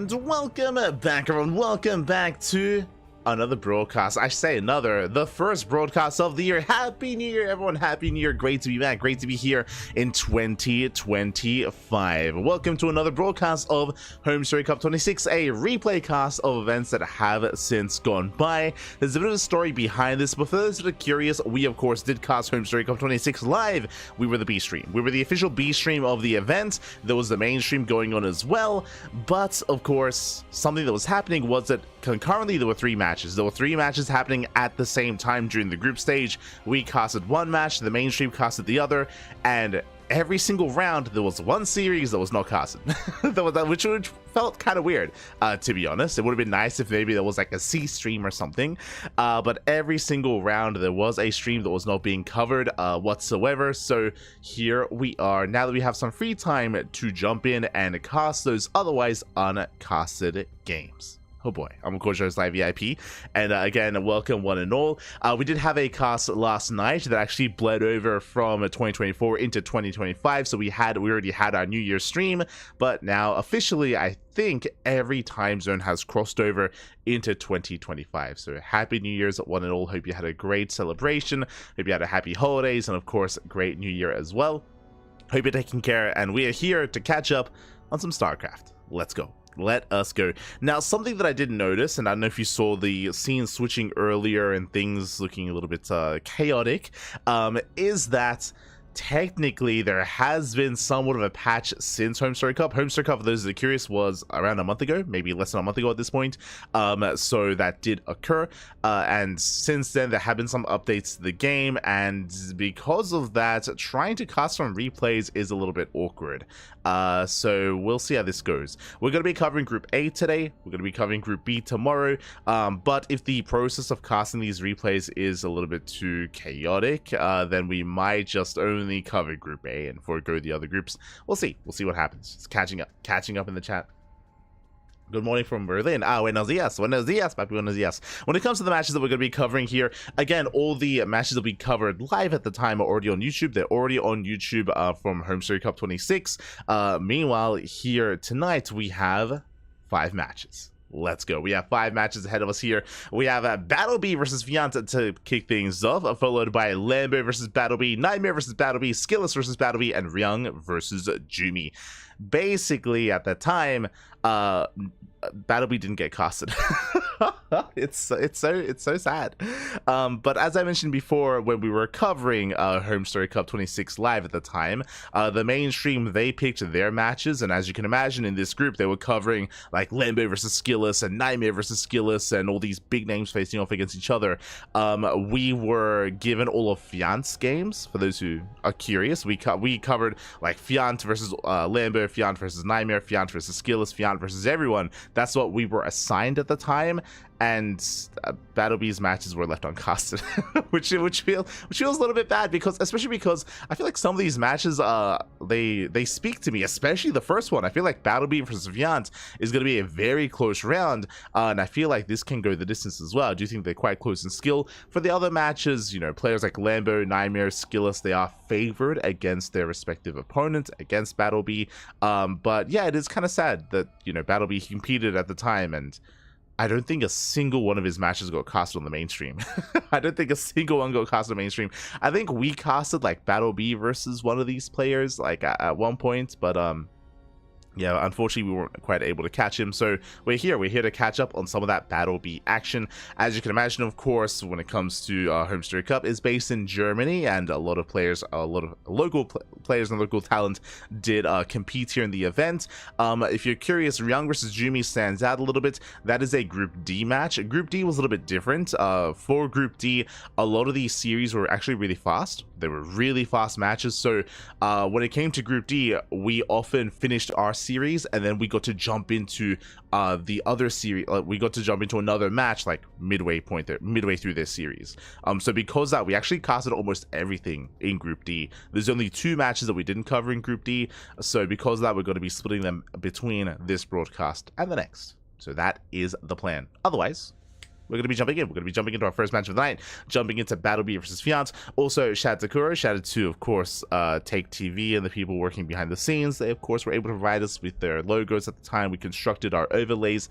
And welcome back, everyone. Welcome back to another broadcast. I say another, the first broadcast of the year. Happy New Year, everyone. Happy New Year. Great to be back. Great to be here in 2025. Welcome to another broadcast of HomeStory Cup 26, a replay cast of events that have since gone by. There's a bit of a story behind this, but for those that are curious, we of course did cast HomeStory Cup 26 live. We were the B stream. We were the official B stream of the event. There was the main stream going on as well, but of course something that was happening was that concurrently there were three matches. There were three matches happening at the same time during the group stage. We casted one match, the mainstream casted the other, and every single round there was one series that was not casted. which felt kind of weird, to be honest. It would have been nice if maybe there was like a C stream or something, but every single round there was a stream that was not being covered whatsoever. So here we are, now that we have some free time to jump in and cast those otherwise uncasted games. Oh boy, I'm of course Live VIP, and again, welcome one and all. We did have a cast last night that actually bled over from 2024 into 2025, so we already had our New Year's stream, but now officially I think every time zone has crossed over into 2025. So happy New Year's one and all. Hope you had a great celebration, hope you had a happy holidays, and of course great New Year as well. Hope you're taking care, and we are here to catch up on some StarCraft. Let's go. Let us go. Now, something that I did notice, and I don't know if you saw the scene switching earlier and things looking a little bit chaotic, is that technically there has been somewhat of a patch since HomeStory Cup. HomeStory Cup, for those that are curious, was around a month ago, maybe less than a month ago at this point. So that did occur, and since then there have been some updates to the game, and because of that, trying to cast from replays is a little bit awkward. So we'll see how this goes. We're going to be covering Group A today, we're going to be covering Group B tomorrow, but if the process of casting these replays is a little bit too chaotic, then we might just only cover Group A and forego the other groups. We'll see what happens. It's catching up in the chat. Good morning from Berlin. Buenos dias, papi, buenos dias. When it comes to the matches that we're going to be covering here, again, all the matches that we covered live at the time are already on YouTube. They're already on YouTube from HomeStory Cup 26. Meanwhile, here tonight, we have 5 matches. Let's go. We have 5 matches ahead of us here. We have Battle B versus Fiant to kick things off, followed by Lambo versus Battle B, Nightmare versus Battle B, SKillous versus Battle B, and Ryung versus Jumi. Basically, at the time, Battle B didn't get casted. it's so sad. But as I mentioned before, when we were covering HomeStory Cup 26 live at the time, the mainstream, they picked their matches, and as you can imagine, in this group they were covering like Lambo versus SKillous and Nightmare versus SKillous and all these big names facing off against each other. We were given all of Fiant's games. For those who are curious, we covered like Fiant versus Lambo, Fiant versus Nightmare, Fiant versus SKillous, Fiant versus everyone. That's what we were assigned at the time, and Battle B's matches were left uncasted, which feels a little bit bad, especially because I feel like some of these matches they speak to me, especially the first one. I feel like Battle B versus Fiant is going to be a very close round, and I feel like this can go the distance as well. I do think they're quite close in skill. For the other matches, you know, players like Lambo, Nightmare, SKillous, they are favored against their respective opponents, against Battle B. But yeah, it is kind of sad that, you know, Battle B competed at the time, and I don't think a single one of his matches got casted on the mainstream. I don't think a single one got casted on the mainstream. I think we casted like Battle B versus one of these players like at one point, but yeah, unfortunately we weren't quite able to catch him, so we're here to catch up on some of that Battle B action. As you can imagine, of course, when it comes to HomeStory Cup, is based in Germany, and a lot of local players and local talent did compete here in the event. If you're curious, Ryung versus Jumi stands out a little bit. That is a Group D match. Group D was a little bit different. For Group D, a lot of these series were actually really fast. They were really fast matches, so when it came to Group D, we often finished our series and then we got to jump into the other series. We got to jump into another match like midway through this series. So because that, we actually casted almost everything in Group D. There's only 2 matches that we didn't cover in Group D, so because of that, we're going to be splitting them between this broadcast and the next. So that is the plan. Otherwise, we're going to be jumping in. We're going to be jumping into our first match of the night, jumping into Battle B versus Fiant. Also, shout out to Kuro, shout out to, of course, TaKeTV and the people working behind the scenes. They, of course, were able to provide us with their logos at the time. We constructed our overlays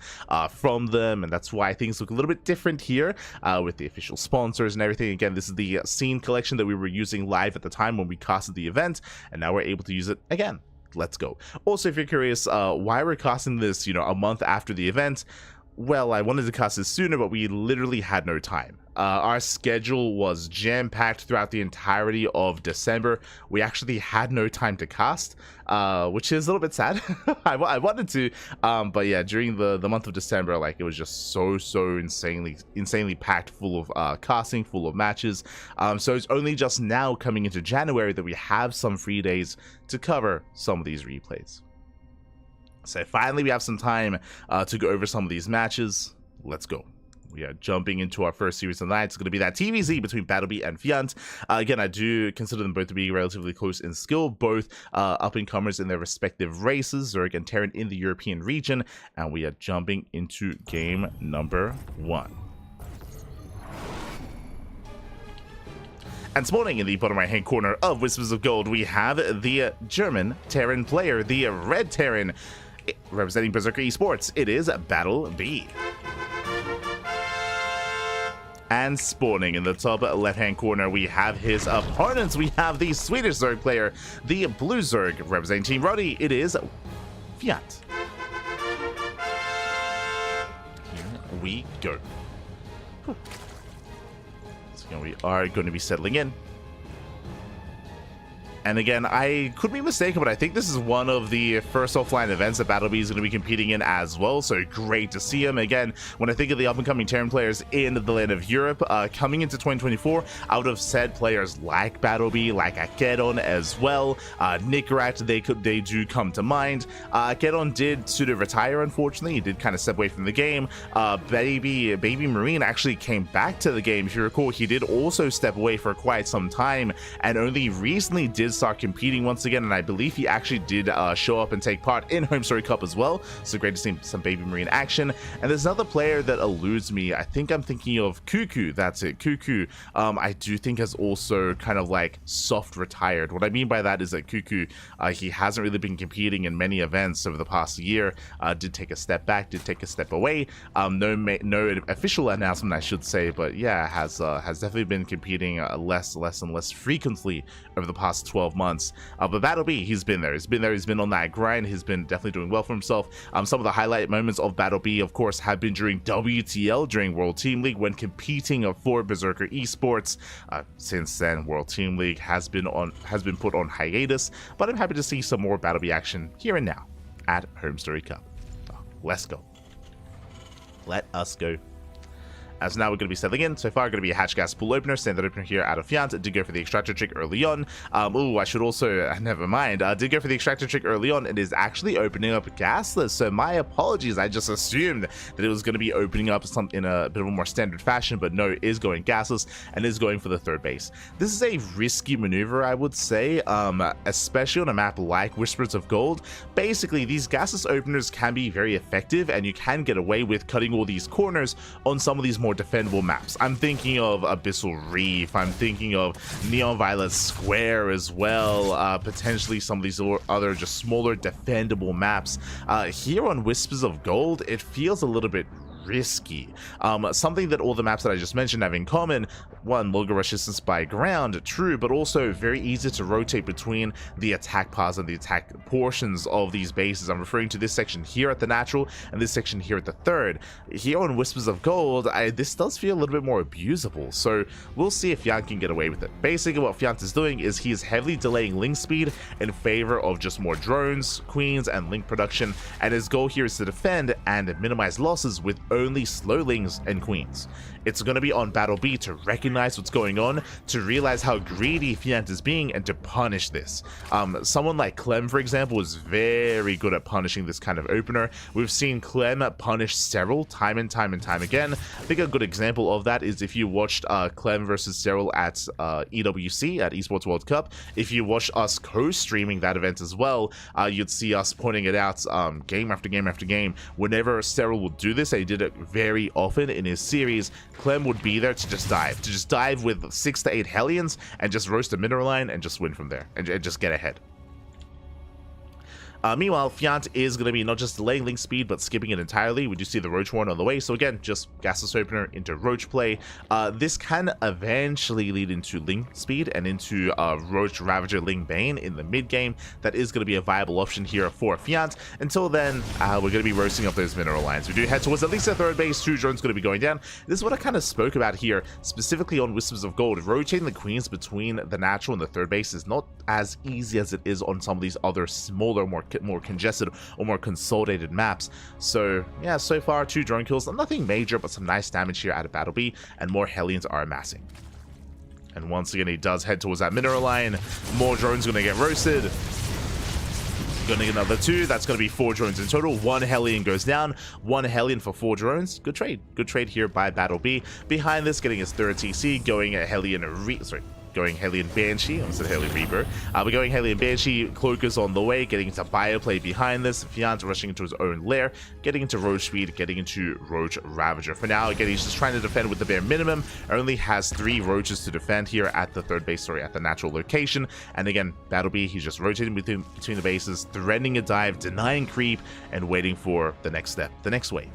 from them, and that's why things look a little bit different here with the official sponsors and everything. Again, this is the scene collection that we were using live at the time when we casted the event, and now we're able to use it again. Let's go. Also, if you're curious why we're casting this, you know, a month after the event, well, I wanted to cast this sooner, but we literally had no time. Our schedule was jam-packed throughout the entirety of December. We actually had no time to cast, which is a little bit sad. I wanted to, but yeah, during the month of December, like, it was just so insanely packed, full of casting, full of matches. So it's only just now coming into January that we have some free days to cover some of these replays. So finally, we have some time to go over some of these matches. Let's go. We are jumping into our first series tonight. It's going to be that TVZ between Battle B and Fiant. Again, I do consider them both to be relatively close in skill, both up-and-comers in their respective races, Zerg and Terran in the European region, and we are jumping into game number 1. And spawning in the bottom right-hand corner of Whispers of Gold, we have the German Terran player, the Red Terran, representing Berserker Esports. It is Battle B. And spawning in the top left-hand corner, we have his opponents. We have the Swedish Zerg player, the Blue Zerg, representing Team Roddy. It is Fiant. Here we go. So we are going to be settling in. And again, I could be mistaken, but I think this is one of the first offline events that Battle B is going to be competing in as well, so great to see him. Again, when I think of the up-and-coming Terran players in the land of Europe, coming into 2024, I would have said players like Battle B, like Akedon as well. Nickrat, they do come to mind. Akedon did sort of retire, unfortunately. He did kind of step away from the game. Baby Marine actually came back to the game. If you recall, he did also step away for quite some time, and only recently did start competing once again, and I believe he actually did show up and take part in HomeStory Cup as well, so great to see some Baby Marine action. And there's another player that eludes me. I think I'm thinking of Cuckoo. That's it, Cuckoo. I do think has also kind of like soft retired. What I mean by that is that Cuckoo, he hasn't really been competing in many events over the past year. Did take a step back, did take a step away. No official announcement, I should say, but yeah, has definitely been competing less and less frequently over the past 12 months. But Battle B, he's been there. He's been on that grind. He's been definitely doing well for himself. Some of the highlight moments of Battle B, of course, have been during WTL, during World Team League, when competing for Berserker Esports. Since then, World Team League has been put on hiatus, but I'm happy to see some more Battle B action here and now at HomeStory Cup. Let's go. Let us go. As now we're going to be settling in. So far, going to be a hatch gas pool opener, standard opener here out of Fiant. Did go for the extractor trick early on. I should also, never mind. Did go for the extractor trick early on. It is actually opening up gasless. So my apologies. I just assumed that it was going to be opening up in a bit of a more standard fashion, but no, it is going gasless and is going for the third base. This is a risky maneuver, I would say, especially on a map like Whispers of Gold. Basically, these gasless openers can be very effective, and you can get away with cutting all these corners on some of these more defendable maps. I'm thinking of Abyssal Reef, I'm thinking of Neon Violet Square as well, potentially some of these other just smaller defendable maps. Here on Whispers of Gold, it feels a little bit risky. Something that all the maps that I just mentioned have in common: one, longer resistance by ground, true, but also very easy to rotate between the attack paths and the attack portions of these bases. I'm referring to this section here at the natural and this section here at the third. Here on Whispers of Gold, this does feel a little bit more abusable, so we'll see if Fiant can get away with it. Basically, what Fiant is doing is he is heavily delaying link speed in favor of just more drones, queens, and link production, and his goal here is to defend and minimize losses with only slow links and queens. It's going to be on Battle B to recognize what's going on, to realize how greedy Fiant is being, and to punish this. Someone like Clem, for example, is very good at punishing this kind of opener. We've seen Clem punish Cyril time and time again. I think a good example of that is if you watched Clem versus Cyril at EWC, at Esports World Cup. If you watch us co-streaming that event as well, you'd see us pointing it out game after game after game. Whenever Cyril would do this, he did did very often in his series, Clem would be there to just dive with 6 to 8 Hellions and just roast a mineral line and just win from there and just get ahead. Meanwhile, Fiant is going to be not just delaying Link speed, but skipping it entirely. We do see the Roach Warren on the way, so again, just Gasless Opener into Roach play. This can eventually lead into Link speed and into Roach Ravager Ling Bane in the mid game. That is going to be a viable option here for Fiant. Until then, we're going to be roasting up those mineral lines. We do head towards at least a third base. 2 drones going to be going down. This is what I kind of spoke about here, specifically on Whispers of Gold. Rotating the queens between the natural and the third base is not as easy as it is on some of these other smaller, more congested or more consolidated maps. So yeah, so far 2 drone kills, nothing major, but some nice damage here out of Battle B, and more Hellions are amassing. And once again, he does head towards that mineral line. More drones gonna get roasted. Gonna get another 2. That's gonna be 4 drones in total. 1 Hellion goes down. 1 Hellion for 4 drones. Good trade here by Battle B. Behind this, getting his 3rd TC, going a Hellion going Hellion Banshee. I said Hellion Reaper. We're going Hellion Banshee. Cloaker's on the way, getting into Bioplay behind this. Fiant rushing into his own lair, getting into Roach Speed, getting into Roach Ravager. For now, again, he's just trying to defend with the bare minimum. Only has 3 Roaches to defend here at the third base, at the natural location. And again, Battle B, he's just rotating between the bases, threatening a dive, denying creep, and waiting for the next step, the next wave.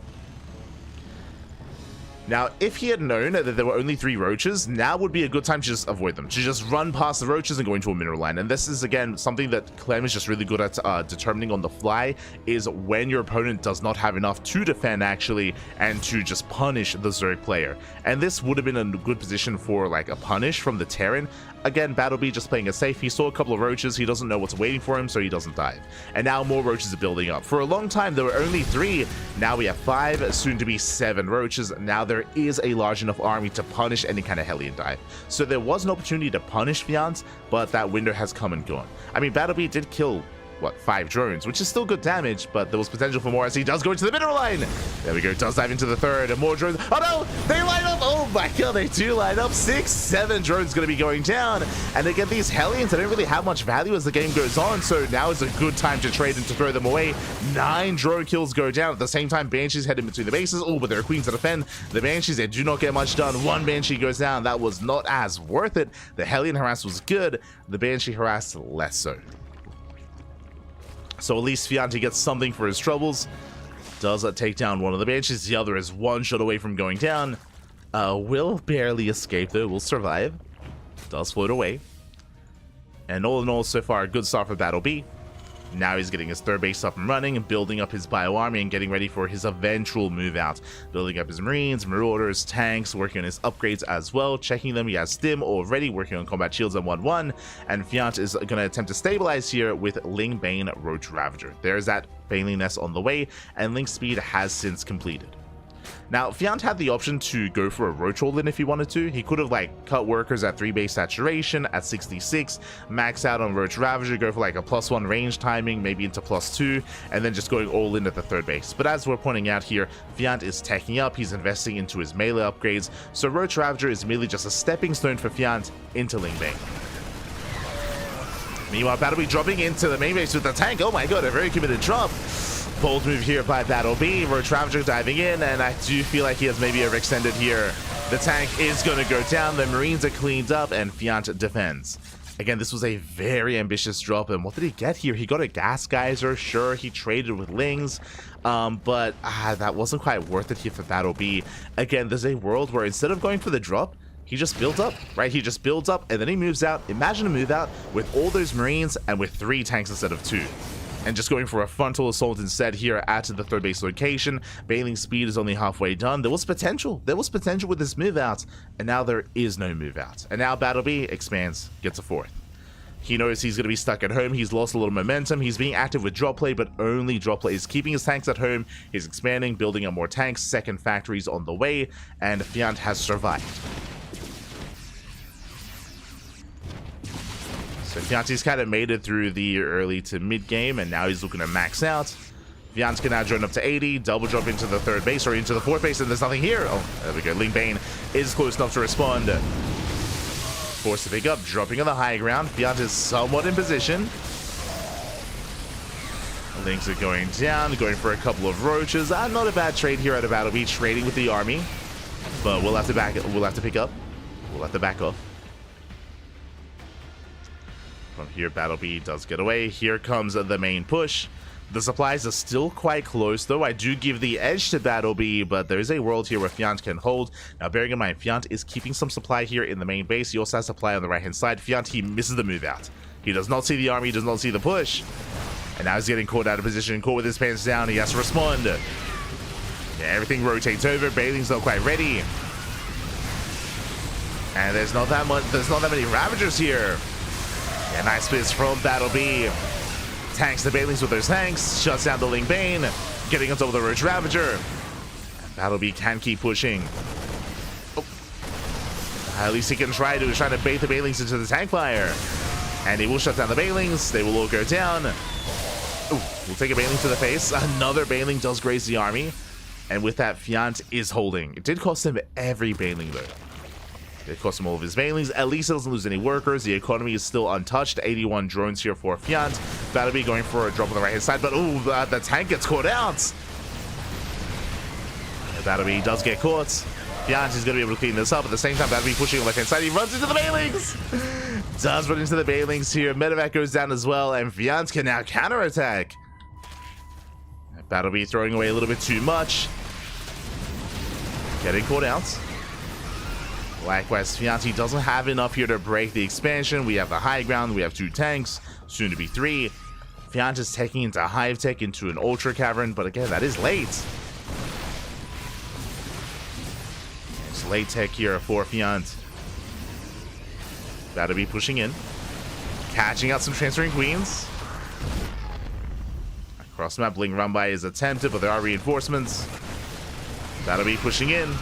Now, if he had known that there were only 3 roaches, now would be a good time to just avoid them, to just run past the roaches and go into a mineral line. And this is, again, something that Clem is just really good at determining on the fly, is when your opponent does not have enough to defend, actually, and to just punish the Zerg player. And this would have been a good position for, like, a punish from the Terran. Again, Battle B just playing it safe. He saw a couple of roaches. He doesn't know what's waiting for him, so he doesn't dive. And now more roaches are building up. For a long time, there were only 3. Now we have 5, soon to be 7 roaches. Now there is a large enough army to punish any kind of Hellion dive. So there was an opportunity to punish Fiant, but that window has come and gone. I mean, Battle B did kill, what, 5 drones, which is still good damage, but there was potential for more as he does go into the mineral line. There we go, does dive into the 3rd, and more drones. Oh no, they line up. Oh my god, they do line up. 6, 7 drones going to be going down. And again, these Hellions, they don't really have much value as the game goes on, so now is a good time to trade and to throw them away. 9 drone kills go down. At the same time, Banshees head in between the bases. Oh, but there are queens to defend. The Banshees, they do not get much done. 1 Banshee goes down. That was not as worth it. The Hellion harass was good. The Banshee harass, less so. So at least Fiant gets something for his troubles. Does take down one of the Banshees. The other is 1 shot away from going down. Will barely escape though. Will survive. Does float away. And all in all, so far, a good start for Battle B. Now he's getting his 3rd base up and running and building up his bio army and getting ready for his eventual move out. Building up his Marines, Marauders, tanks, working on his upgrades as well. Checking them, he has Stim already, working on combat shields and 1-1. And Fiant is going to attempt to stabilize here with Ling Bane Roach Ravager. There's that Baneling Nest on the way, and Link speed has since completed. Now, Fiant had the option to go for a Roach all-in if he wanted to. He could have, like, cut workers at 3 base saturation at 66, max out on Roach Ravager, go for, like, a +1 range timing, maybe into +2, and then just going all in at the 3rd base. But as we're pointing out here, Fiant is teching up, he's investing into his melee upgrades, so Roach Ravager is merely just a stepping stone for Fiant into Ling Bane. Meanwhile, Battle B dropping into the main base with the tank. Oh my god, a very committed drop. Bold move here by Battle B. Roach Ravager diving in, and I do feel like he has maybe overextended here. The tank is going to go down, the Marines are cleaned up, and Fiant defends. Again, this was a very ambitious drop, and what did he get here? He got a Gas Geyser, sure, he traded with Lings, but that wasn't quite worth it here for Battle B. Again, there's a world where instead of going for the drop, he just builds up, right? He just builds up, and then he moves out. Imagine a move out with all those Marines and with 3 tanks instead of 2. And just going for a frontal assault instead here at the 3rd base location. Baneling speed is only halfway done. There was potential. There was potential with this move out, and now there is no move out. And now Battle B expands, gets a 4th. He knows he's going to be stuck at home. He's lost a little momentum. He's being active with drop play, but only drop play. He's keeping his tanks at home. He's expanding, building up more tanks. 2nd factory's on the way, and Fiant has survived. So Fiant's kind of made it through the early to mid game, and now he's looking to max out. Fiant can now join up to 80, double jump into the 3rd base, or into the 4th base, and there's nothing here. Oh, there we go. Ling Bane is close enough to respond. Forced to pick up, dropping on the high ground. Fiant is somewhat in position. Lings are going down, going for a couple of roaches. Not a bad trade here at a Battle Beach, trading with the army. But we'll have to back it. We'll have to pick up. We'll have to back off. From here, Battle B does get away. Here comes the main push. The supplies are still quite close, though. I do give the edge to Battle B, but there is a world here where Fiant can hold. Now, bearing in mind, Fiant is keeping some supply here in the main base. He also has supply on the right-hand side. Fiant, he misses the move out. He does not see the army, he does not see the push. And now he's getting caught out of position, caught with his pants down. He has to respond. Yeah, everything rotates over. Bailing's not quite ready. And there's not that many Ravagers here. Yeah, nice fist from Battle B. Tanks the Bailings with their tanks, shuts down the Ling Bane, getting on top of the Roach Ravager. And Battle B can keep pushing. Oh. At least he can try to bait the Bailings into the tank fire. And he will shut down the Bailings. They will all go down. Ooh, we'll take a Bailing to the face. Another Bailing does graze the army. And with that, Fiant is holding. It did cost him every Bailing though. It cost him all of his Bailings. At least he doesn't lose any workers. The economy is still untouched. 81 drones here for Fiant. Battle B going for a drop on the right hand side, but ooh, the tank gets caught out. Battle B does get caught. Fiant is going to be able to clean this up. At the same time, Battle B pushing on the left hand side. He runs into the Bailings. Does run into the Bailings here. Medevac goes down as well, and Fiant can now counterattack. Battle B throwing away a little bit too much. Getting caught out. Likewise, Fiant doesn't have enough here to break the expansion. We have the high ground. We have 2 tanks, soon to be 3. Fiant is taking into Hive Tech into an Ultra Cavern, but again, that is late. It's late tech here for Fiant. That'll be pushing in. Catching out some Transferring Queens. Across the map, Bling Run By is attempted, but there are reinforcements. That'll be pushing in.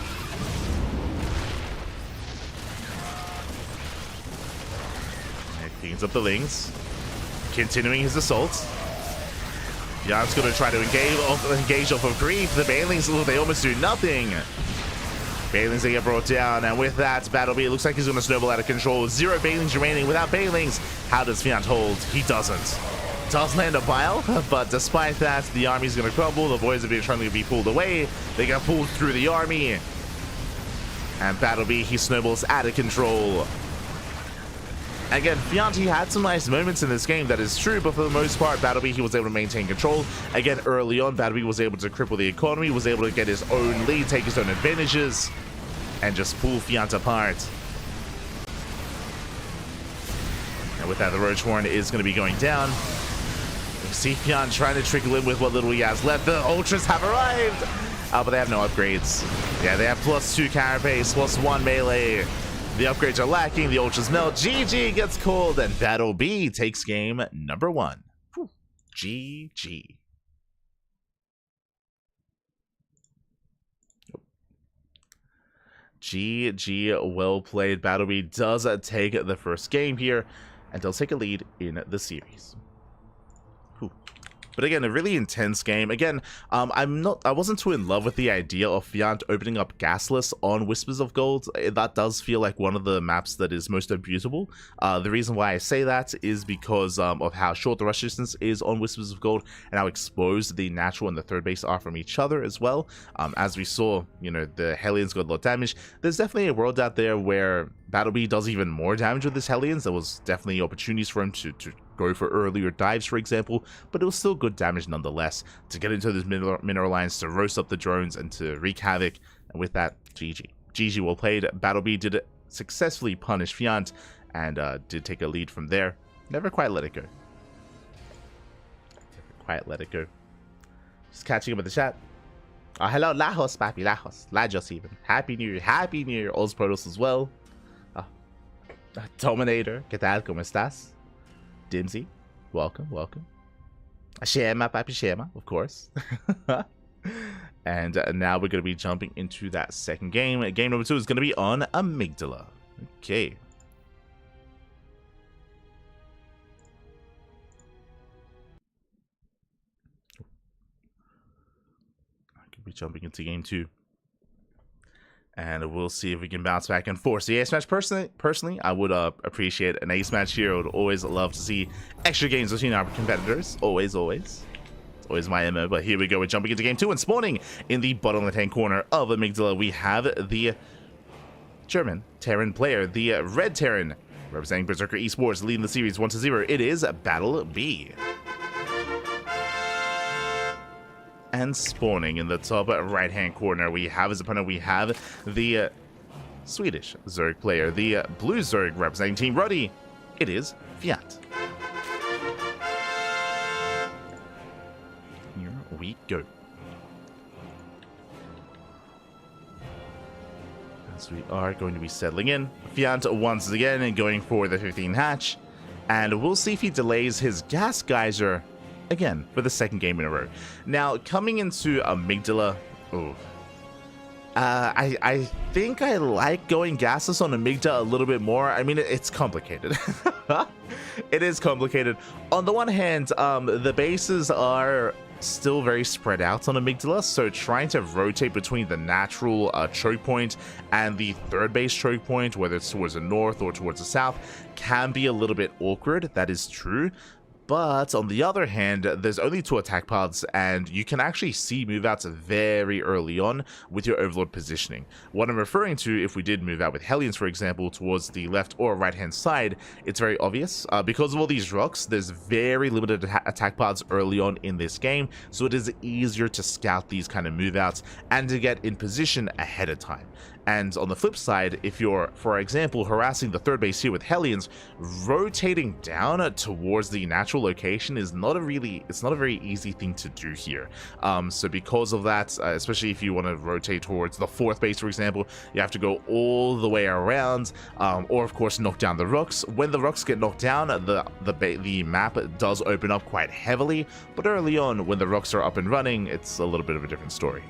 Cleans up the Lings, continuing his assault. Fiant's going to try to engage off of creep. The Bailings, they almost do nothing. Bailings, they get brought down, and with that, Battle B, it looks like he's going to snowball out of control. 0 Bailings remaining. Without Bailings, how does Fiant hold? He doesn't. Does land a pile, but despite that, the army's going to crumble. The boys are trying to be pulled away. They get pulled through the army. And Battle B, he snowballs out of control. Again, Fiant, he had some nice moments in this game, that is true, but for the most part, Battle B, he was able to maintain control. Again, early on, Battle B was able to cripple the economy, was able to get his own lead, take his own advantages, and just pull Fiant apart. And with that, the Roach Warren is going to be going down. You see Fiant trying to trickle in with what little he has left. The Ultras have arrived! But they have no upgrades. Yeah, they have +2 carapace, +1 melee. The upgrades are lacking, the Ultras melt, GG gets called, and Battle B takes game number 1. Whew. GG. GG, well played. Battle B does take the first game here, and does take a lead in the series. Whew. But again, a really intense game. Again, I wasn't too in love with the idea of Fiant opening up Gasless on Whispers of Gold. That does feel like one of the maps that is most abusable. The reason why I say that is because of how short the rush distance is on Whispers of Gold, and how exposed the natural and the third base are from each other as well. As we saw, you know, the Hellions got a lot of damage. There's definitely a world out there where Battle B does even more damage with his Hellions. There was definitely opportunities for him to go for earlier dives, for example, but it was still good damage nonetheless to get into those mineral lines, to roast up the drones, and to wreak havoc. And with that, GG. GG, well played. Battle B did successfully punish Fiant, and did take a lead from there. Never quite let it go. Never quite let it go. Just catching up with the chat. Hello, Lajos, papi, Lajos. Lajos even. Happy New Year. Happy New Year. Oz Protos as well. Dominator. ¿Qué tal? ¿Cómo estás? Dimsy, welcome, welcome. Shema, papi, Shema, of course. And now we're going to be jumping into that second game. Game number 2 is going to be on Amygdala. Okay. I could be jumping into game 2. And we'll see if we can bounce back and force the ace match. Personally, I would appreciate an ace match here. I would always love to see extra games between our competitors. Always, always. It's always my MO, but here we go. We're jumping into game 2 and spawning in the bottom left-hand corner of Amygdala. We have the German Terran player, the Red Terran, representing Berserker Esports, leading the series 1-0. It is Battle B. And spawning in the top right-hand corner, we have as opponent, we have the Swedish Zerg player, the Blue Zerg, representing Team Ruddy. It is Fiat. Here we go. As we are going to be settling in, Fiat once again and going for the 15 hatch, and we'll see if he delays his gas geyser again for the second game in a row. Now, coming into Amygdala, I think I like going gasless on Amygdala a little bit more. I mean, it's complicated. It is complicated. On the one hand, the bases are still very spread out on Amygdala, so trying to rotate between the natural choke point and the third base choke point, whether it's towards the north or towards the south, can be a little bit awkward. That is true. But on the other hand, there's only 2 attack paths, and you can actually see move outs very early on with your Overlord positioning. What I'm referring to, if we did move out with Hellions, for example, towards the left or right hand side, it's very obvious. Because of all these rocks, there's very limited attack paths early on in this game, so it is easier to scout these kind of move outs and to get in position ahead of time. And on the flip side, if you're, for example, harassing the third base here with Hellions, rotating down towards the natural location is not a very easy thing to do here. So because of that, especially if you want to rotate towards the fourth base, for example, you have to go all the way around, or of course knock down the rocks. When the rocks get knocked down, the map does open up quite heavily, but early on, when the rocks are up and running, it's a little bit of a different story.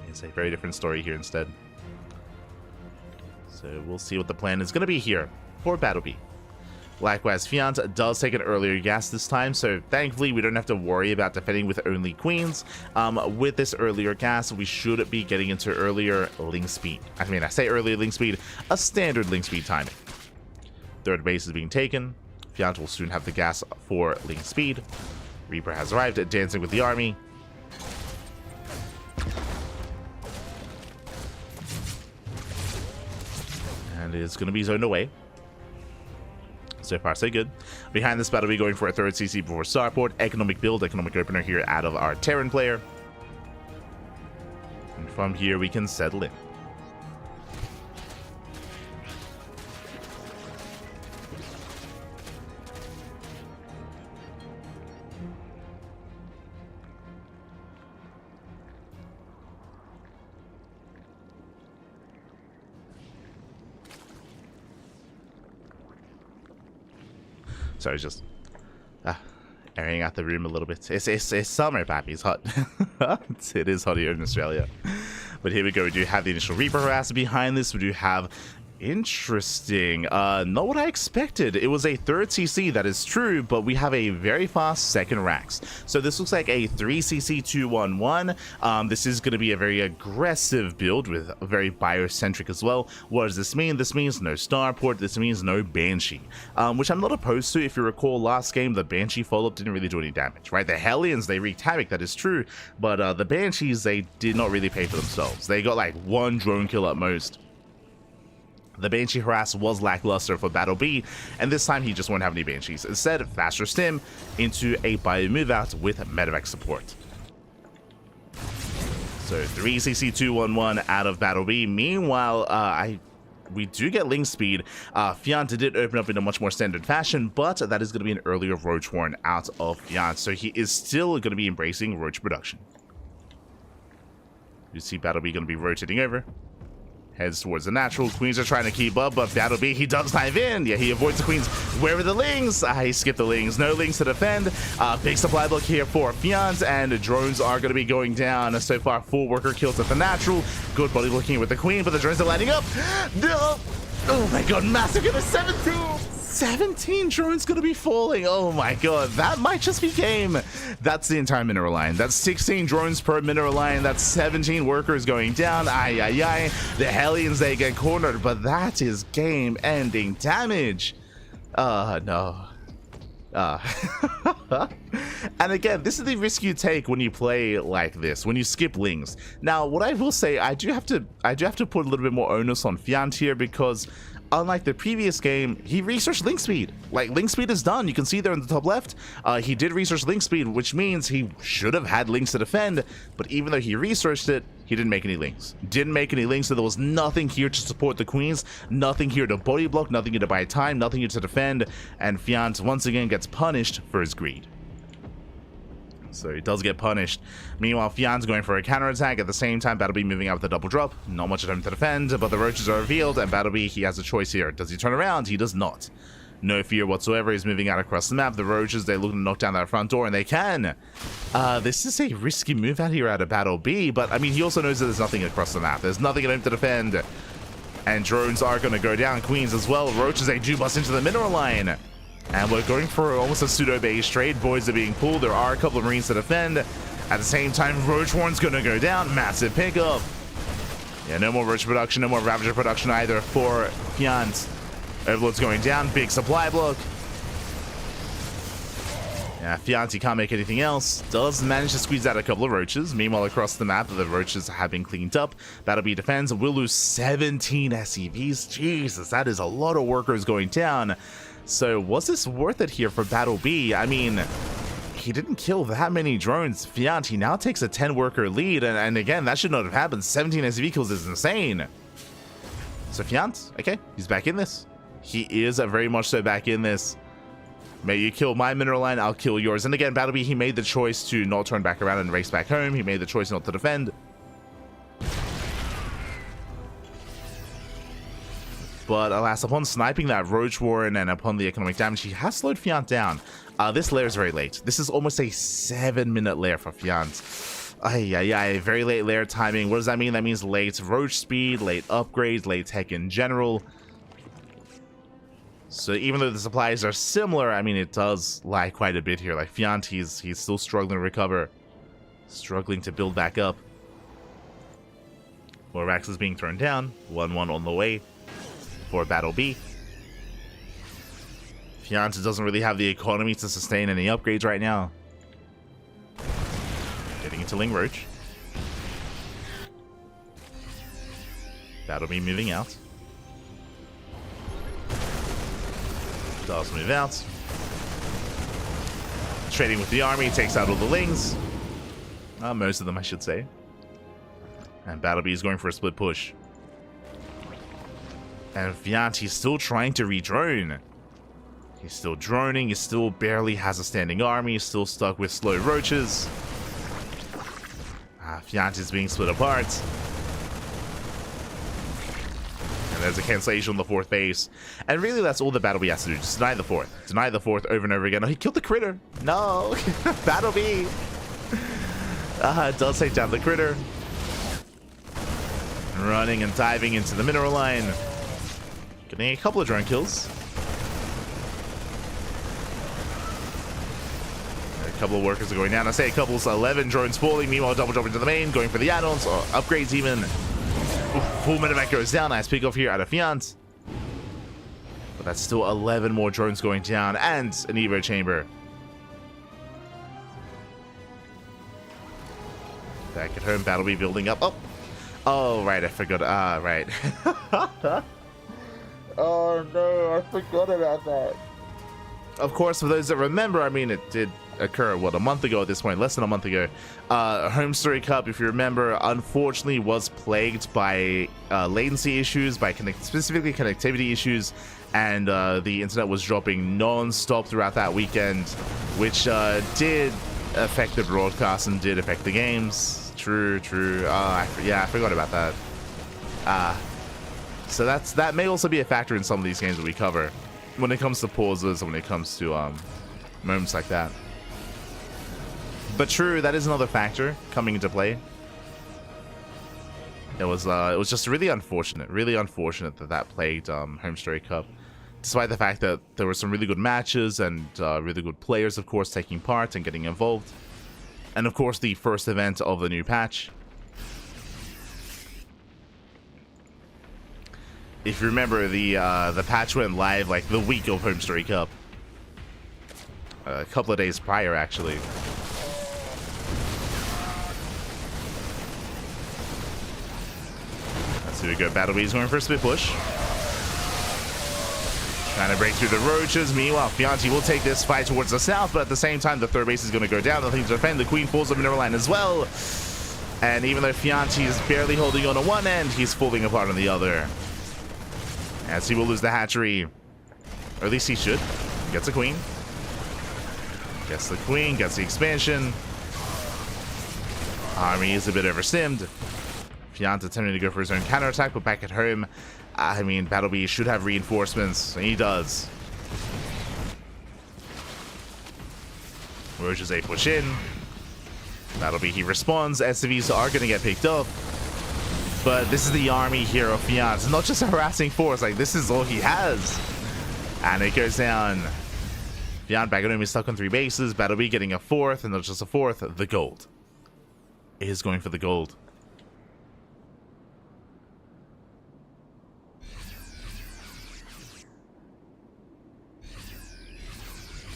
It's a very different story here instead. So we'll see what the plan is going to be here for Battle B. Likewise, Fiat does take an earlier gas this time, so thankfully we don't have to worry about defending with only queens. With this earlier gas, we should be getting into earlier link speed. I mean, I say earlier link speed, a standard link speed timing. Third base is being taken. Fiat will soon have the gas for link speed. Reaper has arrived, dancing with the army. And is going to be zoned away. So far, so good. Behind this battle, we're going for a third CC before starport. Economic build, economic opener here out of our Terran player. And from here, we can settle in. Sorry, just airing out the room a little bit. It's summer, pappy. It's hot. It is hot here in Australia. But here we go. We do have the initial Reaper harass behind this. We do have interesting. Not what I expected. It was a third CC, that is true, but we have a very fast second Rax. So this looks like a 3CC 211. This is going to be a very aggressive build with very biocentric as well. What does this mean? This means no starport. This means no Banshee, which I'm not opposed to. If you recall, last game the Banshee follow-up didn't really do any damage, right? The Hellions, they wreaked havoc, that is true, but the Banshees, they did not really pay for themselves. They got like 1 drone kill at most. The Banshee harass was lackluster for Battle B, and this time he just won't have any Banshees. Instead, faster stim into a bio move out with medevac support. So 3CC211 out of Battle B. Meanwhile, we do get link speed. Fiat did open up in a much more standard fashion, but that is going to be an earlier Roach Horn out of Fiat, so he is still going to be embracing Roach production. You see Battle B going to be rotating over. Heads towards the natural. Queens are trying to keep up, but Battle B, he does dive in. Yeah, he avoids the queens. Where are the lings? He skipped the lings. No lings to defend. Big supply block here for Fiat, and drones are going to be going down. So far, 4 worker kills at the natural. Good body looking with the queen, but the drones are lining up. No! Oh my god, massacre to 17 drones gonna be falling. Oh my god, that might just be game. That's the entire mineral line. That's 16 drones per mineral line. That's 17 workers going down. Ay, ay, ay. The Hellions, they get cornered, but that is game-ending damage. No. And again, this is the risk you take when you play like this, when you skip Lings. Now, what I will say, I do have to put a little bit more onus on Fiant here, because unlike the previous game, he researched link speed. Like, link speed is done. You can see there in the top left, he did research link speed, which means he should have had links to defend, but even though he researched it, he didn't make any links. Didn't make any links, so there was nothing here to support the queens, nothing here to body block, nothing here to buy time, nothing here to defend, and Fiant once again gets punished for his greed. So he does get punished. Meanwhile, Fiant's going for a counterattack. At the same time, Battlebee moving out with a double drop. Not much of him to defend, but the roaches are revealed, and Battlebee, he has a choice here. Does he turn around? He does not. No fear whatsoever. He's moving out across the map. The roaches, they look to knock down that front door, and they can. This is a risky move out here out of Battlebee, but I mean, he also knows that there's nothing across the map. There's nothing in him to defend. And drones are going to go down. Queens as well. Roaches, they do bust into the mineral line. And we're going for almost a pseudo-base trade. Boys are being pulled. There are a couple of Marines to defend. At the same time, Roach Horn's going to go down. Massive pickup. Yeah, no more Roach production, no more Ravager production either for Fiant. Overlord's going down. Big supply block. Yeah, Fiant, he can't make anything else. Does manage to squeeze out a couple of roaches. Meanwhile, across the map, the roaches have been cleaned up. Battlebee defends. We'll lose 17 SCVs. Jesus, that is a lot of workers going down. So was this worth it here for Battlebee? I mean, he didn't kill that many drones. Fiant, he now takes a 10-worker lead, and again, that should not have happened. 17 SCV kills is insane. So Fiant, okay, he's back in this. He is very much so back in this. May you kill my mineral line, I'll kill yours. And again, Battlebee, he made the choice to not turn back around and race back home. He made the choice not to defend. But alas, upon sniping that Roach Warren and upon the economic damage, he has slowed Fiant down. This lair is very late. This is almost a 7-minute lair for Fiant. Ay, very late lair timing. What does that mean? That means late Roach speed, late upgrades, late tech in general. So even though the supplies are similar, I mean, it does lie quite a bit here. Like, Fiant, he's still struggling to recover. Struggling to build back up. More Rax is being thrown down. 1-1 on the way for Battlebee. Fiant doesn't really have the economy to sustain any upgrades right now. Getting into Ling Roach. Battlebee moving out. Does move out. Trading with the army, takes out all the Lings. Most of them, I should say. And Battlebee is going for a split push. And Fiant, he's still trying to re-drone. He's still droning, he still barely has a standing army, he's still stuck with slow roaches. Fiant is being split apart. And there's a cancellation on the 4th base. And really, that's all the Battlebee has to do. Just deny the 4th. Deny the 4th over and over again. Oh, he killed the critter. No. Battlebee. Does take down the critter. Running and diving into the mineral line. Getting a couple of drone kills. A couple of workers are going down. I say a couple, so 11 drones falling. Meanwhile, double drop into the main, going for the add-ons or upgrades even. Full medevac goes down. Nice pick off here out of Fiant. But that's still 11 more drones going down and an Evo chamber. Back at home, Battlebee building up. Oh, right, I forgot. Right. Oh no, I forgot about that. Of course, for those that remember, I mean, it did occur, what, a month ago at this point, less than a month ago. HomeStory Cup, if you remember, unfortunately was plagued by latency issues, by specifically connectivity issues, and the internet was dropping non-stop throughout that weekend, which did affect the broadcast and did affect the games. True. Yeah, I forgot about that. So that may also be a factor in some of these games that we cover when it comes to pauses, when it comes to moments like that. But true, that is another factor coming into play. It was just really unfortunate that that plagued HomeStory Cup, despite the fact that there were some really good matches and really good players, of course, taking part and getting involved, and of course the first event of the new patch. If you remember, the patch went live like the week of HomeStory Cup. a couple of days prior, actually. Here we go. Battlebee's going for a split push. Trying to break through the roaches. Meanwhile, Fianti will take this fight towards the south, but at the same time, the third base is going to go down. Nothing to defend. The Queen falls on mineral line as well. And even though Fianti is barely holding on one end, he's falling apart on the other. As he will lose the hatchery. Or at least he should. Gets a Queen. Gets the Queen. Gets the expansion. Army is a bit overstimmed. Fiant attempting to go for his own counterattack, but back at home, I mean, Battlebee should have reinforcements, and he does. Roaches a push in. Battlebee, he responds. SCVs are going to get picked up. But this is the army here of Fiant. It's not just a harassing force, like, this is all he has. And it goes down. Fiant back at home is stuck on 3 bases. Battlebee getting a 4th, and not just a 4th, the gold. It is going for the gold.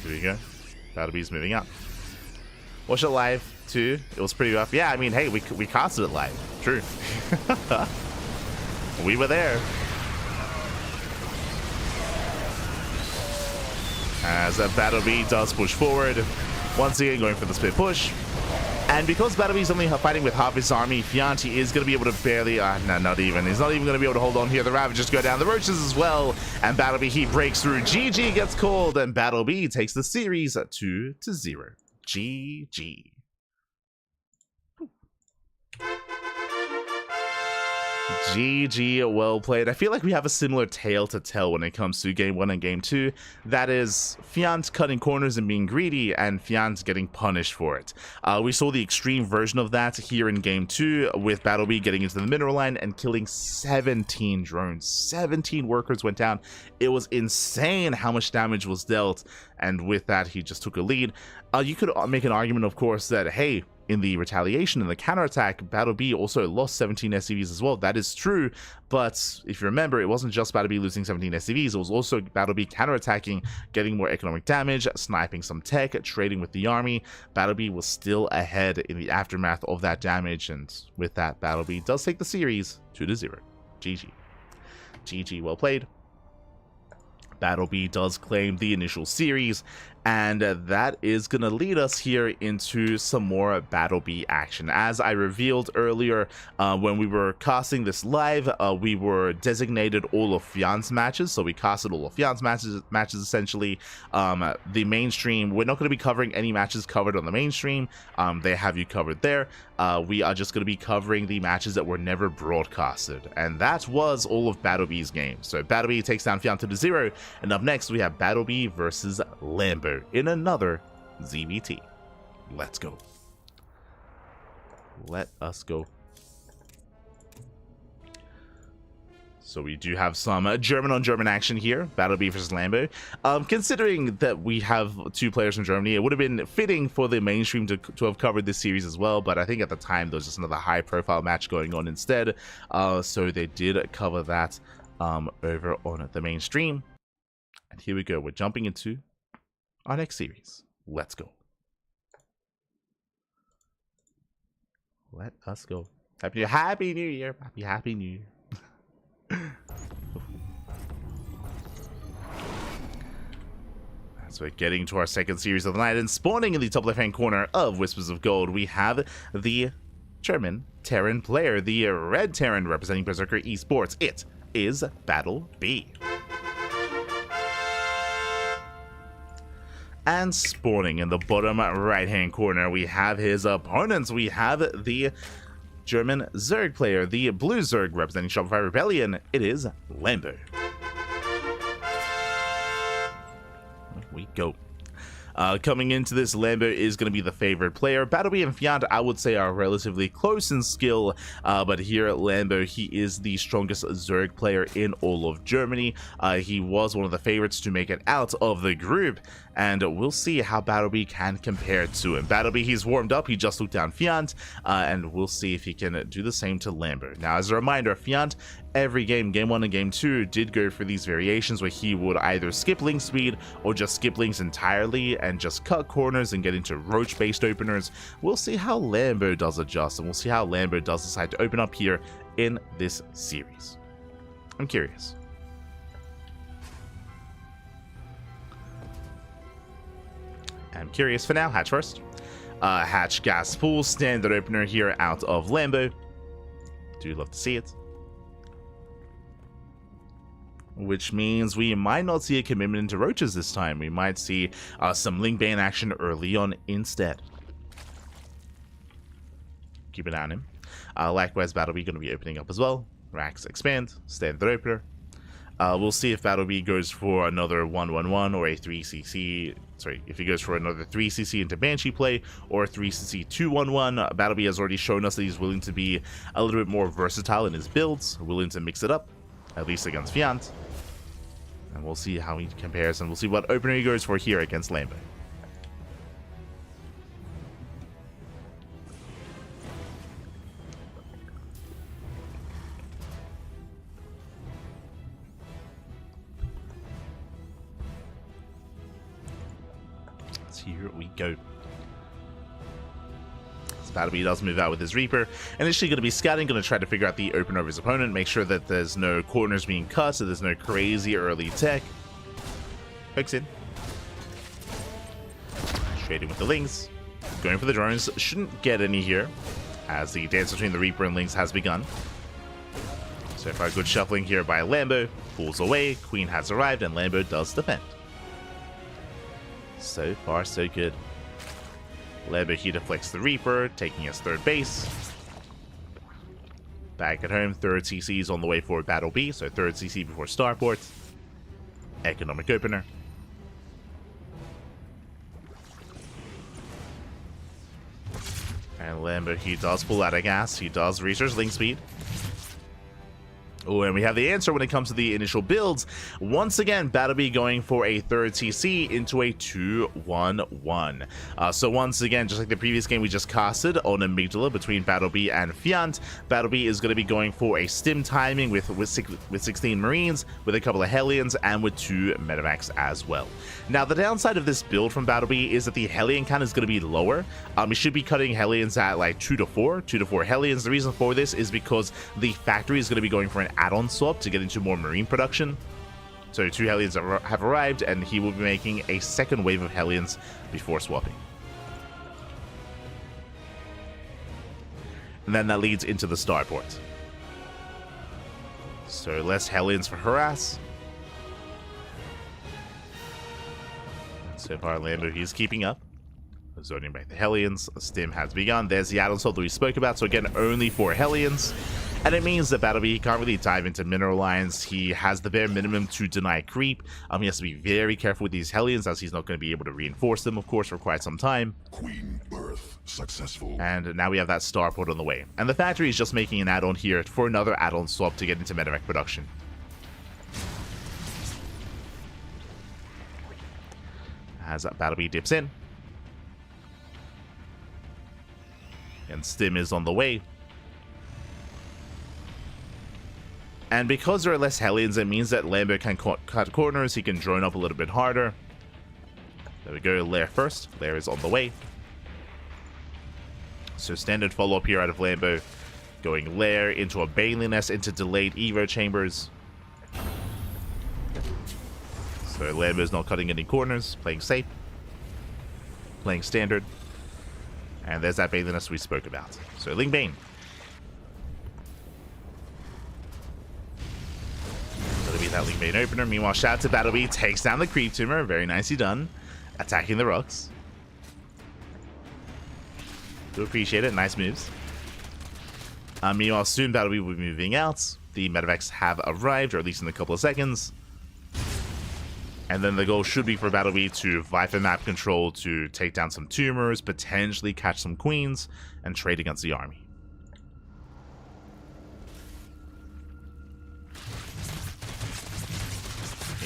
Here we go. Battlebee's moving up. Watch it live too. It was pretty rough. Yeah, I mean, hey, we casted it live. True. We were there. As Battlebee does push forward. Once again, going for the split push. And because Battlebee's only fighting with half his army, Fianti is going to be able to barely... no, not even. He's not even going to be able to hold on here. The Ravagers go down. The Roaches as well. And Battlebee, he breaks through. GG gets called. And Battlebee takes the series 2-0. GG. GG, well played. I feel like we have a similar tale to tell when it comes to Game 1 and Game 2. That is, Fiant cutting corners and being greedy, and Fiant getting punished for it. We saw the extreme version of that here in Game 2, with Battlebee getting into the mineral line and killing 17 drones. 17 workers went down. It was insane how much damage was dealt, and with that, he just took a lead. You could make an argument, of course, that, hey, in the retaliation and the counterattack, Battlebee also lost 17 SCVs as well. That is true, but if you remember, it wasn't just Battlebee losing 17 SCVs, it was also Battlebee counterattacking, getting more economic damage, sniping some tech, trading with the army. Battlebee was still ahead in the aftermath of that damage, and with that, Battlebee does take the series 2-0. GG. GG, well played. Battlebee does claim the initial series, and that is going to lead us here into some more Battlebee action. As I revealed earlier, when we were casting this live, we were designated all of Fiant's matches, so we casted all of Fiant's matches essentially. The mainstream, we're not going to be covering any matches covered on the mainstream. They have you covered there. We are just going to be covering the matches that were never broadcasted, and that was all of Battlebee's games. So Battlebee takes down Fiant 2-0, and up next we have Battlebee versus Lambo in another ZVT. Let's go. Let us go. So we do have some German on German action here, Battlebee versus Lambo. Considering that we have 2 players from Germany, it would have been fitting for the mainstream to have covered this series as well, but I think at the time there was just another high profile match going on instead, so they did cover that over on the mainstream. And here we go, we're jumping into our next series. Let's go. Let us go. Happy New Year. Happy New Year. So we're getting to our second series of the night, and spawning in the top left hand corner of Whispers of Gold, we have the German Terran player, the Red Terran representing Berserker Esports. It is Battlebee. And spawning in the bottom right hand corner, we have his opponents. We have the German Zerg player, the Blue Zerg representing Shopify Rebellion. It is Lambo. We go. Coming into this, Lambo is going to be the favorite player. Battlebee and Fiant, I would say, are relatively close in skill, but here at Lambo, he is the strongest Zerg player in all of Germany. He was one of the favorites to make it out of the group, and we'll see how BattleBee can compare to him. BattleBee, he's warmed up, he just took down Fiant, and we'll see if he can do the same to Lambo. Now, as a reminder, Fiant, every game 1 and game 2, did go for these variations where he would either skip link speed or just skip links entirely and just cut corners and get into roach-based openers. We'll see how Lambo does adjust, and we'll see how Lambo does decide to open up here in this series. I'm curious. I'm curious for now. Hatch first. Hatch gas pool, standard opener here out of Lambo. Do love to see it. Which means we might not see a commitment into roaches this time. We might see some link bane action early on instead. Keep an eye on him. Likewise, BattleBee going to be opening up as well. Racks expand, standard opener. We'll see if BattleBee goes for another 1-1-1 or a 3cc. Sorry, if he goes for another 3cc into Banshee play or a 3cc 2-1-1. BattleBee has already shown us that he's willing to be a little bit more versatile in his builds, willing to mix it up, at least against Fiant. And we'll see how he compares, and we'll see what opener he goes for here against Lambo. Here we go. So BattleBee does move out with his Reaper. Initially going to be scouting, going to try to figure out the opener of his opponent, make sure that there's no corners being cut, so there's no crazy early tech. Hooks in. Trading with the links. Going for the drones. Shouldn't get any here, as the dance between the Reaper and links has begun. So far, good shuffling here by Lambo. Pulls away, Queen has arrived, and Lambo does defend. So far, so good. Lambo here deflects the Reaper, taking his third base. Back at home, third CC is on the way for BattleBee, so third CC before starport. Economic opener. And Lambo, he does pull out of gas, he does research link speed. Oh, and we have the answer when it comes to the initial builds. Once again, BattleBee going for a third CC into a 2-1-1. So once again, just like the previous game we just casted on Amygdala between BattleBee and Fiant, BattleBee is going to be going for a stim timing with 16 Marines, with a couple of Hellions, and with 2 Medivacs as well. Now, the downside of this build from BattleBee is that the Hellion count is going to be lower. We should be cutting Hellions at like 2 to 4 Hellions. The reason for this is because the factory is going to be going for an add-on swap to get into more Marine production. So 2 Hellions have arrived, and he will be making a second wave of Hellions before swapping. And then that leads into the starport. So less Hellions for Harass. So far, Lambo, he's keeping up. Zoning back the Hellions. Stim has begun. There's the add-on swap that we spoke about. So again, only 4 Hellions. And it means that BattleBee can't really dive into mineral lines. He has the bare minimum to deny creep. He has to be very careful with these Hellions, as he's not going to be able to reinforce them, of course, for quite some time. Queen birth successful. And now we have that starport on the way. And the factory is just making an add-on here for another add-on swap to get into medevac production. As BattleBee dips in. And Stim is on the way. And because there are less Hellions, it means that Lambo can cut corners, he can drone up a little bit harder. There we go, Lair first. Lair is on the way. So standard follow-up here out of Lambo. Going Lair into a Baneliness, into delayed Evo chambers. So Lambo's not cutting any corners, playing safe. Playing standard. And there's that Baneliness we spoke about. So Ling Bane. That'll be that Ling Bane opener. Meanwhile, shout out to BattleBee, takes down the Creep Tumor. Very nicely done. Attacking the rocks. Do appreciate it. Nice moves. Meanwhile, soon BattleBee will be moving out. The medevacs have arrived, or at least in a couple of seconds. And then the goal should be for BattleBee to Viper map control to take down some tumors, potentially catch some queens, and trade against the army.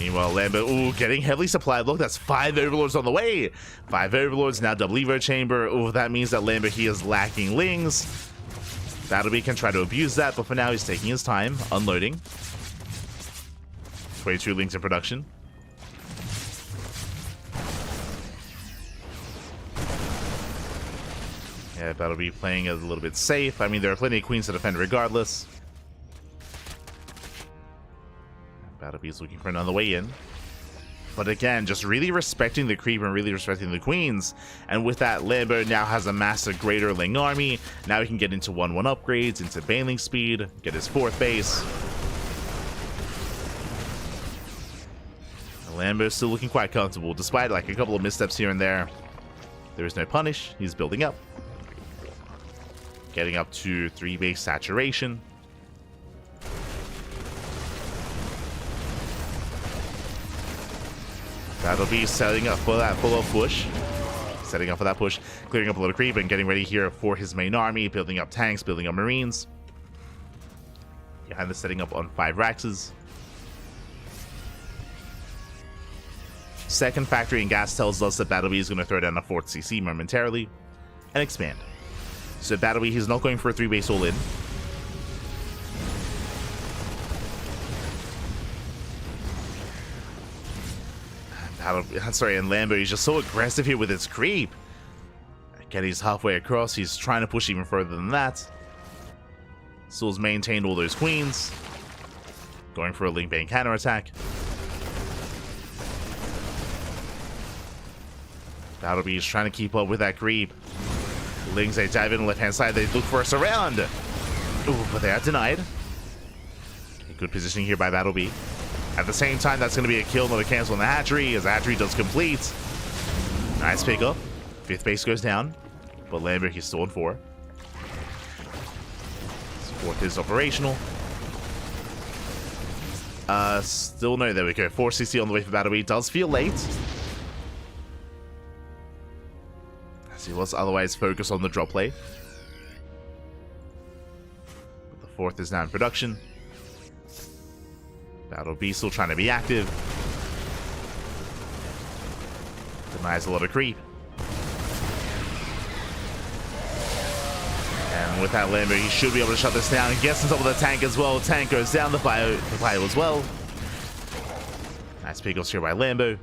Meanwhile, Lambo, ooh, getting heavily supplied. Look, that's 5 Overlords on the way. 5 Overlords, now double Evo Chamber. Ooh, that means that Lambo, he is lacking Lings. Battlebee can try to abuse that, but for now, he's taking his time, unloading. 22 Lings in production. Yeah, Battlebee playing a little bit safe. I mean, there are plenty of queens to defend regardless. Battlebee's looking for another way in. But again, just really respecting the creep and really respecting the queens. And with that, Lambo now has amassed a greater Ling army. Now he can get into 1-1 upgrades, into bailing speed, get his 4th base. Lambo's still looking quite comfortable, despite like a couple of missteps here and there. There is no punish. He's building up. Getting up to 3 base saturation. Battlebee setting up for that full-up push. Setting up for that push. Clearing up a little creep and getting ready here for his main army. Building up tanks, building up marines. Behind the setting up on 5 Raxes. Second factory in gas tells us that Battlebee is going to throw down a 4th CC momentarily. And expand. So Battlebee, he's not going for a 3 base all-in. Sorry, and Lambo, he's just so aggressive here with his creep. Again, he's halfway across. He's trying to push even further than that. Still's maintained all those queens. Going for a Ling Bane counterattack. Battlebee is trying to keep up with that creep. Lings, they dive in on the left-hand side. They look for a surround. Ooh, but they are denied. Okay, good positioning here by Battlebee. At the same time, that's going to be a kill, not a cancel on the hatchery, as the hatchery does complete. Nice pickup. 5th base goes down, but Lambert, he's still on 4. 4th is operational. Still no, there we go. 460 on the way for Battlebee. Does feel late. As he was otherwise focused on the drop play. But the 4th is now in production. Battlebee still trying to be active. Denies a lot of creep. And with that Lambo, he should be able to shut this down. And gets on top of the tank as well. Tank goes down, the bio as well. Nice pickups here by Lambo.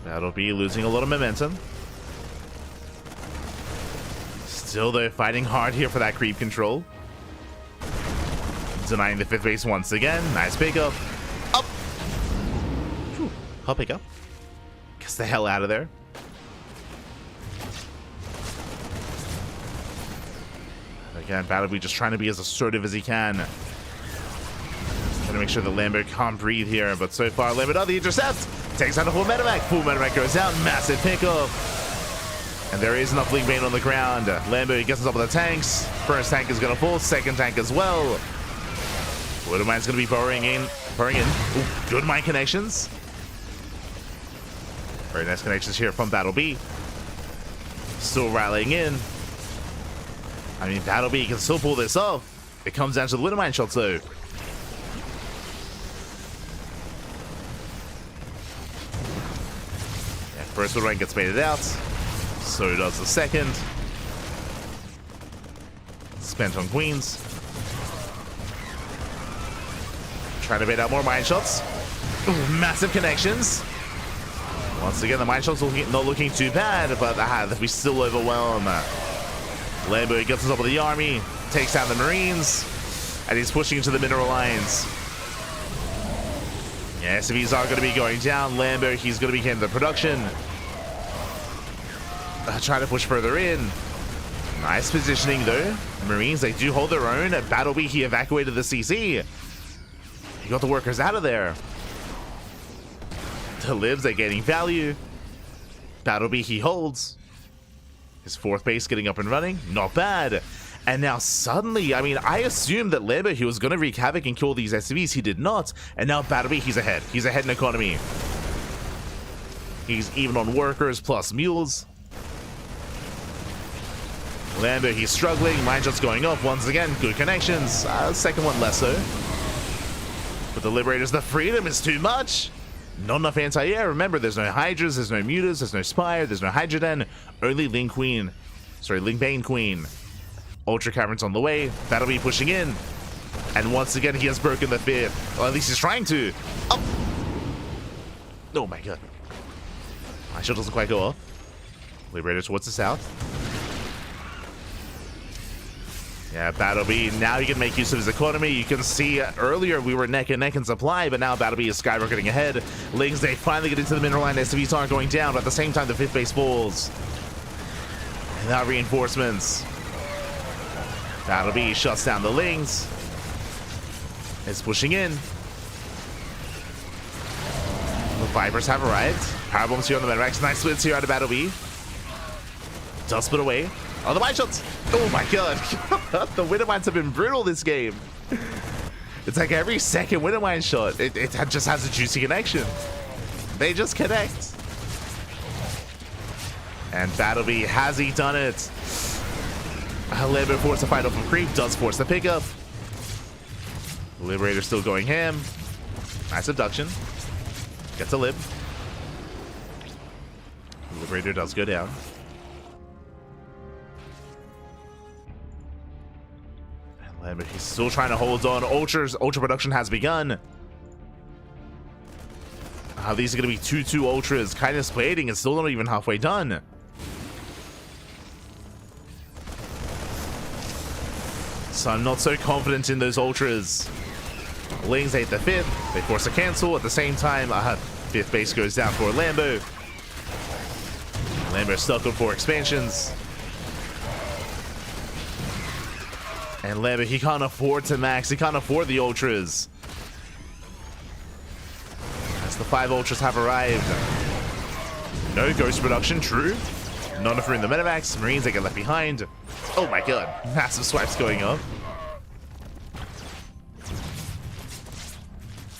Battlebee losing a lot of momentum. Still though, fighting hard here for that creep control. Denying the 5th base once again. Nice pickup. Up. Whew. I'll pick up. Get the hell out of there. Again, Battlebee just trying to be as assertive as he can. Trying to make sure that Lambo can't breathe here, but so far Lambo does the intercept. Takes out a full medevac. Full medevac goes down. Massive pickup. And there is enough Ling Bane on the ground. Lambo gets on top of the tanks. First tank is going to fall. Second tank as well. Widowmine's going to be pouring in. Ooh, good mine connections. Very nice connections here from Battlebee. Still rallying in. I mean, Battlebee can still pull this off. It comes down to the Widowmine shots though. Yeah, first Widowmine gets baited out. So does the second. Spent on queens. Trying to bait out more mine shots. Ooh, massive connections. Once again, the mine shots not looking too bad, but we still overwhelm. Lambo gets on top of the army, takes down the marines, and he's pushing into the mineral lines. Yeah, SCVs are going to be going down. Lambo, he's going to be getting the production. Trying to push further in. Nice positioning though. Marines, they do hold their own. Battlebee, he evacuated the CC. He got the workers out of there. The libs, they're gaining value. Battlebee, he holds. His 4th base getting up and running. Not bad. And now suddenly, I mean, I assumed that Lambo, he was going to wreak havoc and kill these SCVs. He did not. And now Battlebee, he's ahead. He's ahead in economy. He's even on workers plus mules. Lambo, he's struggling. Mine shots going off once again. Good connections. Second one less so. the Liberators, the freedom is too much. Not enough anti-air. Remember, there's no Hydras, there's no Mutas, there's no Spire, there's no Hydroden. Only Ling Queen. Sorry, Ling Bane Queen. Ultra Caverns on the way. Battle Bee pushing in. And once again, he has broken the fifth. Or at least he's trying to. Oh my god. My shield doesn't quite go off. Liberator towards the south. Yeah, Battle Bee, now he can make use of his economy. You can see earlier we were neck and neck in supply, but now Battle Bee is skyrocketing ahead. Lings, they finally get into the mineral line. SCVs aren't going down, but at the same time, the fifth base falls. And now reinforcements. Battle Bee shuts down the Lings. Is pushing in. The Vipers have arrived. Power bombs here on the Menrax. Nice splits here out of Battle Bee. Does split away. Oh, the mine shots. Oh my god. The winter mines have been brutal this game. It's like every second winter mine shot, it just has a juicy connection. They just connect. And Battle Bee, has he done it? Lambo forced to fight off of creep, does force the pickup. Liberator still going ham. Nice abduction. Gets a lib. Liberator does go down. And Lambert, he's still trying to hold on. Ultra production has begun. These are going to be 2-2 Ultras. Kindness plating is still not even halfway done. So I'm not so confident in those Ultras. Lings ate the fifth. They force a cancel. At the same time, fifth base goes down for Lambo. Lambo stuck on 4 expansions. And Lambo, he can't afford to max. He can't afford the Ultras. As the 5 Ultras have arrived. No ghost production, true. Not enough room in the Metamax. Marines, they get left behind. Oh my god. Massive swipes going up.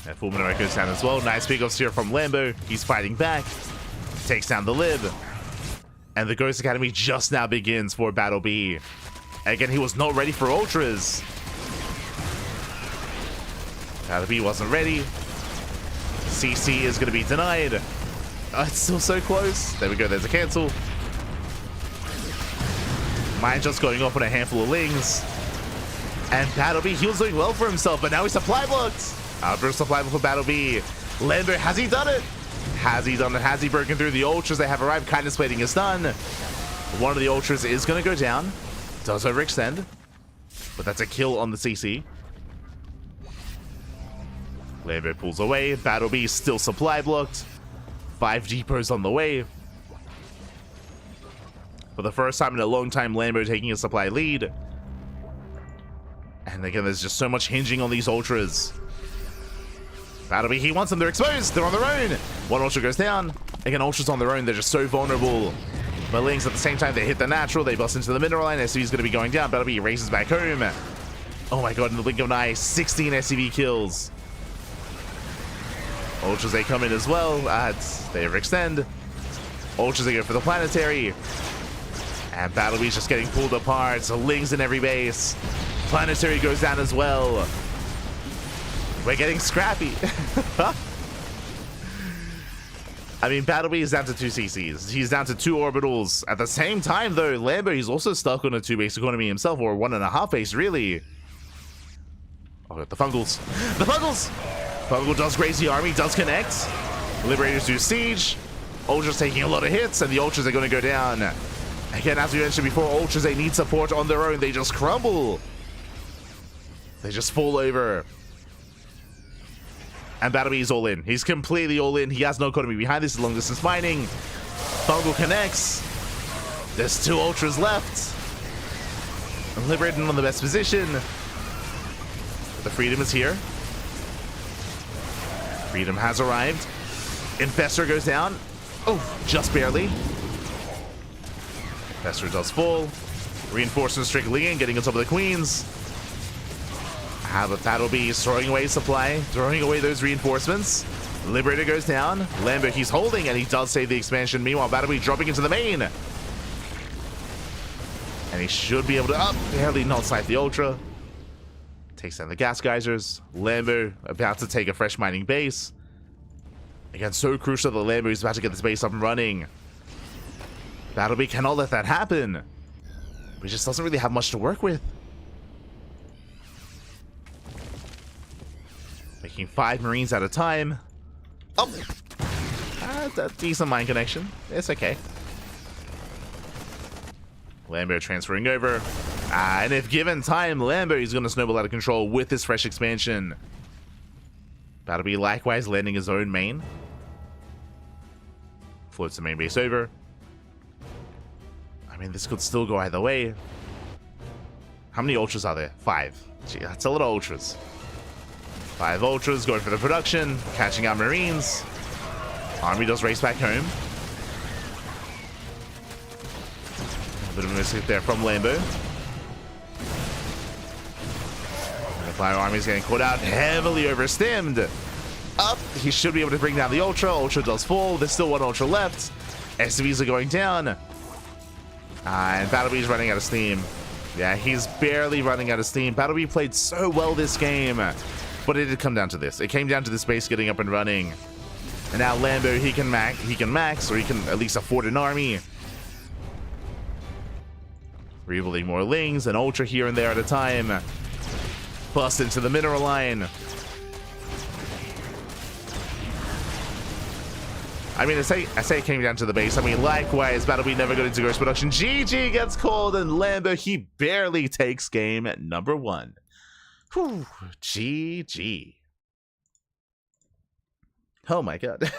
And full Minimite goes down as well. Nice pickups here from Lambo. He's fighting back. Takes down the lib. And the Ghost Academy just now begins for Battle Bee. Again, he was not ready for Ultras. Battle Bee wasn't ready. CC is going to be denied. Oh, it's still so close. There we go. There's a cancel. Mine just going off on a handful of Lings. And Battle Bee, he was doing well for himself, but now he's supply blocked. Outburst supply for Battle Bee. Lambo, has he done it? Has he done it? Has he broken through the Ultras? They have arrived. Kindness plating is done. One of the Ultras is going to go down. Does overextend. But that's a kill on the CC. Lambo pulls away. Battle Bee still supply blocked. 5 depots on the way. For the first time in a long time, Lambo taking a supply lead. And again, there's just so much hinging on these Ultras. Battle Bee, he wants them. They're exposed. They're on their own. One Ultra goes down. Again, Ultras on their own. They're just so vulnerable. But Lings, at the same time, they hit the natural. They bust into the mineral line. SCV is going to be going down. Battle Bee races back home. Oh my god, in the blink of an eye, 16 SCV kills. Ultras, they come in as well. They overextend. Ultras, they go for the planetary. And Battle Bee's just getting pulled apart. So Lings in every base. Planetary goes down as well. We're getting scrappy. I mean, Battle Bee is down to 2 CCs. He's down to 2 orbitals. At the same time, though, Lambo, he's also stuck on a 2-base economy himself, or 1.5 base, really. Oh, the Fungals. The Fungals! Fungal does graze the army, does connect. Liberators do siege. Ultras taking a lot of hits, and the Ultras are going to go down. Again, as we mentioned before, Ultras, they need support on their own. They just crumble. They just fall over. And Battle Bee is all in. He's completely all in. He has no economy behind this. Long distance mining. Fungal connects. There's 2 Ultras left. Liberating on the best position. The Freedom is here. Freedom has arrived. Infestor goes down. Oh, just barely. Infestor does fall. Reinforcements trickling in, getting on top of the Queens. But Battle Bee is throwing away supply, throwing away those reinforcements. Liberator goes down. Lambo, he's holding, and he does save the expansion. Meanwhile, Battle Bee dropping into the main. And he should be able to, barely not sight the Ultra. Takes down the gas geysers. Lambo about to take a fresh mining base. Again, so crucial that Lambo is about to get this base up and running. Battlebee cannot let that happen. But he just doesn't really have much to work with. Making 5 Marines at a time. Oh! A decent mine connection. It's okay. Lambo transferring over. And if given time, Lambo is going to snowball out of control with this fresh expansion. Battlebee likewise landing his own main. Floats the main base over. I mean, this could still go either way. How many ultras are there? 5. Gee, that's a lot of ultras. 5 ultras going for the production. Catching out Marines. Army does race back home. A bit of a mistake there from Lambo. And the Fire Army is getting caught out, heavily overstemmed. Up, he should be able to bring down the Ultra. Ultra does fall. There's still 1 Ultra left. SCVs are going down. And Battlebee is running out of steam. Yeah, he's barely running out of steam. Battlebee played so well this game. But it did come down to this. It came down to this base getting up and running. And now Lambo, he can max, or he can at least afford an army. Rebuilding more Lings, an Ultra here and there at a time. Bust into the mineral line. I mean, I say it came down to the base. I mean, likewise, Battlebee never got into gross production. GG gets called, and Lambo, he barely takes game at number 1. Whew, GG. Oh my god.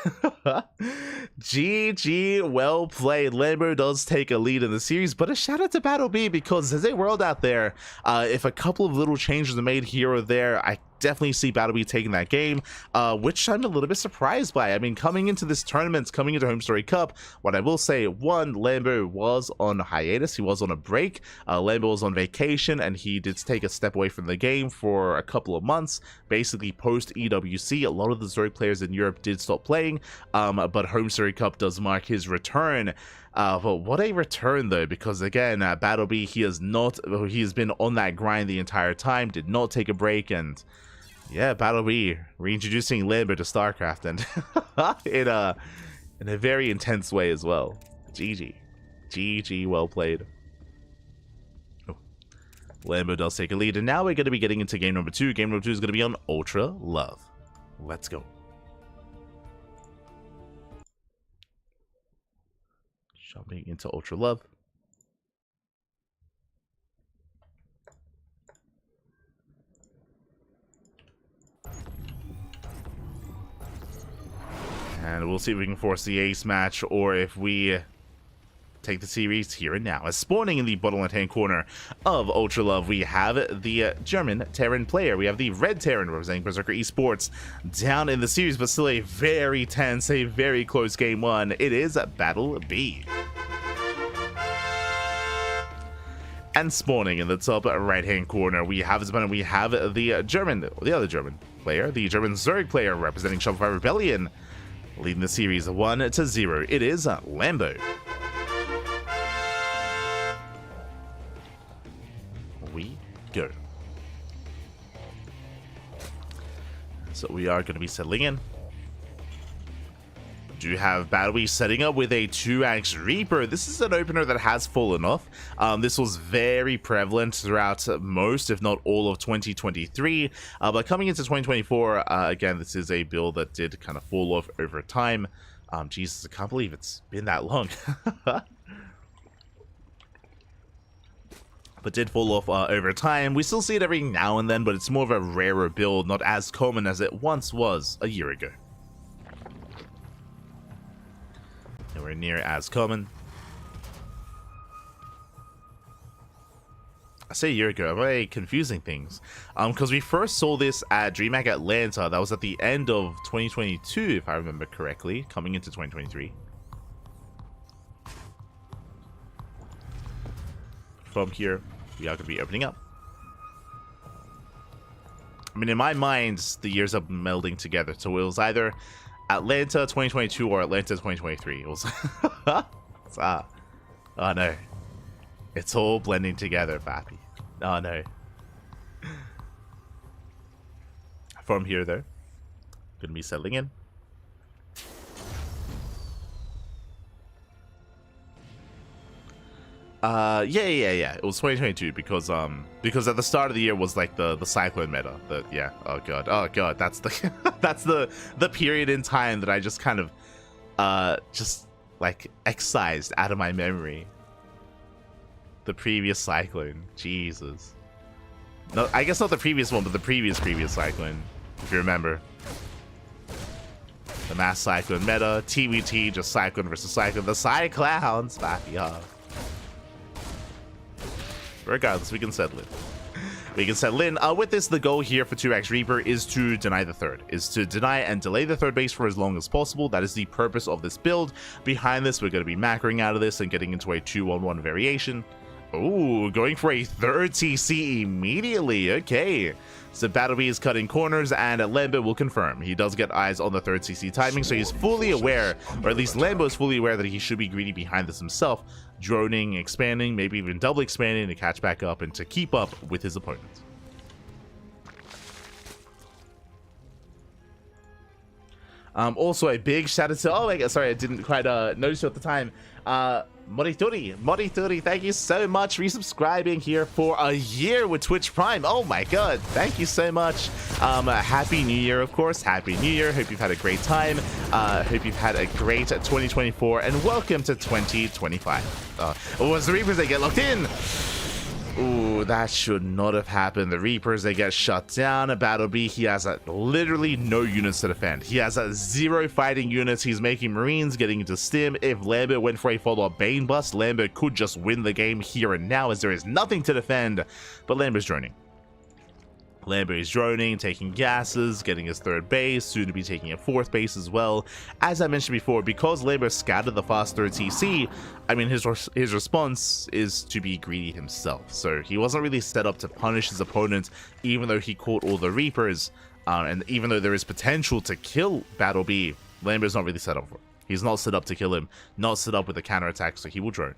GG, well played. Lambo does take a lead in the series, but a shout out to Battlebee, because there's a world out there. If a couple of little changes are made here or there, I definitely see Battlebee taking that game, which I'm a little bit surprised by. I mean, coming into this tournament, coming into HomeStory Cup, what I will say, 1, Lambo was on hiatus. He was on a break. Lambo was on vacation, and he did take a step away from the game for a couple of months. Basically, post EWC, a lot of the Zerg players in Europe did stop playing, but HomeStory Cup does mark his return. But what a return though, because again, Battlebee, he has been on that grind the entire time, did not take a break, and yeah, Battlebee reintroducing Lambo to StarCraft, and in a very intense way as well. GG, well played. Oh. Lambo does take a lead, and now we're going to be getting into game number 2. Game number 2 is going to be on Ultra Love. Let's go. Jumping into Ultra Love. And we'll see if we can force the ace match, or if we take the series here and now. As spawning in the bottom left-hand corner of Ultra Love, we have the German Terran player. We have the red Terran representing Berserker Esports down in the series, but still a very tense, a very close game 1. It is Battlebee. And spawning in the top right-hand corner, we have the other German player, the German Zerg player representing Shopify Rebellion, leading the series 1-0. It is Lambo. We go. So we are going to be settling in. Do have Battlebee setting up with a 2-axe Reaper. This is an opener that has fallen off. This was very prevalent throughout most, if not all, of 2023. But coming into 2024, again, this is a build that did kind of fall off over time. Jesus, I can't believe it's been that long. But did fall off over time. We still see it every now and then, but it's more of a rarer build, not as common as it once was a year ago. Nowhere near as common. I say a year ago, very confusing things. Because we first saw this at DreamHack Atlanta. That was at the end of 2022, if I remember correctly, coming into 2023. From here, we are going to be opening up. I mean, in my mind, the years are melding together. So it was either Atlanta 2022 or Atlanta 2023. It was oh no, it's all blending together, Pappy. Oh no. from here, though. Gonna be settling in. Yeah. It was 2022 because at the start of the year was like the cyclone meta. Yeah. Oh god. That's the that's the period in time that I just kind of just like excised out of my memory. The previous cyclone. Jesus. No, I guess not the previous one, but the previous cyclone, if you remember. The mass cyclone meta, TVT, just cyclone versus cyclone. The cyclones, yeah. Regardless, we can settle it. We can settle in. With this, the goal here for 2x Reaper is to deny the third. Is to deny and delay the third base for as long as possible. That is the purpose of this build. Behind this, we're going to be macroing out of this and getting into a 2-1-1 variation. Ooh, going for a third TC immediately. Okay. So Battlebee is cutting corners, and Lambo will confirm. He does get eyes on the third CC timing, so he's fully aware, or at least Lambo is fully aware that he should be greedy behind this himself, droning, expanding, maybe even double expanding to catch back up and to keep up with his opponents. Also, a big shout out to, oh my god, sorry, I didn't quite notice you at the time. Morituri, thank you so much for resubscribing here for a year with Twitch Prime. Oh my god, thank you so much. Happy New Year, of course. Happy New Year. Hope you've had a great time. Hope you've had a great 2024, and welcome to 2025. Was the Reapers, they get locked in. Ooh, that should not have happened. The Reapers, they get shut down. Battlebee, he has literally no units to defend. He has 0 fighting units. He's making Marines, getting into Stim. If Lambo went for a follow-up Bane bust, Lambo could just win the game here and now, as there is nothing to defend. But Lambo's droning. Lambo is droning, taking gases, getting his third base, soon to be taking a fourth base as well. As I mentioned before, because Lambo scattered the fast third TC, I mean, his response is to be greedy himself. So he wasn't really set up to punish his opponent, even though he caught all the Reapers. And even though there is potential to kill Battlebee, Lambo's not really set up for it. He's not set up to kill him, not set up with a counterattack, so he will drone.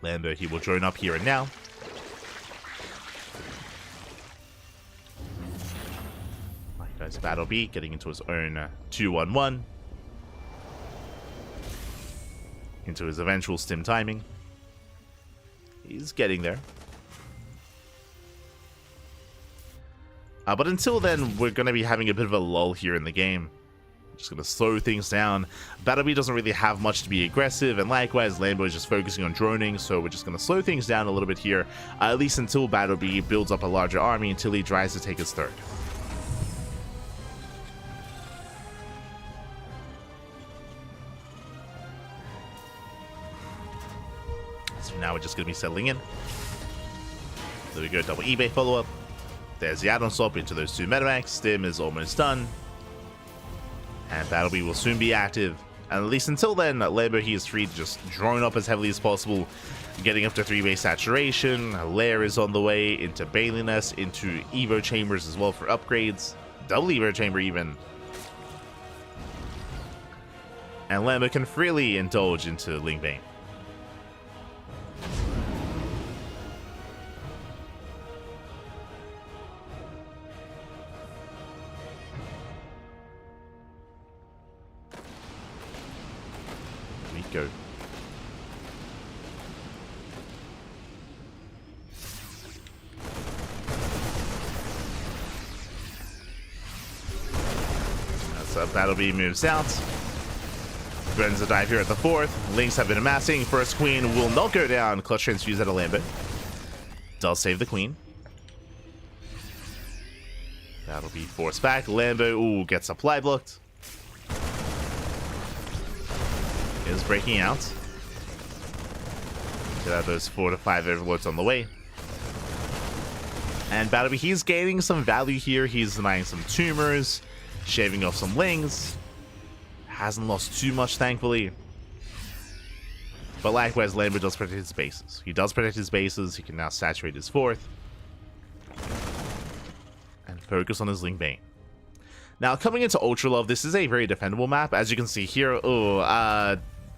Lambo, he will drone up here and now. Guys, Battlebee getting into his own 2-1-1. Into his eventual Stim timing. He's getting there. But until then, we're going to be having a bit of a lull here in the game. Just going to slow things down. Battlebee doesn't really have much to be aggressive, and likewise, Lambo is just focusing on droning, so we're just going to slow things down a little bit here, at least until Battlebee builds up a larger army, until he tries to take his third. So now we're just going to be settling in. There we go, double eBay follow-up. There's the add-on swap into those two Metamax. Stim is almost done. And Battlebee will soon be active. And at least until then, Lambo, he is free to just drone up as heavily as possible, getting up to 3-base saturation. Lair is on the way into Bailiness, into Evo Chambers as well for upgrades. Double Evo Chamber even. And Lambo can freely indulge into Ling Bane. Go. So Battlebee moves out. Threatens a dive here at the fourth. Links have been amassing. First queen will not go down. Clutch transfuse at a Lambo. Does save the queen. Battlebee forced back. Lambo, ooh, gets supply blocked. Is breaking out. Get out those 4 to 5 overlords on the way. And Battlebee, he's gaining some value here. He's denying some tumors, shaving off some lings. Hasn't lost too much, thankfully. But likewise, Lambo does protect his bases. He does protect his bases. He can now saturate his fourth. And focus on his Ling Bane. Now, coming into Ultra Love, this is a very defendable map. As you can see here,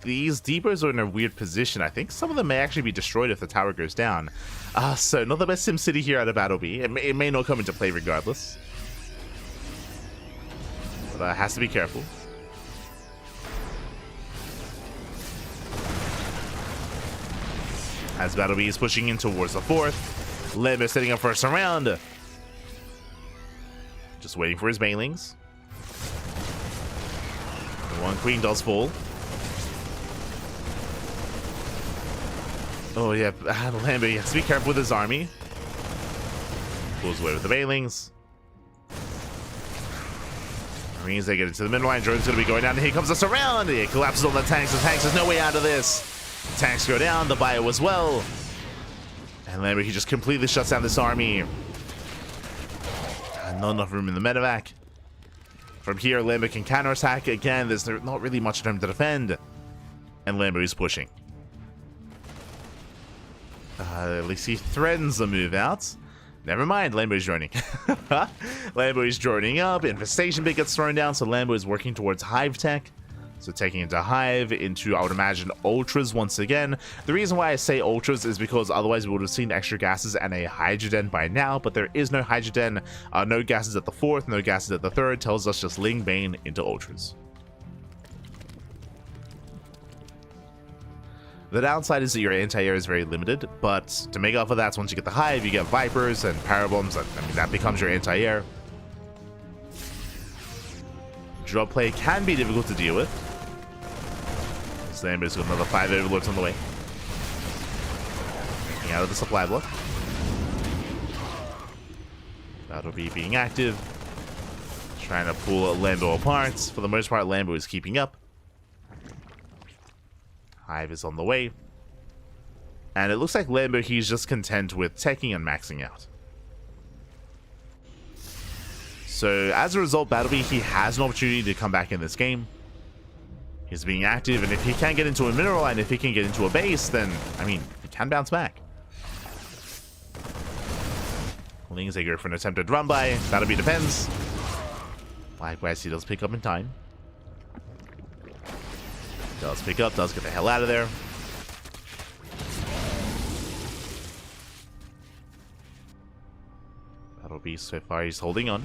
these depots are in a weird position. I think some of them may actually be destroyed if the tower goes down. So not the best SimCity here at a Battle B. It may not come into play regardless. But has to be careful. As Battle B is pushing in towards the fourth. Lambo setting up for a surround. Just waiting for his banelings. The one queen does fall. Oh yeah, Lambo has to be careful with his army. Pulls away with the banelings. Marines, they get into the middle line. Drone's going to be going down. And here comes the surround. It collapses on the tanks. The tanks, there's no way out of this. Tanks go down. The bio as well. And Lambo, he just completely shuts down this army. And not enough room in the medevac. From here, Lambo can counterattack. Again, there's not really much time to defend. And Lambo is pushing. At least he threatens the move out. Never mind, Lambo's droning. Lambo is droning up. Infestation bit gets thrown down, so Lambo is working towards Hive tech. So taking into Hive, into, I would imagine, Ultras once again. The reason why I say Ultras is because otherwise we would have seen extra gases and a Hydroden by now, but there is no Hydroden. No gases at the fourth, no gases at the third. Tells us just Ling Bane into Ultras. The downside is that your anti-air is very limited, but to make up for that, once you get the Hive, you get Vipers and Parabombs. I mean, that becomes your anti-air. Drop play can be difficult to deal with. Lambo's got another 5 Overlords on the way. Getting out of the supply block. That'll be being active. Trying to pull Lambo apart. For the most part, Lambo is keeping up. Hive is on the way. And it looks like Lambo, he's just content with teching and maxing out. So as a result, Battleby, he has an opportunity to come back in this game. He's being active, and if he can get into a mineral line, if he can get into a base, then, I mean, he can bounce back. Lings, they go for an attempted run by. Battleby defends. Likewise, he does pick up in time. Does pick up, does get the hell out of there. Battleby, so far, he's holding on.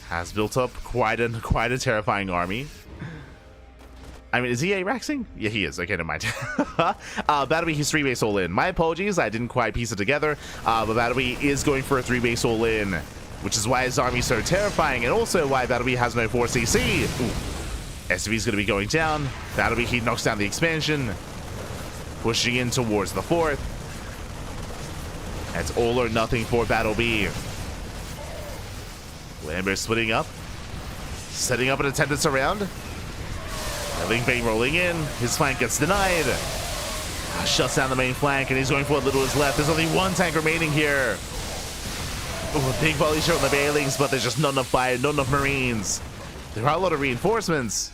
Has built up quite a terrifying army. I mean, is he A-Raxing? Yeah, he is. Okay, never mind. Battleby, he's 3-base all-in. My apologies, I didn't quite piece it together. But Battleby is going for a 3-base all-in, which is why his army is so terrifying, and also why Battleby has no 4CC. SV is going to be going down. Battleby, he knocks down the expansion. Pushing in towards the fourth. That's all or nothing for Battleby. Lambo splitting up. Setting up an attempted surround. Ling Bane rolling in. His flank gets denied. Shuts down the main flank, and he's going for what little is left. There's only one tank remaining here. Ooh, a big volley shot on the Bailings, but there's just not enough fire, not enough Marines. There are a lot of reinforcements,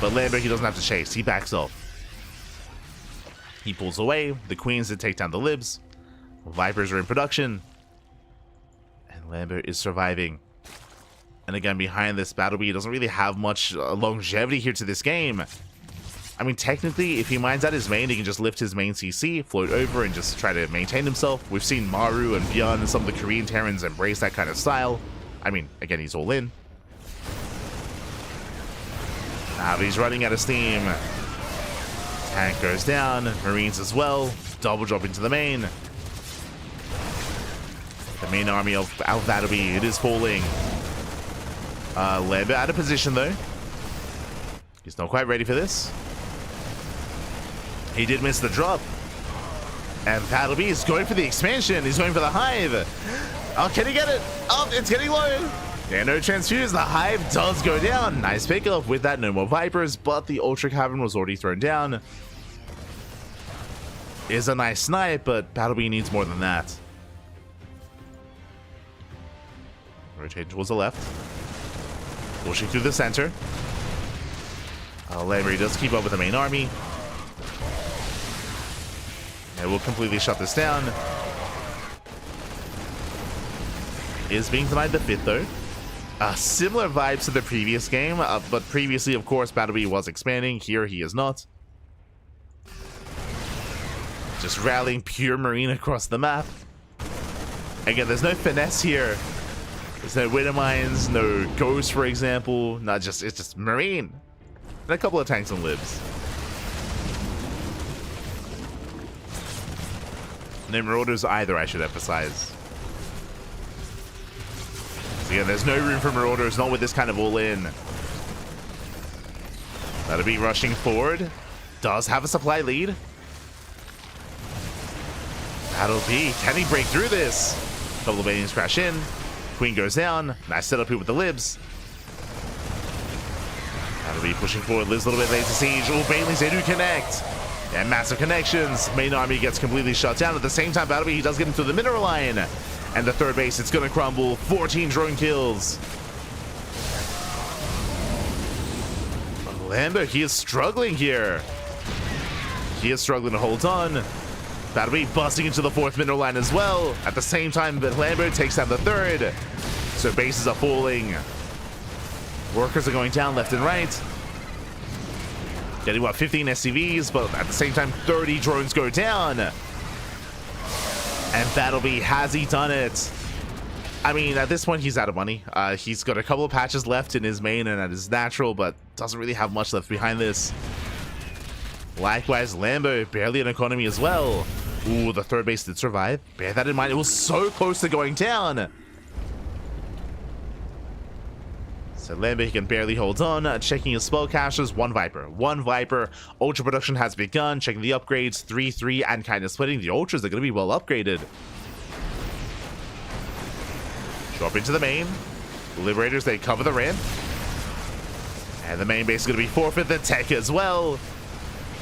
but Lambo, he doesn't have to chase. He backs off. He pulls away. The Queens did take down the Libs. Vipers are in production. And Lambo is surviving. And again, behind this, Battleby doesn't really have much longevity here to this game. I mean, technically, if he mines out his main, he can just lift his main CC, float over, and just try to maintain himself. We've seen Maru and Bjorn and some of the Korean Terrans embrace that kind of style. I mean, again, he's all in. But he's running out of steam. Tank goes down, Marines as well. Double drop into the main. The main army of Battleby, it is falling. Lambo out of position though. He's not quite ready for this. He did miss the drop. And Battleby is going for the expansion. He's going for the Hive. Oh, can he get it? Oh, it's getting low. Yeah, no transfuse. The Hive does go down. Nice pickup with that. No more Vipers, but the Ultra Cavern was already thrown down. Is a nice snipe, but Battleby needs more than that. Rotate towards the left. Pushing through the center. Lambo does keep up with the main army. And we'll completely shut this down. Is being denied the 5th though. Similar vibes to the previous game, but previously, of course, Battlebee was expanding. Here, he is not. Just rallying pure marine across the map. Again, there's no finesse here. There's no winter mines, no ghosts, for example. Not just, it's just marine. And a couple of tanks and libs. No marauders either, I should emphasize. So again, there's no room for marauders, not with this kind of all-in. That'll be rushing forward. Does have a supply lead. That'll be. Can he break through this? Couple of aliens crash in. Queen goes down. Nice setup here with the libs. That'll be pushing forward. Libs a little bit late to siege. Oh, Banelings, they do connect. And massive connections. Main army gets completely shut down. At the same time, Battlebee, he does get into the mineral line. And the third base, it's going to crumble. 14 drone kills. Lambo, he is struggling here. He is struggling to hold on. Battlebee busting into the fourth mineral line as well. At the same time, but Lambo takes down the third. So bases are falling. Workers are going down left and right. Getting, what, 15 SCVs, but at the same time, 30 drones go down. And Battlebee, has he done it? I mean, at this point, he's out of money. He's got a couple of patches left in his main and at his natural, but doesn't really have much left behind this. Likewise, Lambo, barely an economy as well. Ooh, the third base did survive. Bear that in mind. It was so close to going down. So Lambo, he can barely hold on. Checking his spell casters. One Viper. One Viper. Ultra production has begun. Checking the upgrades. 3-3 and kind of splitting. The Ultras are going to be well upgraded. Drop into the main. Liberators, they cover the ramp. And the main base is going to be forfeit. The tech as well.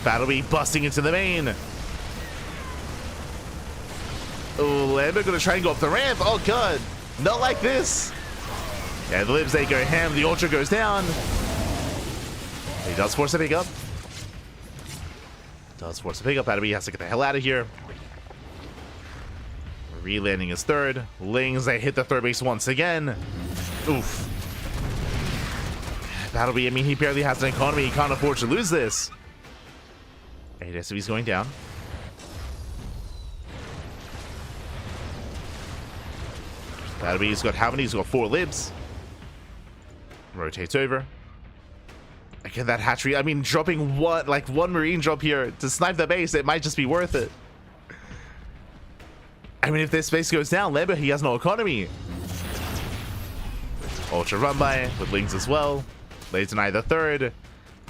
Battlebee busting into the main. Oh, Lambo going to try and go up the ramp. Oh, God. Not like this. Yeah, the libs, they go ham. The Ultra goes down. He does force a pickup. Does force a pickup. Battlebee has to get the hell out of here. Re-landing his third. Lings, they hit the third base once again. Oof. Battlebee, I mean, he barely has an economy. He can't afford to lose this. 8 SCVs going down. Battlebee's got how many? He's got 4 libs. Rotates over. Again, that hatchery. I mean, dropping one marine drop here to snipe the base, it might just be worth it. I mean, if this base goes down, Lambo, he has no economy. Ultra run by with Lings as well. They deny the third.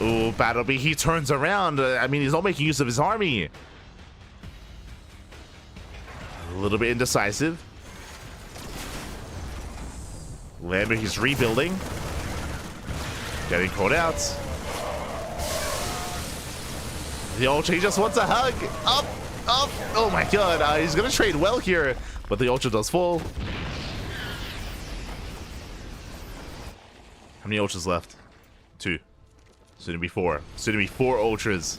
Ooh, Battlebee, he turns around. I mean, he's not making use of his army. A little bit indecisive. Lambo, he's rebuilding. Getting caught out. The Ultra, he just wants a hug. Up, up. Oh my God, he's going to trade well here. But the Ultra does fall. How many Ultras left? 2. Soon to be 4. Soon to be 4 Ultras.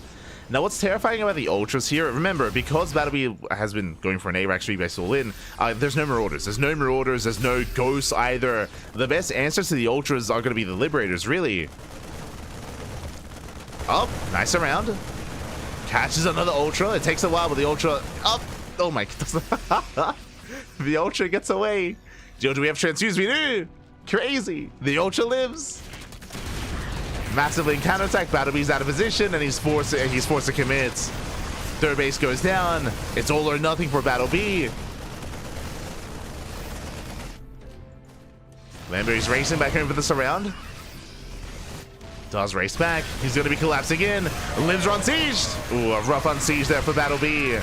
Now, what's terrifying about the Ultras here, remember, because Battlebee has been going for an ARAX 3-base all-in, there's no Marauders. There's no Marauders. There's no Ghosts either. The best answers to the Ultras are going to be the Liberators, really. Oh, nice around. Catches another Ultra. It takes a while, but the Ultra... Up. Oh, my... The Ultra gets away. Do we have transfuse? We do. Crazy. The Ultra lives. Massively in counterattack. Battlebee's out of position, and he's forced to commit. Third base goes down. It's all or nothing for Battlebee. Lambert's racing back home for the surround. Does race back. He's going to be collapsing in. Libs are on siege. Ooh, a rough on siege there for Battlebee.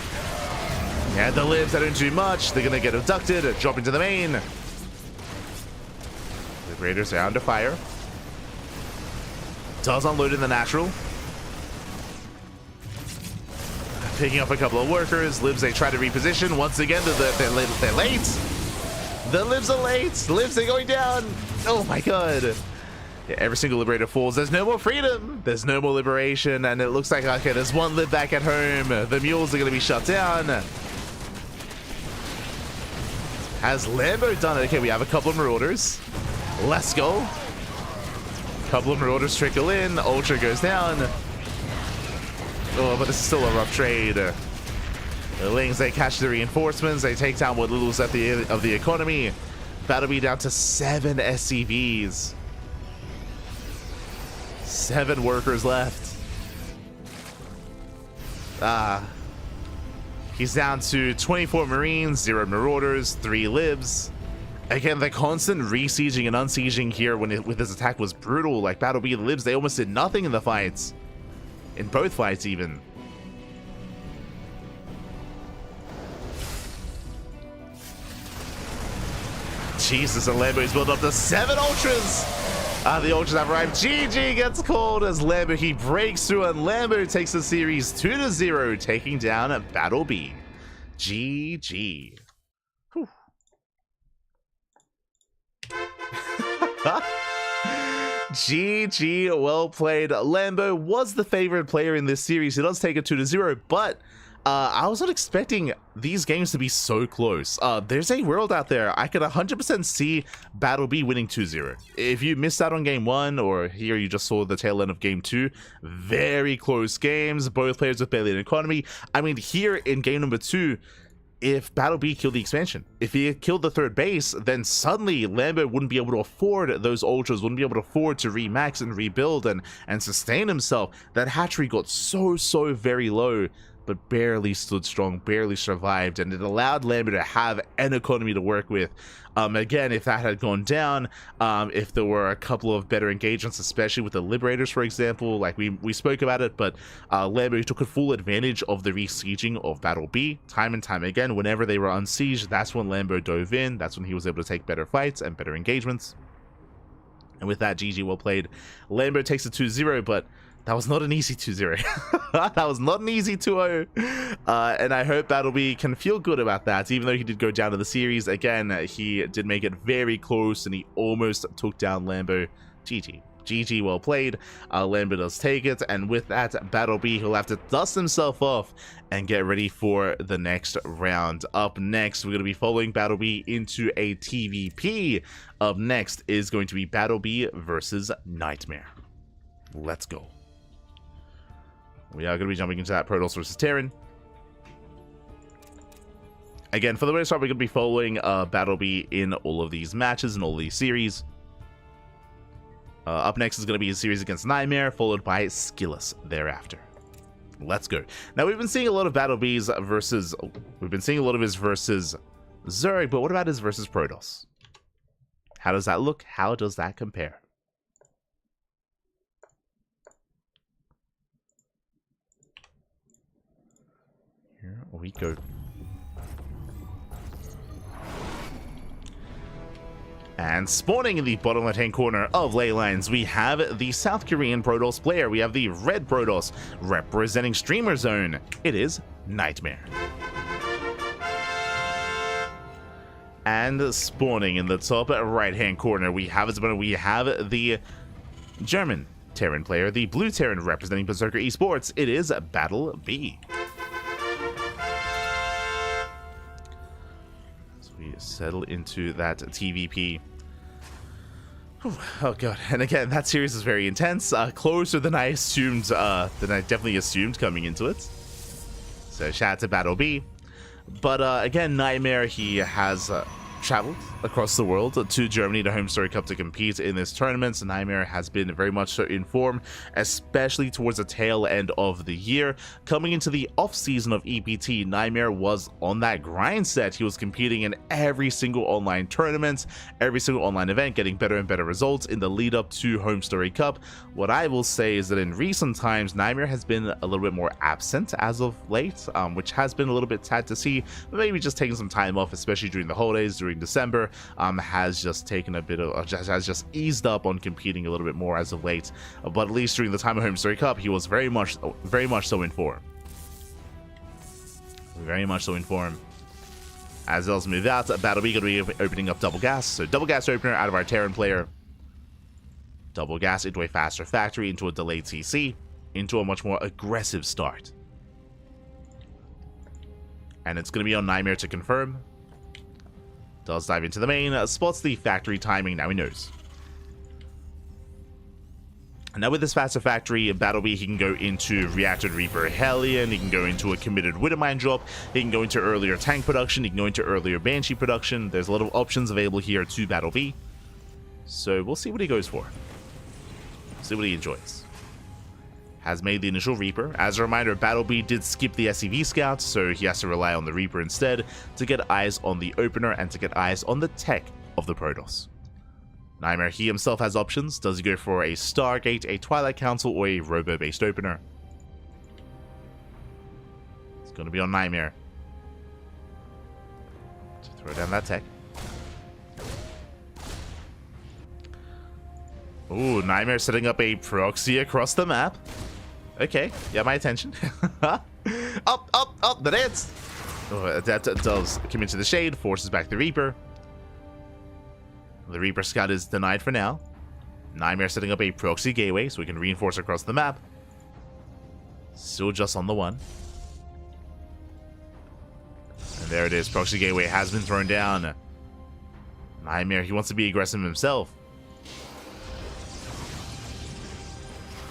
And the libs are doing too much. They're going to get abducted. Drop into the main. The Raiders are under fire. Does unload in the natural. Picking up a couple of workers. Libs, they try to reposition. Once again, they're late. The libs are late. Libs are going down. Oh my God. Yeah, every single liberator falls. There's no more freedom. There's no more liberation. And it looks like, okay, there's one lib back at home. The mules are going to be shut down. Has Lambo done it? Okay, we have a couple of marauders. Let's go. Couple of Marauders trickle in. Ultra goes down. Oh, but this is still a rough trade. The Lings, they catch the reinforcements. They take down what little's at of the economy. That'll be down to 7 SCVs. 7 workers left. He's down to 24 Marines, 0 Marauders, 3 Libs. Again, the constant re-sieging and unsieging here with this attack was brutal. Like Battle B, the Libs, they almost did nothing in the fights. In both fights, even. Jesus, and Lambo's built up to 7 Ultras. The Ultras have arrived. GG gets called as Lambo. He breaks through, and Lambo takes the series 2-0, taking down Battle B. GG. Whew. GG, well played. Lambo was the favorite player in this series. He does take it 2-0, but I was not expecting these games to be so close. There's a world out there I could 100% see Battle B winning 2-0. If you missed out on game 1, or here you just saw the tail end of game 2, very close games, both players with barely an economy. I mean, here in game number 2, if Battle B killed the expansion, if he had killed the 3rd base, then suddenly Lambo wouldn't be able to afford those Ultras, wouldn't be able to afford to remax and rebuild and sustain himself. That hatchery got so very low, but barely stood strong, barely survived, and it allowed Lambo to have an economy to work with. Again, if that had gone down, if there were a couple of better engagements, especially with the Liberators, for example, like we spoke about it, but Lambo took a full advantage of the re-sieging of Battle B time and time again. Whenever they were unsieged, that's when Lambo dove in, that's when he was able to take better fights and better engagements. And with that, GG, well played. Lambo takes it 2-0, but that was not an easy 2-0. That was not an easy 2-0. And I hope Battle B can feel good about that. Even though he did go down to the series, again, he did make it very close, and he almost took down Lambo. GG. GG, well played. Lambo does take it, and with that, Battle B, he'll have to dust himself off and get ready for the next round. Up next, we're going to be following Battle B into a TVP. Up next is going to be Battle B versus Nightmare. Let's go. We are going to be jumping into that Protoss versus Terran. Again, for the most part, we're going to be following Battle B in all of these matches and all of these series. Up next is going to be a series against Nightmare, followed by SKillous thereafter. Let's go. Now, we've been seeing a lot of Battle B's versus... We've been seeing a lot of his versus Zerg, but what about his versus Protoss? How does that look? How does that compare? Here we go. And spawning in the bottom left-hand corner of ley lines, we have the South Korean Protoss player. We have the red Protoss representing Streamer Zone. It is Nightmare. And spawning in the top right-hand corner, we have the German Terran player, the blue Terran representing Berserker Esports. It is Battle B. Settle into that TVP. Oh god, and again, that series is very intense, closer than I assumed, definitely assumed coming into it. So shout out to Battle B. But again, Nightmare, he has traveled across the world to Germany to HomeStory Cup to compete in this tournament. So Nightmare has been very much so in form, especially towards the tail end of the year. Coming into the off season of EPT, Nightmare was on that grind set. He was competing in every single online tournament, every single online event, getting better and better results in the lead up to HomeStory Cup. What I will say is that in recent times, Nightmare has been a little bit more absent as of late, which has been a little bit sad to see, but maybe just taking some time off, especially during the holidays, during December, has just taken a bit of, has just eased up on competing a little bit more as of late. But at least during the time of HomeStory Cup, he was very much so in form. Very much so in form. As those move out, Battle B going to be opening up double gas. So double gas opener out of our Terran player. Double gas into a faster factory, into a delayed CC, into a much more aggressive start. And it's going to be on Nightmare to confirm. Does dive into the main, spots the factory timing, now he knows. Now with this faster factory, Battlebee, he can go into Reacted Reaper Hellion, he can go into a committed Widowmine drop, he can go into earlier tank production, he can go into earlier Banshee production. There's a lot of options available here to Battlebee. So we'll see what he goes for. See what he enjoys. Has made the initial Reaper. As a reminder, Battlebee did skip the SCV scout, so he has to rely on the Reaper instead to get eyes on the opener and to get eyes on the tech of the Protoss. Nightmare, he himself has options. Does he go for a Stargate, a Twilight Council, or a Robo-based opener? It's going to be on Nightmare. To throw down that tech. Ooh, Nightmare setting up a proxy across the map. Okay, yeah, my attention. Up, the dance! Oh, that does come into the shade, forces back the Reaper. The Reaper Scout is denied for now. Nightmare setting up a proxy gateway so we can reinforce across the map. Still just on the one. And there it is, proxy gateway has been thrown down. Nightmare, he wants to be aggressive himself.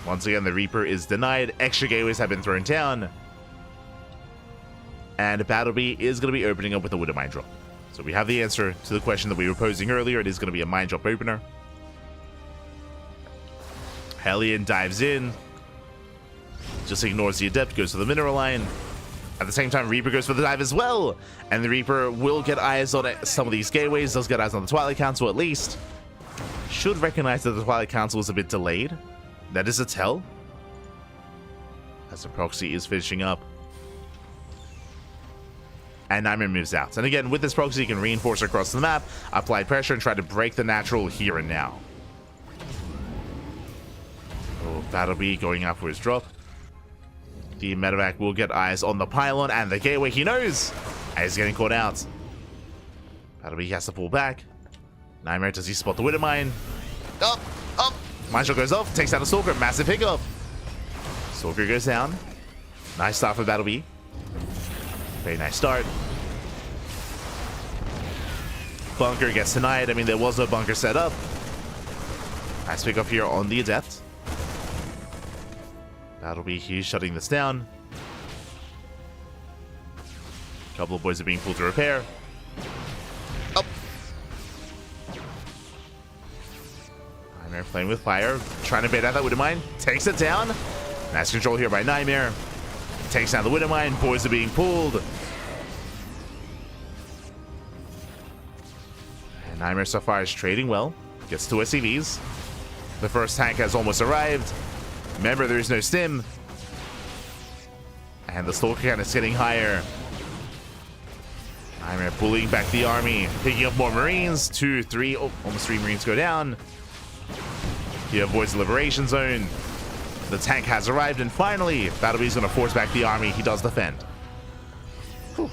Once again, the Reaper is denied. Extra gateways have been thrown down. And Battlebee is going to be opening up with a Widowmine drop. So we have the answer to the question that we were posing earlier. It is going to be a mine drop opener. Hellion dives in. Just ignores the Adept, goes for the mineral line. At the same time, Reaper goes for the dive as well. And the Reaper will get eyes on some of these gateways. Does get eyes on the Twilight Council at least. Should recognize that the Twilight Council is a bit delayed. That is a tell. As the proxy is finishing up. And Nightmare moves out. And again, with this proxy, you can reinforce across the map, apply pressure, and try to break the natural here and now. Oh, Battlebee going out for his drop. The medevac will get eyes on the pylon and the gateway. He knows! And he's getting caught out. Battlebee has to pull back. Nightmare, does he spot the Widowmine? Up! Mine shot goes off, takes out a Stalker. Massive pickup. Stalker goes down. Nice start for Battlebee. Very nice start. Bunker gets denied. I mean, there was no bunker set up. Nice pick up here on the Adept. Battlebee, he's shutting this down. A couple of boys are being pulled to repair. Up. Nightmare playing with fire. Trying to bait out that Widowmine. Takes it down. Nice control here by Nightmare. Takes down the Widowmine. Boys are being pulled. And Nightmare so far is trading well. Gets 2 SCVs. The first tank has almost arrived. Remember, there is no stim. And the Stalker count is getting higher. Nightmare bullying back the army. Picking up more Marines. 2, 3. Oh, almost 3 Marines go down. He avoids the Liberation Zone. The tank has arrived, and finally, Battlebee's going to force back the army. He does defend. Whew.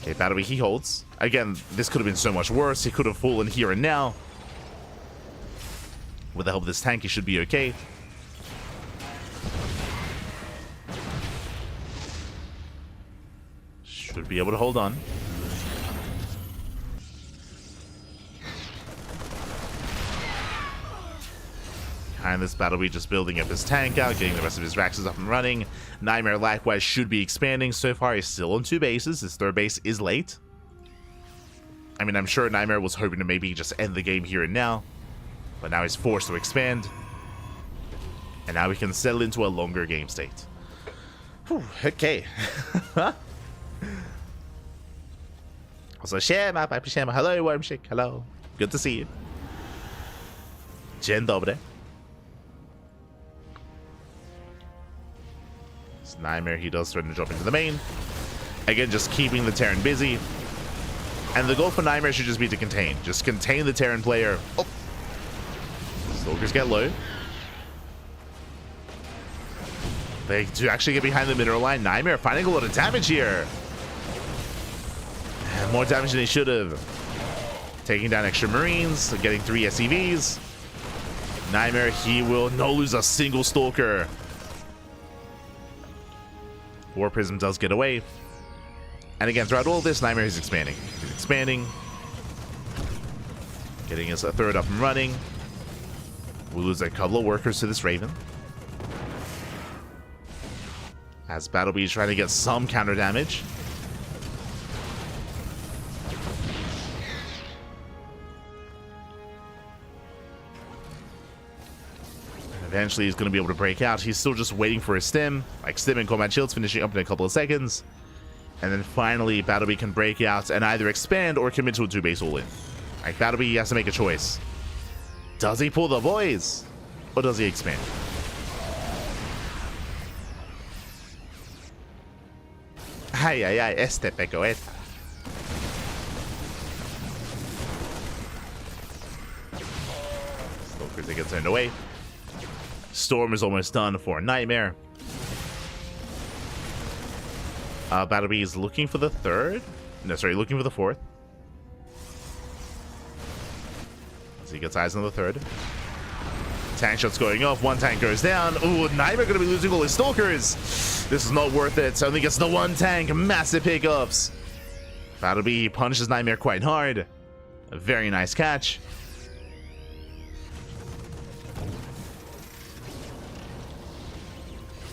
Okay, Battlebee, he holds. Again, this could have been so much worse. He could have fallen here and now. With the help of this tank, he should be okay. Should be able to hold on. Behind this, Battlebee just building up his tank out, getting the rest of his Raxes up and running. Nightmare likewise should be expanding. So far, he's still on 2 bases. His 3rd base is late. I mean, I'm sure Nightmare was hoping to maybe just end the game here and now. But now he's forced to expand. And now we can settle into a longer game state. Whew, okay. Also, siema, papi siema. Hello, Wormshake. Hello. Good to see you. Dzień dobry. Nightmare, he does threaten to drop into the main. Again, just keeping the Terran busy. And the goal for Nightmare should just be to contain. Just contain the Terran player. Oh. Stalkers get low. They do actually get behind the mineral line. Nightmare finding a lot of damage here. And more damage than he should have. Taking down extra Marines. Getting 3 SCVs. Nightmare, he will not lose a single Stalker. War Prism does get away. And again, throughout all this, Nightmare is expanding. He's expanding. Getting his 3rd up and running. We lose a couple of workers to this Raven. As Battlebee is trying to get some counter damage. Eventually, he's going to be able to break out. He's still just waiting for his stim. Like stim and combat shields finishing up in a couple of seconds. And then finally, Battlebee can break out and either expand or commit to a 2-base all-in. Like, Battlebee, he has to make a choice. Does he pull the boys? Or does he expand? Ay, ay, ay, este pecoeta. Stalkers, they get turned away. Storm is almost done for Nightmare. Battlebee is looking for the third. No, sorry, looking for the fourth. As he gets eyes on the third. Tank shots going off. One tank goes down. Ooh, Nightmare going to be losing all his Stalkers. This is not worth it. Only gets the one tank. Massive pickups. Battlebee punishes Nightmare quite hard. A very nice catch.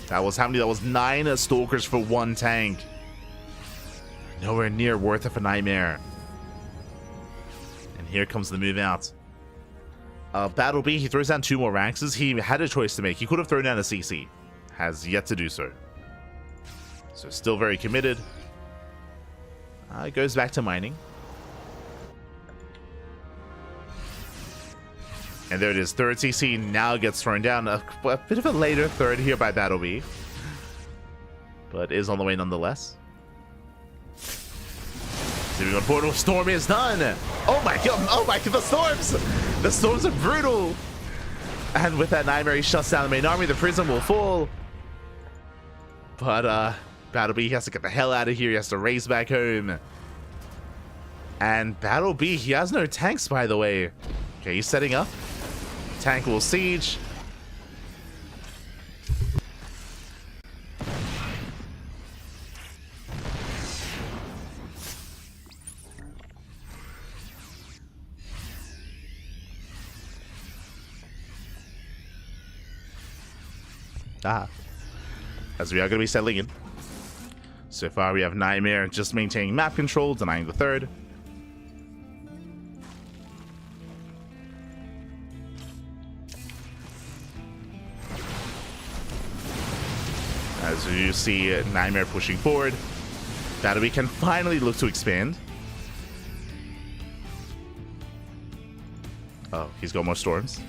That was how many? That was 9 Stalkers for one tank. Nowhere near worth it for Nightmare. And here comes the move out. Battlebee, he throws down 2 more Raxes. He had a choice to make. He could have thrown down a CC. Has yet to do so. So still very committed. Goes back to mining. And there it is. Third CC now gets thrown down. A bit of a later third here by Battlebee. But is on the way nonetheless. Moving on portal. Storm is done. Oh my god. Oh my god. The storms. The storms are brutal. And with that Nightmare, he shuts down the main army. The prison will fall. But Battlebee, he has to get the hell out of here. He has to race back home. And Battlebee, he has no tanks, by the way. Okay, he's setting up. Tank will siege. As we are going to be settling in. So far we have Nightmare just maintaining map control, denying the third. As you see Nightmare pushing forward. Battlebee can finally look to expand. Oh, he's got more storms.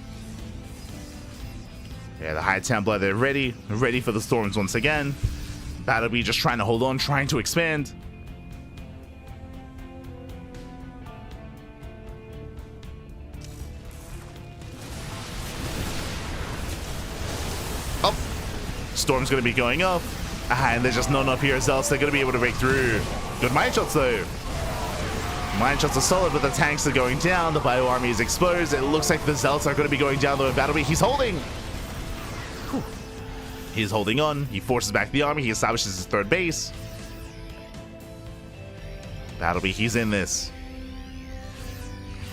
Yeah, the Hightown Blood, they're ready for the storms once again. Battlebee just trying to hold on, trying to expand. Oh, storm's going to be going up. And there's just not enough heroes else. They're going to be able to break through. Good mine shots though. Mine shots are solid, but the tanks are going down. The bio army is exposed. It looks like the Zealots are going to be going down though. Battlebee, he's holding. He's holding on. He forces back the army. He establishes his third base. Battlebee, he's in this.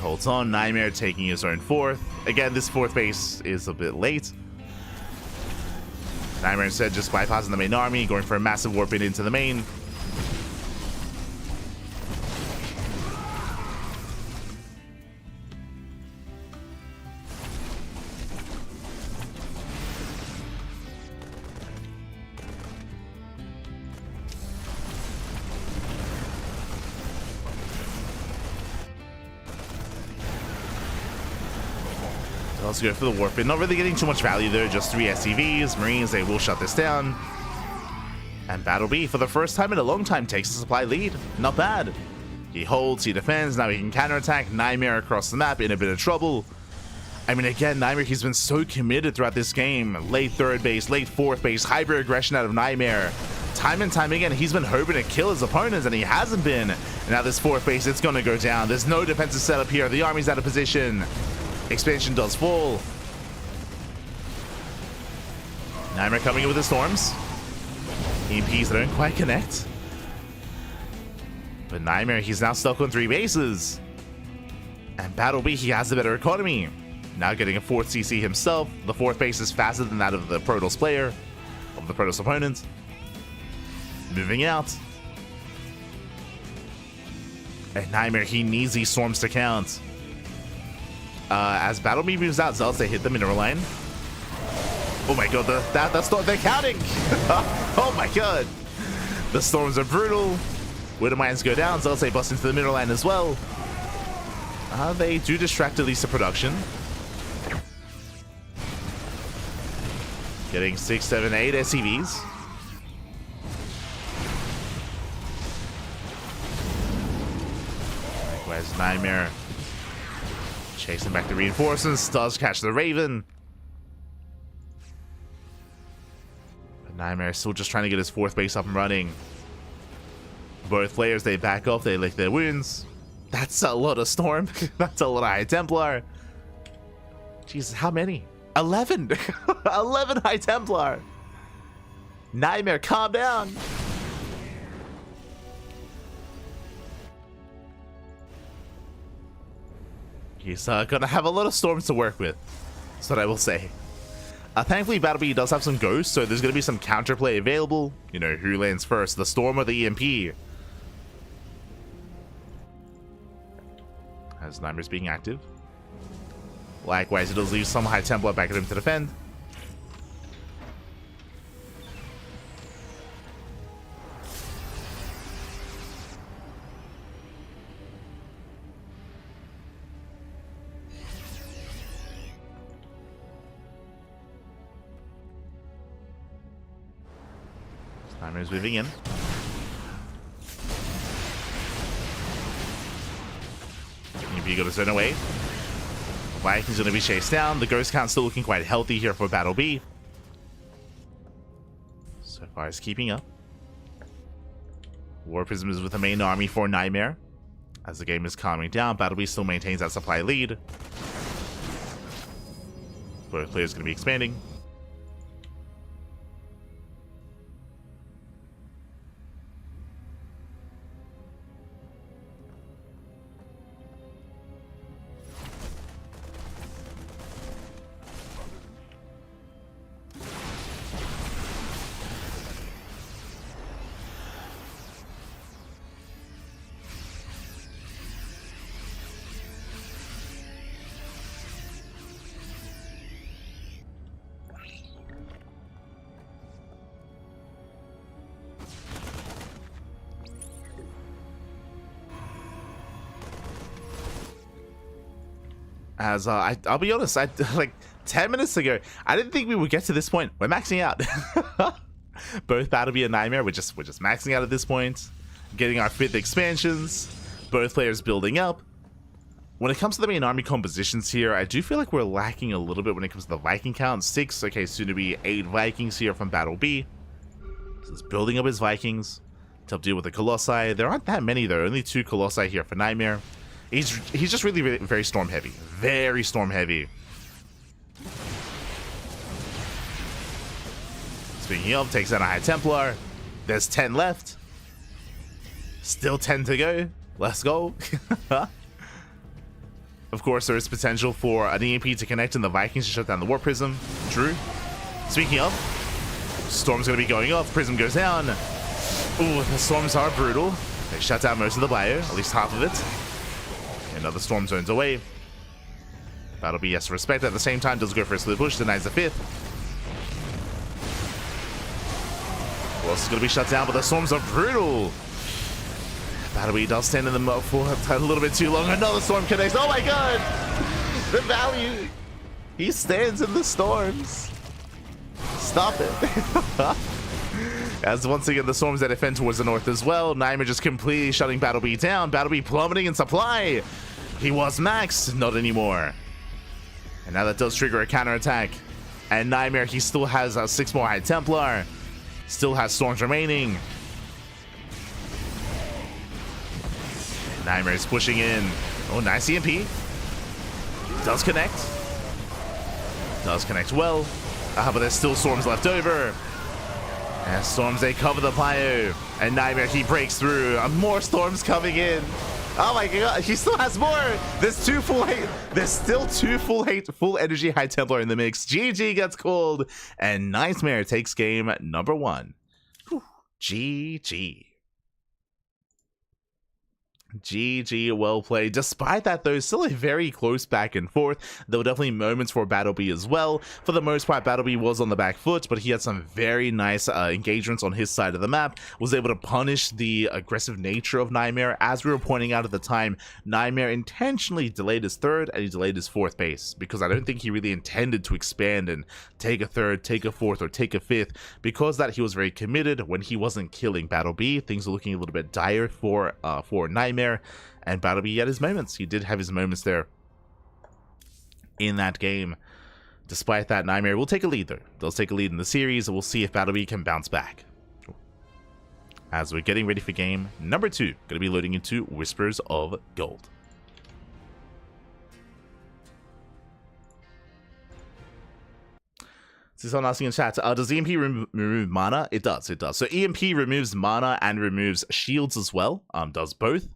Holds on. Nightmare taking his own fourth. Again, this fourth base is a bit late. Nightmare instead just bypassing the main army, going for a massive warp in into the main. Let's go for the warp in. Not really getting too much value there, just 3 SCVs. Marines, they will shut this down. And Battlebee, for the first time in a long time, takes the supply lead. Not bad. He holds, he defends, now he can counterattack. Nightmare across the map in a bit of trouble. I mean, again, Nightmare, he's been so committed throughout this game. Late third base, late fourth base, hyper aggression out of Nightmare. Time and time again, he's been hoping to kill his opponents, and he hasn't been. And now this fourth base, it's going to go down. There's no defensive setup here. The army's out of position. Expansion does fall. Nightmare coming in with the storms. EMPs don't quite connect. But Nightmare, he's now stuck on 3 bases. And Battlebee, he has the better economy. Now getting a 4th CC himself. The 4th base is faster than that of the Protoss player, of the Protoss opponent. Moving out. And Nightmare, he needs these storms to count. As Battle Bee moves out, Zealots, they hit the mineral line. Oh my god, that's not, they're counting! Oh my god! The storms are brutal. Widow Mines go down, Zealots, they bust into the mineral line as well. They do distract at least the production. Getting 6, 7, 8 SCVs. Likewise, Nightmare chasing back the reinforcements, does catch the Raven. But Nightmare is still just trying to get his 4th base up and running. Both players, they back off, they lick their wounds. That's a lot of Storm. That's a lot of High Templar. Jesus, how many? 11! 11 High Templar! Nightmare, calm down! He's gonna have a lot of storms to work with. That's what I will say. Thankfully, Battle Bee does have some ghosts, so there's gonna be some counterplay available. You know, who lands first, the Storm or the EMP? As Nightmare's being active. Likewise, it does leave some High Templar back at him to defend. Nightmare's moving in. EMP got to turn away. Viking's going to be chased down. The ghost count still looking quite healthy here for Battle Bee. So far, it's keeping up. War Prism is with the main army for Nightmare. As the game is calming down, Battle Bee still maintains that supply lead. Both players going to be expanding. As I'll be honest, like 10 minutes ago, I didn't think we would get to this point. We're maxing out. Both Battle Bee and Nightmare, we're just maxing out at this point. Getting our 5th expansions. Both players building up. When it comes to the main army compositions here, I do feel like we're lacking a little bit when it comes to the Viking count. 6, okay, soon to be 8 Vikings here from Battle Bee. So he's building up his Vikings to help deal with the Colossi. There aren't that many though, only 2 Colossi here for Nightmare. He's just really very storm heavy. Very storm heavy. Speaking of, takes out a High Templar. There's 10 left. Still 10 to go. Let's go. Of course, there is potential for an EMP to connect and the Vikings to shut down the War Prism. True. Speaking of, Storm's going to be going off. Prism goes down. Ooh, the Storms are brutal. They shut down most of the bio, at least half of it. Another Storm zones away. Battle Bee has to respect at the same time, does go for a split push, denies the 5th. Who else is going to be shut down, but the Storms are brutal. Battle Bee does stand in the mud for a little bit too long. Another Storm connects. Oh my god! The value! He stands in the Storms. Stop it. As once again, the Storms that defend towards the north as well. Nightmare just completely shutting Battle Bee down. Battle Bee plummeting in supply. He was maxed, not anymore. And now that does trigger a counterattack. And Nightmare, he still has 6 more High Templar. Still has Storms remaining. Nightmare is pushing in. Oh, nice EMP. Does connect. Does connect well. But there's still Storms left over. And Storms, they cover the plyo. And Nightmare, he breaks through. More Storms coming in. Oh my god, he still has more. There's still two full energy High Templar in the mix. GG gets called, and Nightmare takes game number 1. Whew. GG. GG, well played. Despite that, though, still a very close back and forth. There were definitely moments for Battleby as well. For the most part, Battleby was on the back foot, but he had some very nice engagements on his side of the map. Was able to punish the aggressive nature of Nightmare. As we were pointing out at the time, Nightmare intentionally delayed his third and he delayed his fourth base, because I don't think he really intended to expand and take a third, take a fourth, or take a fifth. Because that, he was very committed. When he wasn't killing Battleby, things were looking a little bit dire for Nightmare. And Battleby had his moments. He did have his moments there in that game. Despite that, Nightmare will take a lead, though. They'll take a lead in the series, and we'll see if Battleby can bounce back. As we're getting ready for game number 2, going to be loading into Whispers of Gold. See someone asking in chat, does EMP remove mana? It does, it does. So EMP removes mana and removes shields as well. Does both.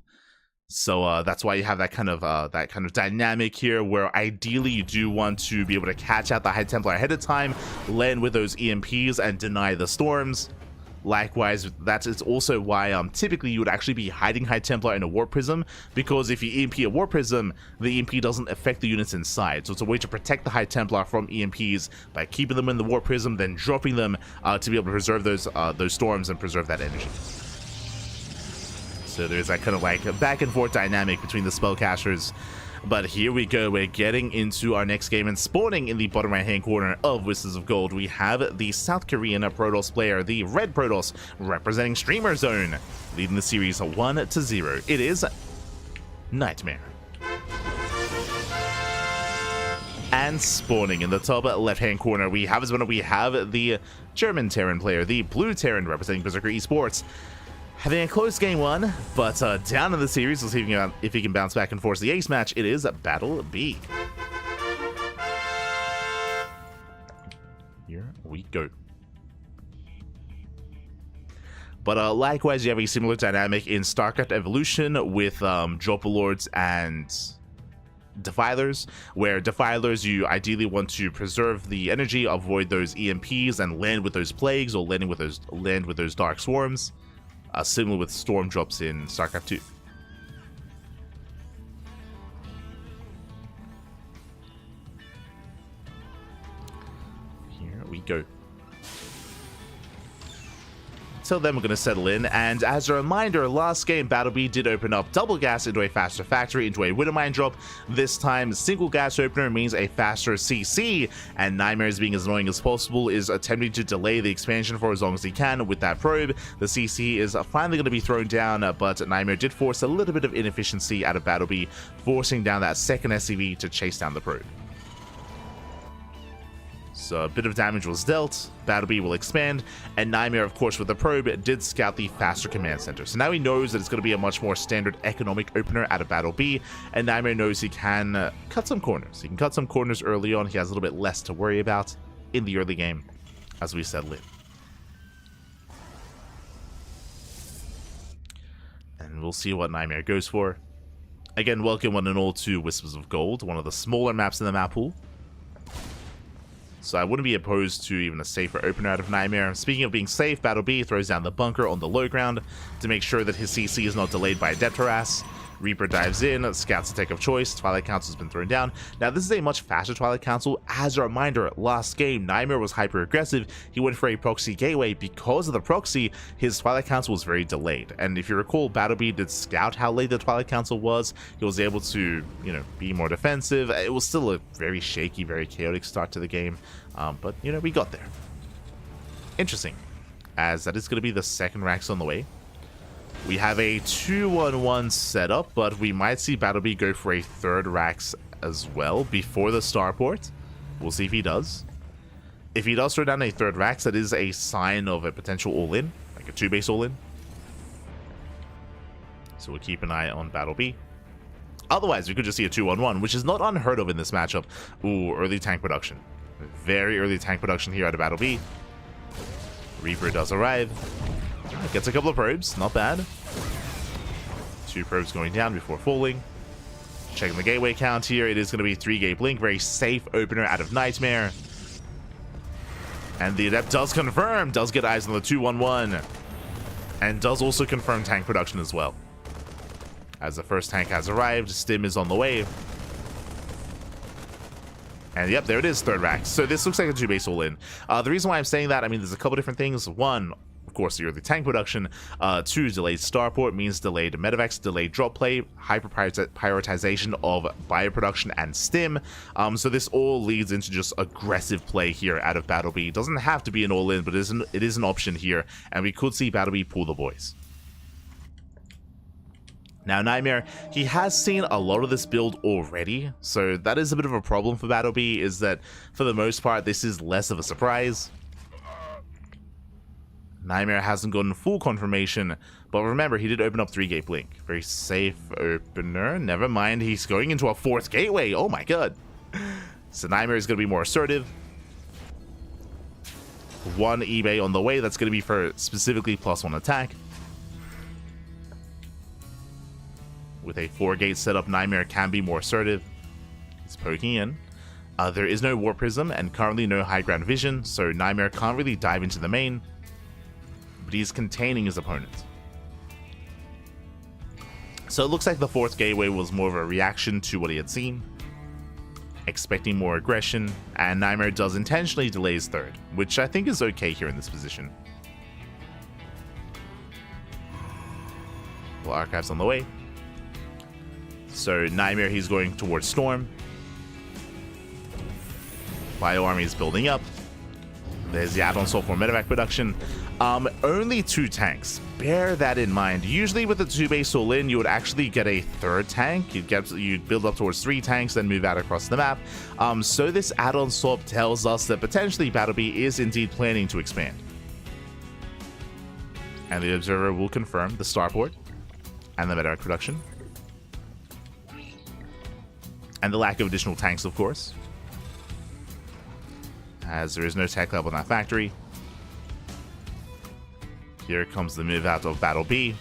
So that's why you have that kind of dynamic here, where ideally you do want to be able to catch out the High Templar ahead of time, land with those EMPs, and deny the storms. Likewise, that is also why typically you would actually be hiding High Templar in a Warp Prism, because if you EMP a Warp Prism, the EMP doesn't affect the units inside. So it's a way to protect the High Templar from EMPs by keeping them in the Warp Prism, then dropping them to be able to preserve those storms and preserve that energy. So there's that kind of like back and forth dynamic between the spellcasters. But here we go, we're getting into our next game, and spawning in the bottom right hand corner of Whispers of Gold, we have the South Korean Protoss player, the Red Protoss, representing Streamer Zone, leading the series 1-0. It is Nightmare. And spawning in the top left hand corner, we have the German Terran player, the Blue Terran, representing Berserker Esports. Having a close game 1, but down in the series, we'll see if he can bounce back and force the ace match. It is Battleby. Here we go. But likewise, you have a similar dynamic in StarCraft Evolution with Dropper Lords and Defilers, where Defilers, you ideally want to preserve the energy, avoid those EMPs, and land with those plagues, or land with those dark swarms. Similar with storm drops in StarCraft 2. Here we go. Until then, we're going to settle in, and as a reminder, last game Battleby did open up double gas into a faster factory, into a Widowmine drop. This time, single gas opener means a faster CC, and Nightmare, being as annoying as possible, is attempting to delay the expansion for as long as he can with that probe. The CC is finally going to be thrown down, but Nightmare did force a little bit of inefficiency out of Battleby, forcing down that second SCV to chase down the probe. So a bit of damage was dealt, Battleby will expand, and Nightmare, of course, with the probe, did scout the faster command center. So now he knows that it's going to be a much more standard economic opener out of Battleby, and Nightmare knows he can cut some corners. He can cut some corners early on. He has a little bit less to worry about in the early game as we settle in. And we'll see what Nightmare goes for. Again, welcome one and all to Whispers of Gold, one of the smaller maps in the map pool. So I wouldn't be opposed to even a safer opener out of Nightmare. Speaking of being safe, Battleby throws down the bunker on the low ground to make sure that his CC is not delayed by a depth harass. Reaper dives in, scouts attack of choice, Twilight Council has been thrown down. Now this is a much faster Twilight Council. As a reminder, last game, Nightmare was hyper aggressive. He went for a proxy gateway. Because of the proxy, his Twilight Council was very delayed. And if you recall, Battleby did scout how late the Twilight Council was. He was able to, be more defensive. It was still a very shaky, very chaotic start to the game. But, we got there. Interesting, as that is going to be the second Rax on the way. We have a 2-1-1 setup, but we might see Battleby go for a third Rax as well before the starport. We'll see if he does. If he does throw down a third Rax, that is a sign of a potential all-in, like a 2-base all-in. So we'll keep an eye on Battleby. Otherwise, we could just see a 2-1-1, which is not unheard of in this matchup. Ooh, early tank production. Very early tank production here out of Battleby. Reaper does arrive. Gets a couple of probes, not bad. 2 probes going down before falling. Checking the gateway count here. It is going to be 3-gate blink. Very safe opener out of Nightmare. And the Adept does confirm. Does get eyes on the 2-1-1. And does also confirm tank production as well. As the first tank has arrived, Stim is on the way. And yep, there it is, 3rd rack. So this looks like a 2-base all-in. The reason why I'm saying that, I mean, there's a couple different things. One, of course, the early tank production. 2, delayed starport means delayed medevacs, delayed drop play, hyper prioritization of bioproduction and stim. So this all leads into just aggressive play here out of Battle B. It doesn't have to be an all-in, but it is an option here, and we could see Battle B pull the boys. Now, Nightmare, he has seen a lot of this build already, so that is a bit of a problem for Battle B, is that for the most part, this is less of a surprise. Nightmare hasn't gotten full confirmation, but remember, he did open up 3-gate blink. Very safe opener. Never mind, he's going into a 4th gateway. Oh my god. So Nightmare is going to be more assertive. 1 eBay on the way. That's going to be for specifically +1 attack. With a 4-gate setup, Nightmare can be more assertive. He's poking in. There is no Warp Prism and currently no high ground vision, so Nightmare can't really dive into the main. But he's containing his opponent. So it looks like the 4th gateway was more of a reaction to what he had seen, expecting more aggression, and Nightmare does intentionally delay his 3rd, which I think is okay here in this position. Well, Archive's on the way. So Nightmare, he's going towards Storm. Bio Army is building up. There's the add-on soul for medevac production. Only 2 tanks. Bear that in mind. Usually with a 2-base all-in, you would actually get a 3rd tank. You'd build up towards 3 tanks, then move out across the map. So this add-on swap tells us that potentially Battle B is indeed planning to expand. And the Observer will confirm the starport and the medevac production. And the lack of additional tanks, of course, as there is no tech level in that factory. Here comes the move out of Battle B.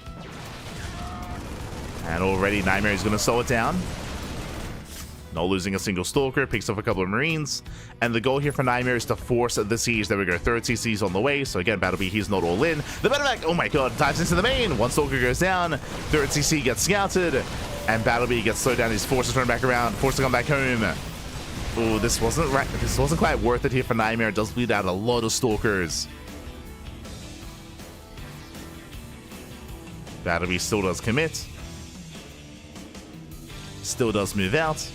And already Nightmare is going to slow it down. Not losing a single Stalker, picks up a couple of Marines. And the goal here for Nightmare is to force the siege. There we go, 3rd CC's on the way. So again, Battle B, he's not all in. The medevac, oh my god, dives into the main. 1 Stalker goes down. 3rd CC gets scouted. And Battle B gets slowed down. He's forced to turn back around, forced to come back home. Oh, this wasn't right. This wasn't quite worth it here for Nightmare. It does bleed out a lot of Stalkers. Battle B still does commit. Still does move out.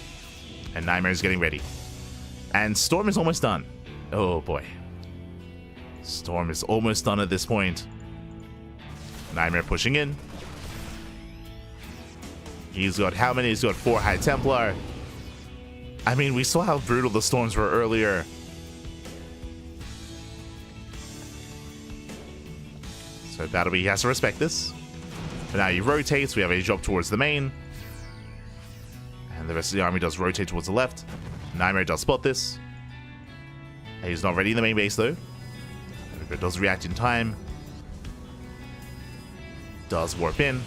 And Nightmare is getting ready. And Storm is almost done. Oh boy. Storm is almost done at this point. Nightmare pushing in. He's got how many? He's got 4 High Templar. I mean, we saw how brutal the storms were earlier. So Battle B has to respect this. But now he rotates. We have a drop towards the main. And the rest of the army does rotate towards the left. Nightmare does spot this. He's not ready in the main base though. It does react in time. Does warp in.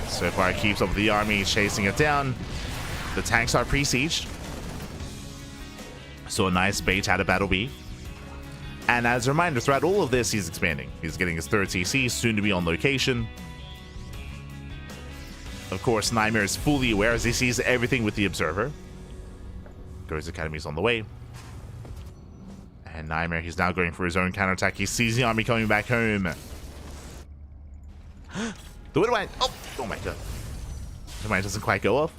So far, it keeps up with the army, chasing it down. The tanks are pre-sieged. So a nice bait out of Battle B. And as a reminder, throughout all of this, he's expanding. He's getting his 3rd CC, soon to be on location. Of course, Nightmare is fully aware as he sees everything with the Observer. Ghost Academy's on the way. And Nightmare, he's now going for his own counterattack. He sees the army coming back home. The Widowmine! Oh my god. Widowmine doesn't quite go off.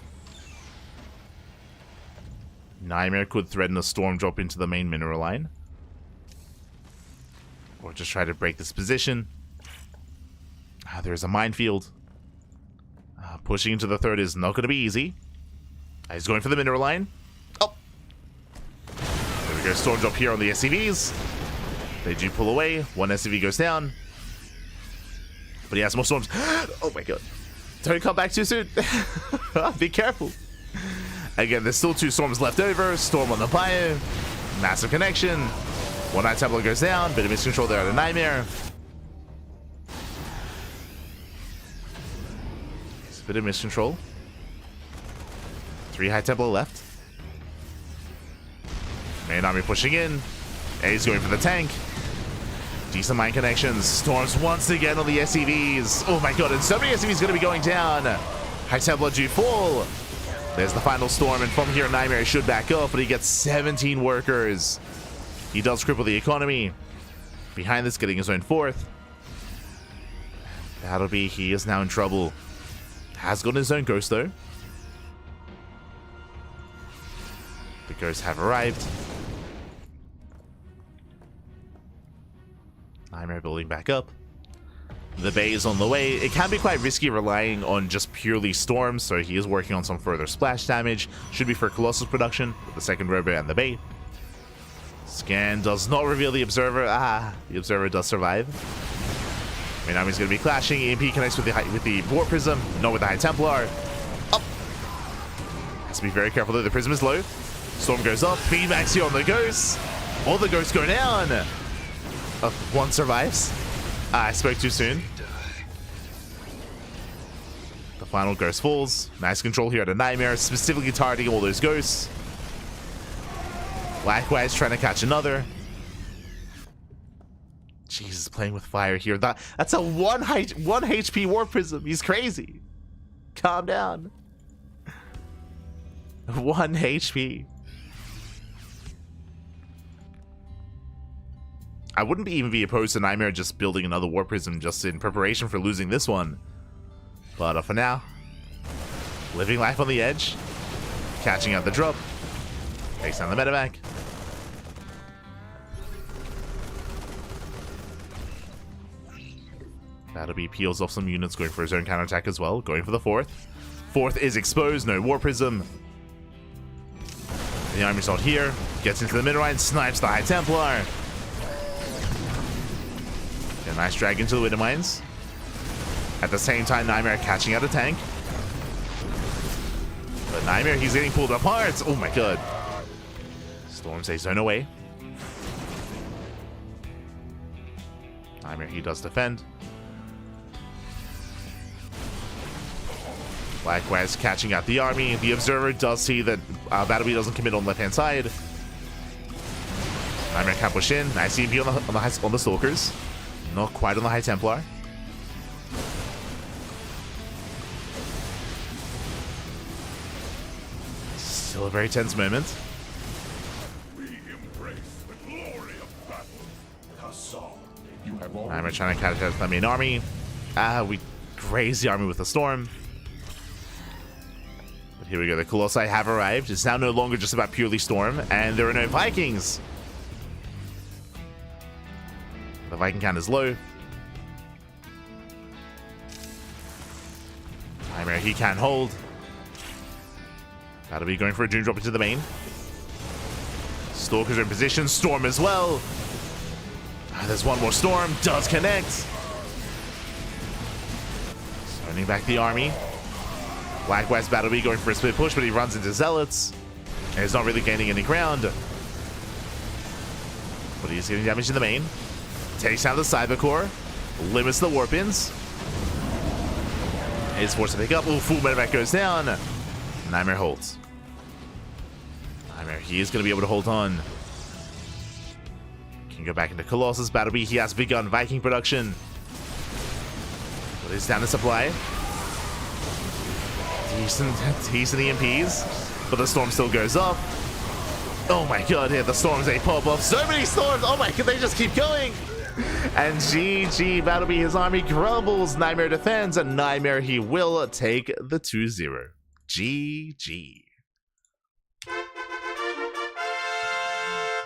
Nightmare could threaten a storm drop into the main mineral line. Or just try to break this position. There's a minefield. Pushing into the 3rd is not going to be easy. He's going for the mineral line. Oh! There we go, storm drop here on the SCVs. They do pull away. 1 SCV goes down. But he has more storms. Oh my god. Don't come back too soon. Be careful. Again, there's still 2 storms left over. Storm on the bio. Massive connection. 1 High Templar goes down. Bit of miscontrol there out of Nightmare. Bit of miscontrol. 3 high tempo left. Main army pushing in. A's going for the tank. Decent mine connections. Storms once again on the SCVs. Oh my god, and so many SCVs going to be going down. High Templar do fall. There's the final storm, and from here Nightmare should back up, but he gets 17 workers. He does cripple the economy. Behind this, getting his own 4th. That'll be, he is now in trouble. Has gotten his own ghost though. The ghosts have arrived. Nightmare building back up. The bay is on the way. It can be quite risky relying on just purely storms, so he is working on some further splash damage. Should be for Colossus production with the second robo and the bay. Scan does not reveal the observer. The observer does survive. Main army's going to be clashing. EMP connects with the warp prism, not with the High Templar. Up. Has to be very careful though. The prism is low. Storm goes up. Feedbacks here on the ghosts. All the ghosts go down. One survives. I spoke too soon. The final ghost falls. Nice control here at a Nightmare, specifically targeting all those ghosts. Likewise, trying to catch another. Jesus, playing with fire here. That's a 1 HP Warp Prism. He's crazy. Calm down. 1 HP. I wouldn't even be opposed to Nightmare just building another Warp Prism just in preparation for losing this one. But for now, living life on the edge, catching out the drop, takes down the medevac. That'll be peels off some units, going for his own counterattack as well, going for the 4th. 4th is exposed, no Warp Prism. The army's not here, gets into the mid-range, snipes the High Templar. A nice drag into the Widow Mines. At the same time, Nightmare catching out a tank. But Nightmare, he's getting pulled apart. Oh my god. Storm says zone away. Nightmare, he does defend. Likewise, catching out the army. The Observer does see that Battlebee doesn't commit on the left-hand side. Nightmare can push in. Nice EMP on the Stalkers. Not quite on the High Templar. Still a very tense moment. We embrace the glory of battle. Kassal, you have all. Nightmare trying to catch out the main army. We graze the army with a storm. But here we go. The Colossi have arrived. It's now no longer just about purely storm, and there are no Vikings. The Viking count is low. Nightmare, he can hold. That'll be going for a Doom Drop into the main. Stalkers are in position. Storm as well. There's one more storm. Does connect. Turning back the army. Likewise, Battlebee going for a split push, but he runs into Zealots. And he's not really gaining any ground. But he's getting damage in the main. Takes out the Cyber Core, limits the warp-ins. He's forced to pick up. Ooh, full medevac goes down. Nightmare holds. Nightmare, he is going to be able to hold on. Can go back into Colossus. Battlebee, he has begun Viking production. But he's down to supply. Decent EMPs. But the storm still goes up. Oh my god, yeah, the storms, they pop off. So many storms! Oh my god, they just keep going! And GG, Battlebee, his army crumbles. Nightmare defends, and Nightmare, he will take the 2-0. GG.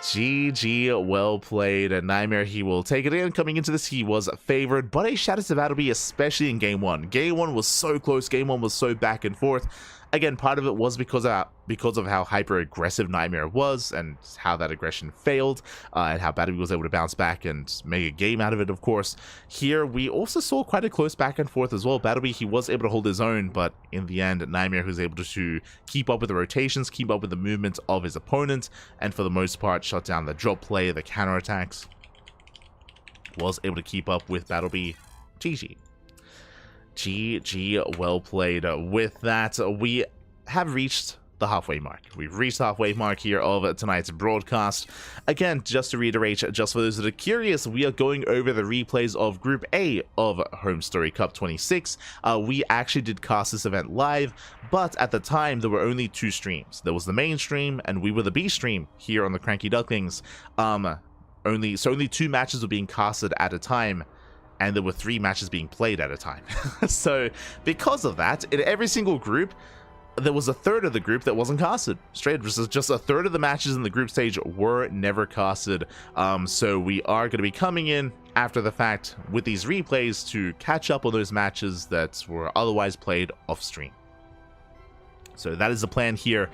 GG, well played. And Nightmare, he will take it in. Coming into this, he was favored, but a shout out to Battlebee, especially in Game 1. Game 1 was so close. Game 1 was so back and forth. Again, part of it was because of how hyper-aggressive Nightmare was and how that aggression failed, and how Battlebee was able to bounce back and make a game out of it, of course. Here, we also saw quite a close back and forth as well. Battlebee, he was able to hold his own, but in the end, Nightmare was able to keep up with the rotations, keep up with the movement of his opponent, and for the most part, shut down the drop play, the counterattacks. Was able to keep up with Battlebee. GG. GG, well played. With that, we have reached the halfway mark. We've reached the halfway mark here of tonight's broadcast. Again, just to reiterate, just for those that are curious, we are going over the replays of Group A of HomeStory Cup 26. We actually did cast this event live, but at the time there were only 2 streams. There was the main stream, and we were the B stream here on the CranKy Ducklings. Only 2 matches were being casted at a time, and there were 3 matches being played at a time. So because of that, in every single group, there was a third of the group that wasn't casted. Straight, just a third of the matches in the group stage were never casted. So we are going to be coming in after the fact with these replays to catch up on those matches that were otherwise played off stream. So that is the plan here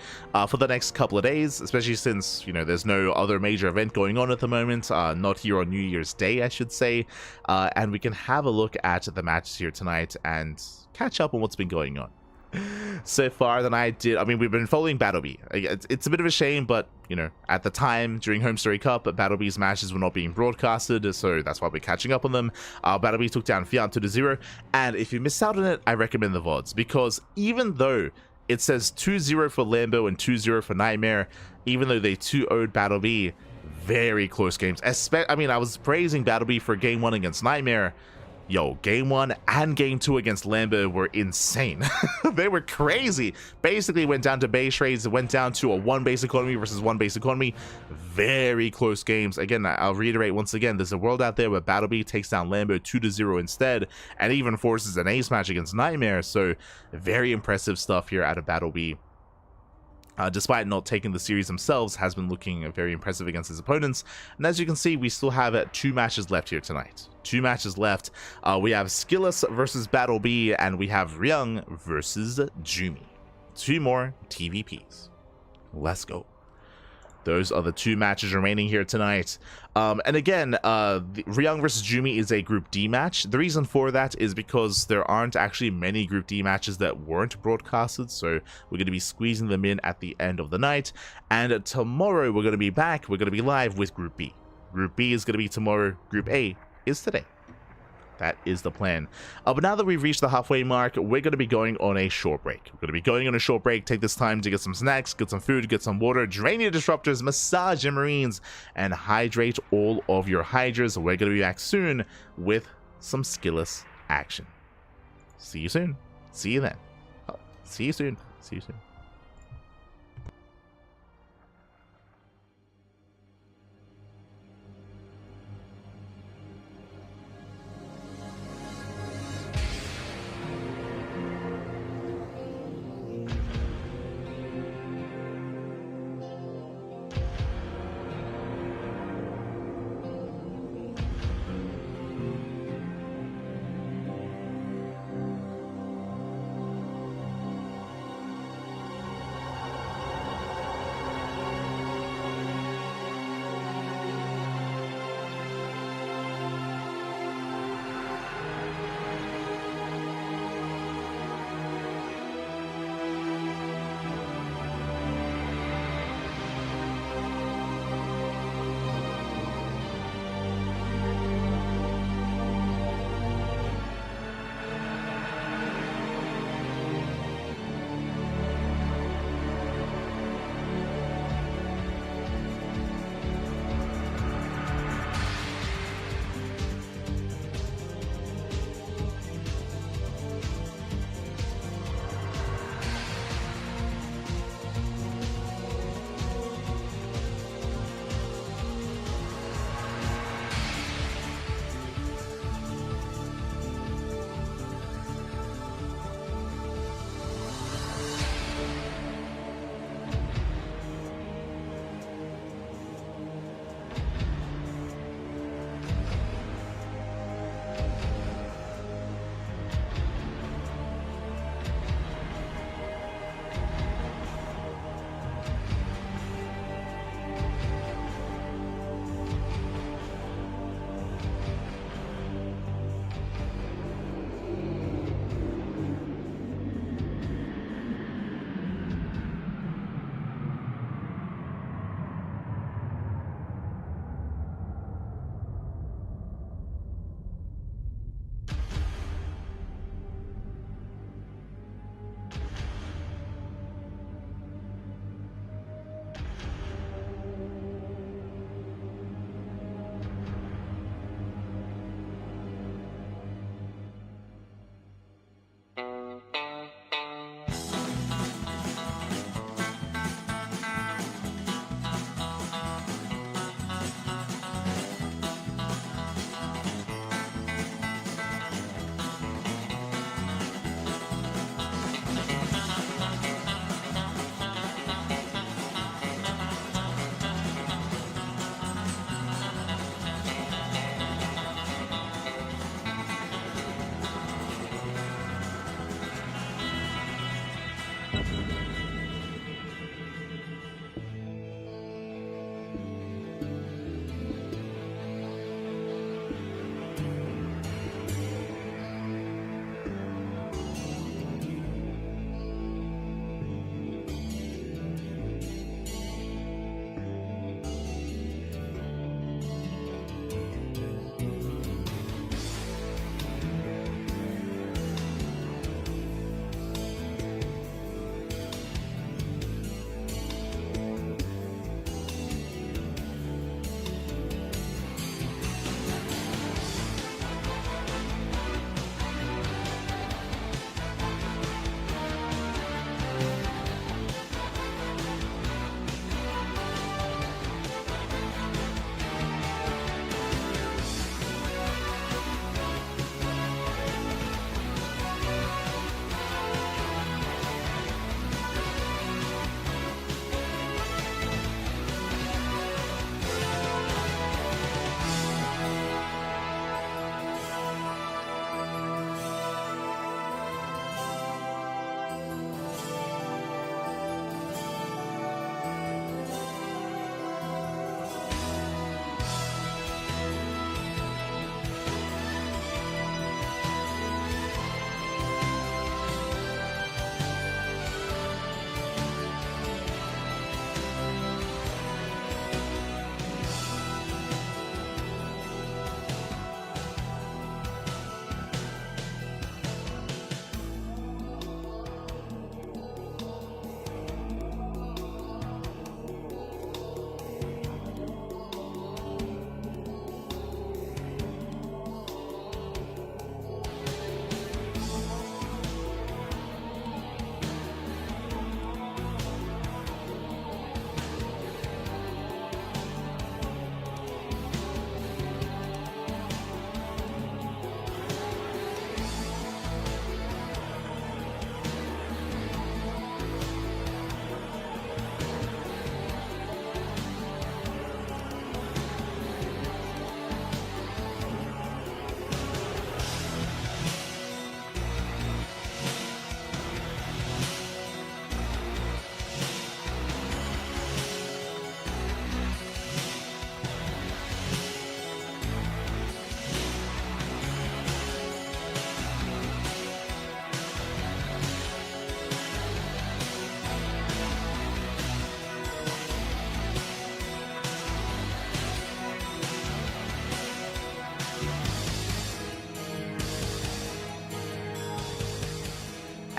for the next couple of days, especially since, you know, there's no other major event going on at the moment, not here on New Year's Day, I should say, and we can have a look at the matches here tonight and catch up on what's been going on. So far than I did. I mean, we've been following Battle B. It's a bit of a shame, but, you know, at the time during HomeStory Cup, Battle B's matches were not being broadcasted, so that's why we're catching up on them. Battle B took down Fiat 2-0, and if you missed out on it, I recommend the VODs, because even though it says 2-0 for Lambo and 2-0 for Nightmare, even though they 2-0'd Battle B, very close games. I mean, I was praising Battle B for Game 1 against Nightmare. Yo, Game 1 and Game 2 against Lambo were insane. They were crazy. Basically went down to base rates, went down to a 1 base economy versus 1 base economy. Very close games. Again, I'll reiterate once again, there's a world out there where Battle B takes down Lambo 2-0 instead, and even forces an ace match against Nightmare. So very impressive stuff here out of Battle B. Despite not taking the series themselves, has been looking very impressive against his opponents. And as you can see, we still have 2 matches left here tonight. 2 matches left. We have SKillous versus Battle B, and we have Ryung versus Jumi. 2 more TVPs. Let's go. Those are the 2 matches remaining here tonight. And again, Ryung versus Jumi is a Group D match. The reason for that is because there aren't actually many Group D matches that weren't broadcasted, so we're going to be squeezing them in at the end of the night. And tomorrow we're going to be back. We're going to be live with Group B. Group B is going to be tomorrow. Group A is today. That is the plan. But now that we've reached the halfway mark, we're going to be going on a short break. We're going to be going on a short break, take this time to get some snacks, get some food, get some water, drain your disruptors, massage your marines, and hydrate all of your hydras. We're going to be back soon with some SKillous action. See you soon. See you then. Oh, see you soon. See you soon.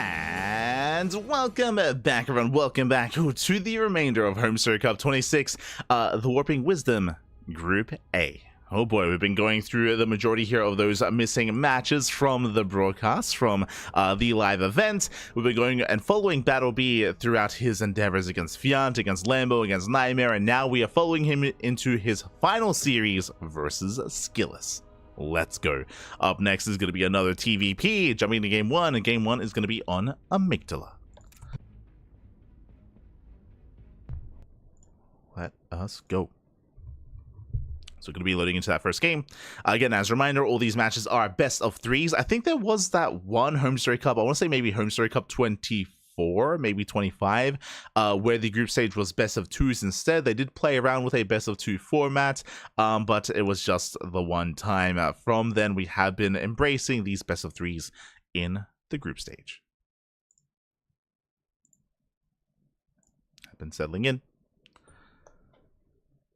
And welcome back, everyone. Welcome back to the remainder of HomeStory Cup 26, the Warping Wisdom Group A. Oh boy, we've been going through the majority here of those missing matches from the broadcast, from the live event. We've been going and following Battle B throughout his endeavors against Fiant, against Lambo, against Nightmare, and now we are following him into his final series versus SKillous. Let's go. Up next is going to be another TVP, jumping into game 1, and game 1 is going to be on Amygdala. Let us go. So we're going to be loading into that first game. Again, as a reminder, all these matches are best of 3s. I think there was that one HomeStory Cup, I want to say maybe HomeStory Cup 24, maybe 25, where the group stage was best of 2s instead. They did play around with a best of 2 format, but it was just the one time. From then, we have been embracing these best of 3s in the group stage. I've been settling in.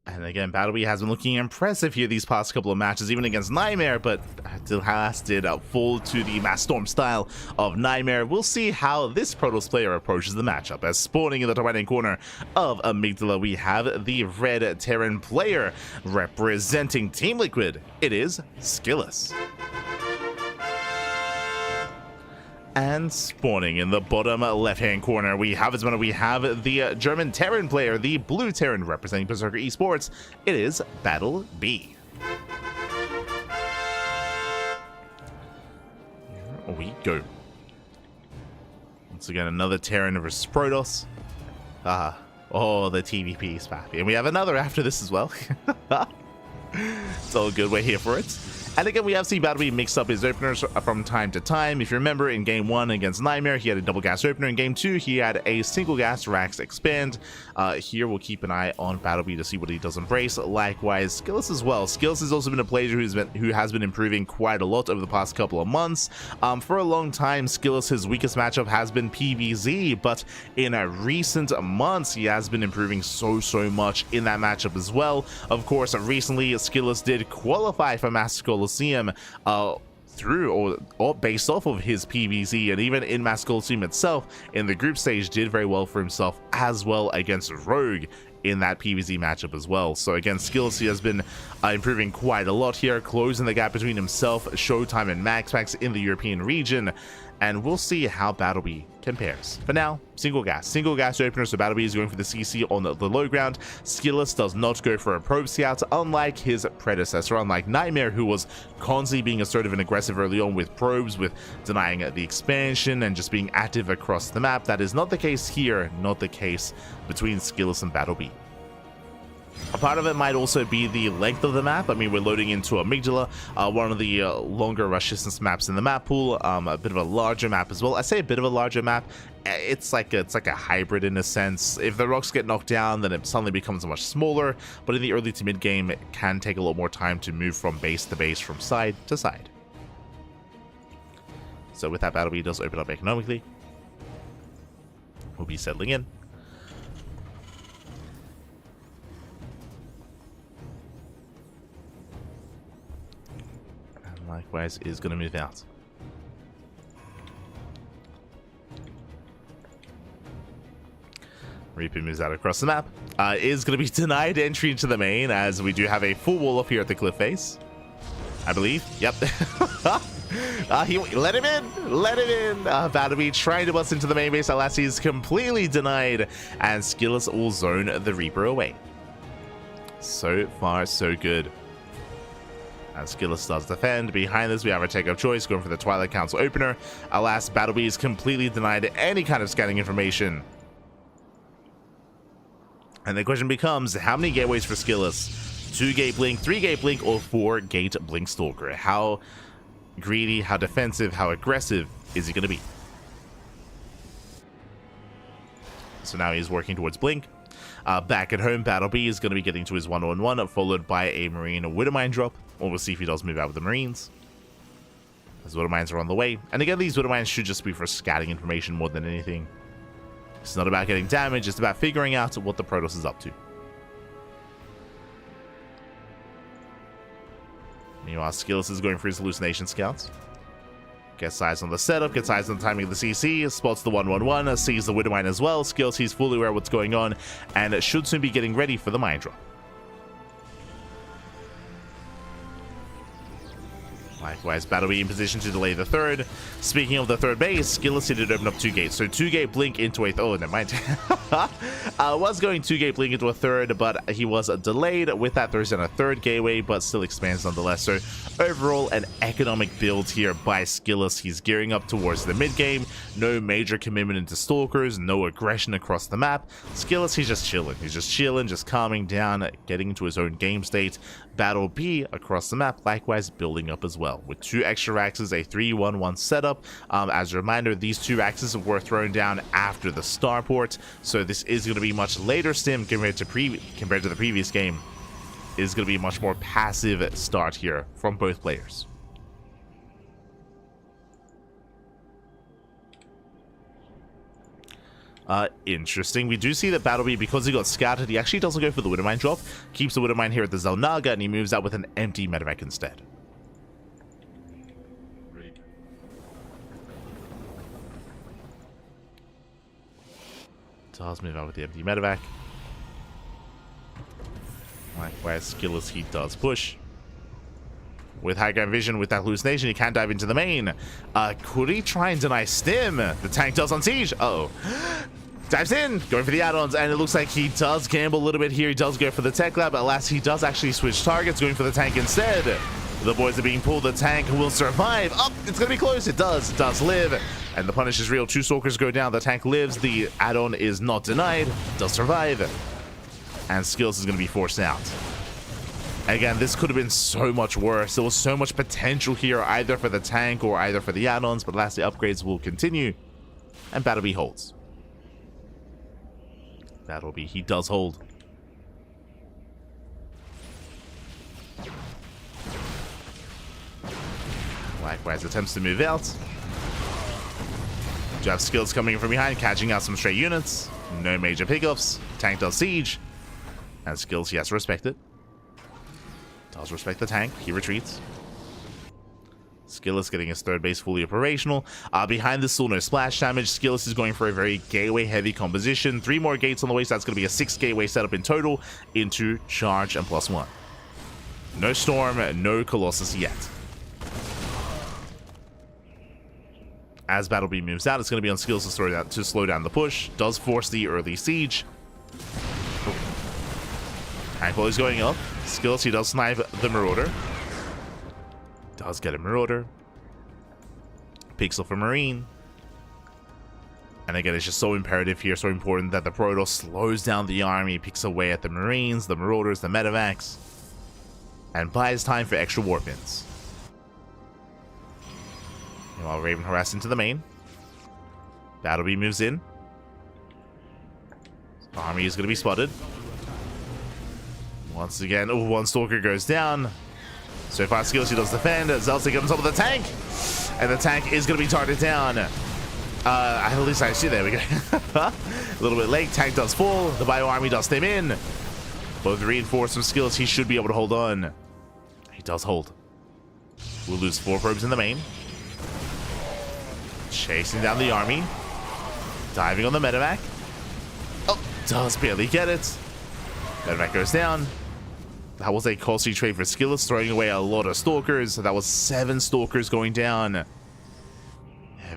And again, Battle B has been looking impressive here these past couple of matches, even against Nightmare, but still has did fall to the Mass Storm style of Nightmare. We'll see how this Protoss player approaches the matchup. As spawning in the top right-hand corner of Amygdala, we have the Red Terran player representing Team Liquid. It is SKillous. And spawning in the bottom left-hand corner, we have the German Terran player, the Blue Terran representing Berserker Esports. It is Battle B. Here we go. Once again, another Terran versus Protoss. Oh, the TVP is happy. And we have another after this as well. It's all good. We're here for it. And again, we have seen Battle B mix up his openers from time to time. If you remember, in Game 1 against Nightmare, he had a double gas opener. In Game 2, he had a single gas Rax Expand. Here, we'll keep an eye on Battle B to see what he does embrace. Likewise, SKillous as well. SKillous has also been a player who has been improving quite a lot over the past couple of months. For a long time, SKillous, his weakest matchup has been PvZ, but in recent months, he has been improving so much in that matchup as well. Of course, recently, SKillous did qualify for Master Coliseum through or based off of his PvZ, and even in Master Coliseum itself in the group stage did very well for himself as well against Rogue in that PvZ matchup as well. So again, SKillous, he has been improving quite a lot here, closing the gap between himself, Showtime, and MaxPax in the European region, and we'll see how Battle B compares. For now, single gas opener, so Battle B is going for the CC on the low ground. SKillous does not go for a probe scout, unlike his predecessor, unlike Nightmare, who was constantly being assertive and aggressive early on with probes, with denying the expansion and just being active across the map. That is not the case here, not the case between SKillous and Battle B. A part of it might also be the length of the map. I mean, we're loading into Amygdala, one of the longer rush distance maps in the map pool, a bit of a larger map as well. I say a bit of a larger map. It's like a hybrid in a sense. If the rocks get knocked down, then it suddenly becomes much smaller, but in the early to mid game, it can take a lot more time to move from base to base, from side to side. So with that, Battle B does open up economically. We'll be settling in. Likewise is going to move out. Reaper moves out across the map. Is going to be denied entry into the main, as we do have a full wall up here at the cliff face, I believe. Yep. Let him in! Let him in! Battle B trying to bust into the main base. Alas, he's completely denied, and SKillous will zone the Reaper away. So far, so good. As SKillous does defend. Behind this, we have a take of choice going for the Twilight Council opener. Alas, Battle B is completely denied any kind of scanning information. And the question becomes, how many gateways for SKillous? 2-gate blink, 3-gate blink, or 4-gate blink stalker? How greedy, how defensive, how aggressive is he going to be? So now he's working towards blink. Back at home, Battle B is going to be getting to his 1-on-1, followed by a Marine Widowmine drop. Or we'll see if he does move out with the Marines. His Widowmines are on the way. And again, these Widowmines should just be for scouting information more than anything. It's not about getting damage, it's about figuring out what the Protoss is up to. Meanwhile, SKillous is going for his hallucination scouts. Gets eyes on the setup, gets eyes on the timing of the CC, spots the 1-1-1, sees the Widow Mine as well, skills he's fully aware of what's going on, and should soon be getting ready for the mine drop. Likewise, Battlebee in position to delay the third. Speaking of the third base, SKillous did open up 2 gates. So 2 gate blink into a... Oh, never mind. Was going 2 gate blink into a third, but he was delayed. With that, there's in a third gateway, but still expands nonetheless. So overall, an economic build here by SKillous. He's gearing up towards the mid game. No major commitment into stalkers, no aggression across the map. SKillous, he's just chilling. He's just chilling, just calming down, getting into his own game state. Battle B across the map, likewise building up as well. With 2 extra axes, a 3-1-1 setup. As a reminder, these 2 axes were thrown down after the starport, so this is going to be much later stim compared to the previous game. It is going to be a much more passive start here from both players. Interesting. We do see that Battlebee, because he got scouted, he actually doesn't go for the Widow Mine drop. Keeps the Widow Mine here at the Zelnaga, and he moves out with an empty medevac instead. Does move out with the empty medevac. Likewise, SKillous, he does push. With high ground vision, with that hallucination, he can dive into the main. Could he try and deny stim? The tank does on siege. Uh-oh. Dives in, going for the add-ons, and it looks like he does gamble a little bit here. He does go for the tech lab, but alas, he does actually switch targets, going for the tank instead. The boys are being pulled. The tank will survive. Oh, it's going to be close. It does. It does live. And the punish is real. 2 stalkers go down. The tank lives. The add-on is not denied. Does survive. And SKillous is going to be forced out. Again, this could have been so much worse. There was so much potential here, either for the tank or either for the add-ons, but lastly, upgrades will continue. And Battlebee holds. Battlebee, he does hold. Likewise, attempts to move out. Do have SKillous coming from behind, catching out some stray units. No major pickups. Tank does siege. And SKillous, he has to respect it. Does respect the tank. He retreats. SKillous getting his third base fully operational. Behind this, still no splash damage. SKillous is going for a very gateway heavy composition. 3 more gates on the way, so that's going to be a 6 gateway setup in total into charge and +1. No storm, no Colossus yet. As Battlebee moves out, it's going to be on SKillous to slow down the push. Does force the early siege. Tank while he's going up. SKillous, he does snipe the Marauder. Does get a Marauder. Picks up a Marine. And again, it's just so imperative here, so important that the Protoss slows down the army, picks away at the Marines, the Marauders, the Medevacs, and buys time for extra warp-ins. Meanwhile, Raven harassed into the main. Battlebee moves in. Army is going to be spotted. Once again, oh, 1 Stalker goes down. So far, SKillous, he does defend. Zelda gets on top of the tank. And the tank is going to be targeted down. At least I see. There we go. A little bit late. Tank does fall. The Bio Army does stem in. Both reinforced with SKillous, he should be able to hold on. He does hold. We'll lose 4 probes in the main. Chasing down the army. Diving on the medevac. Oh, does barely get it. Medevac goes down. That was a costly trade for SKillous, throwing away a lot of stalkers. That was 7 stalkers going down. Yeah,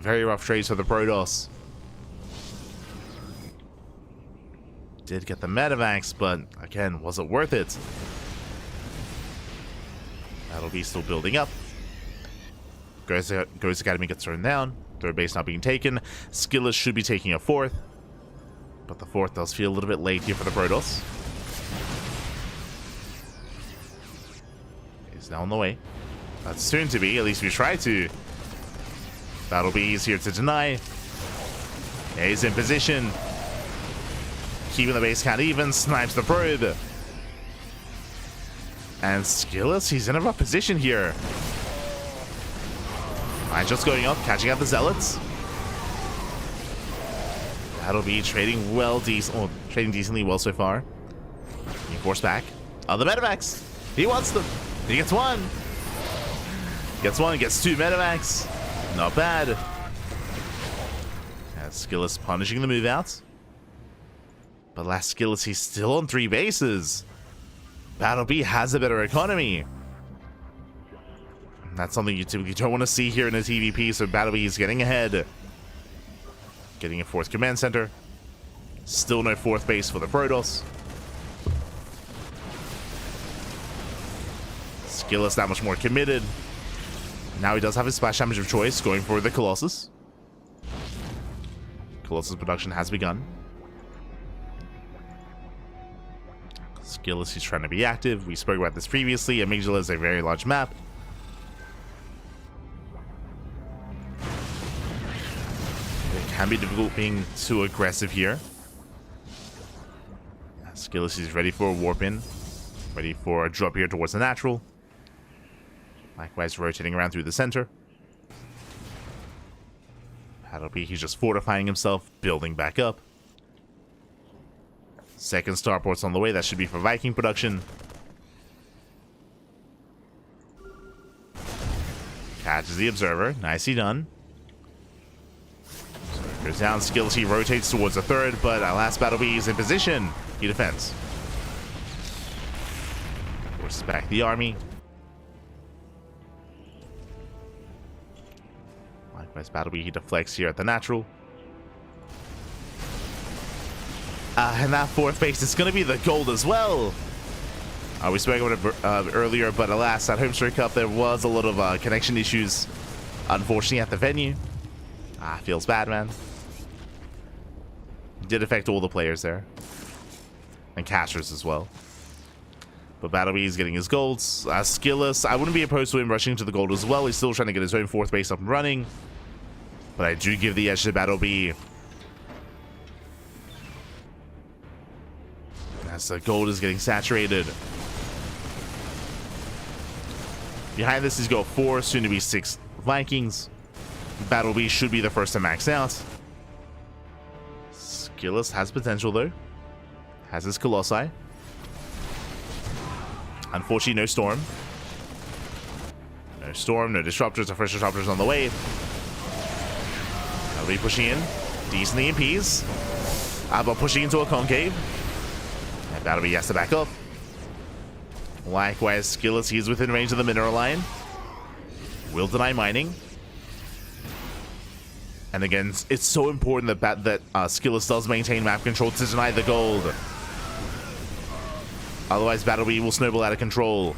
very rough trades for the Protoss. Did get the medevacs, but again, was it worth it? That'll be still building up. Ghost Academy gets thrown down. Third base not being taken. SKillous should be taking a 4th. But the 4th does feel a little bit late here for the Protoss. He's now on the way. That's soon to be, at least we try to. Battlebee is here to deny. He's in position. Keeping the base count even, snipes the probe. And SKillous, he's in a rough position here. Alright, just going up, catching out the Zealots. Battlebee trading trading decently well so far. Being forced back. Oh, the medevacs! He wants them! He gets 1! Gets 1, gets 2 medevacs. Not bad. SKillous punishing the move out. But last SKillous, he's still on 3 bases. Battle B has a better economy. That's something you typically don't want to see here in a TVP, so Battle B is getting ahead. Getting a 4th command center. Still no 4th base for the Protoss. SKillous that much more committed. Now he does have his splash damage of choice, going for the Colossus. Colossus production has begun. SKillous, he's trying to be active. We spoke about this previously. Amygdala is a very large map. It can be difficult being too aggressive here. SKillous is ready for a warp in. Ready for a drop here towards the natural. Likewise, rotating around through the center. That'll be, he's just fortifying himself, building back up. 2nd starport's on the way. That should be for Viking production. Catches the observer. Nicely done. So goes down. SKillous, he rotates towards the 3rd, but last Battle B is in position. He defends. Forces back the army. Likewise, Battle B, he deflects here at the natural. And that 4th base is going to be the gold as well. We spoke about it earlier, but alas, at HomeStory Cup, there was a lot of connection issues, unfortunately, at the venue. Feels bad, man. Did affect all the players there. And casters as well. But Battle B is getting his golds. SKillous, I wouldn't be opposed to him rushing to the gold as well. He's still trying to get his own 4th base up and running. But I do give the edge to Battle B. As the gold is getting saturated. Behind this is go 4, soon to be 6 Vikings. Battle B should be the first to max out. SKillous has potential though. Has his Colossi. Unfortunately, no Storm. No Storm, no Disruptors. The first Disruptors on the way. That'll be pushing in. Decent EMPs. But pushing into a concave. And Battle B has to back up. Likewise, SKillous, he's within range of the mineral line. Will deny mining. And again, it's so important that SKillous does maintain map control to deny the gold. Otherwise, Battle B will snowball out of control.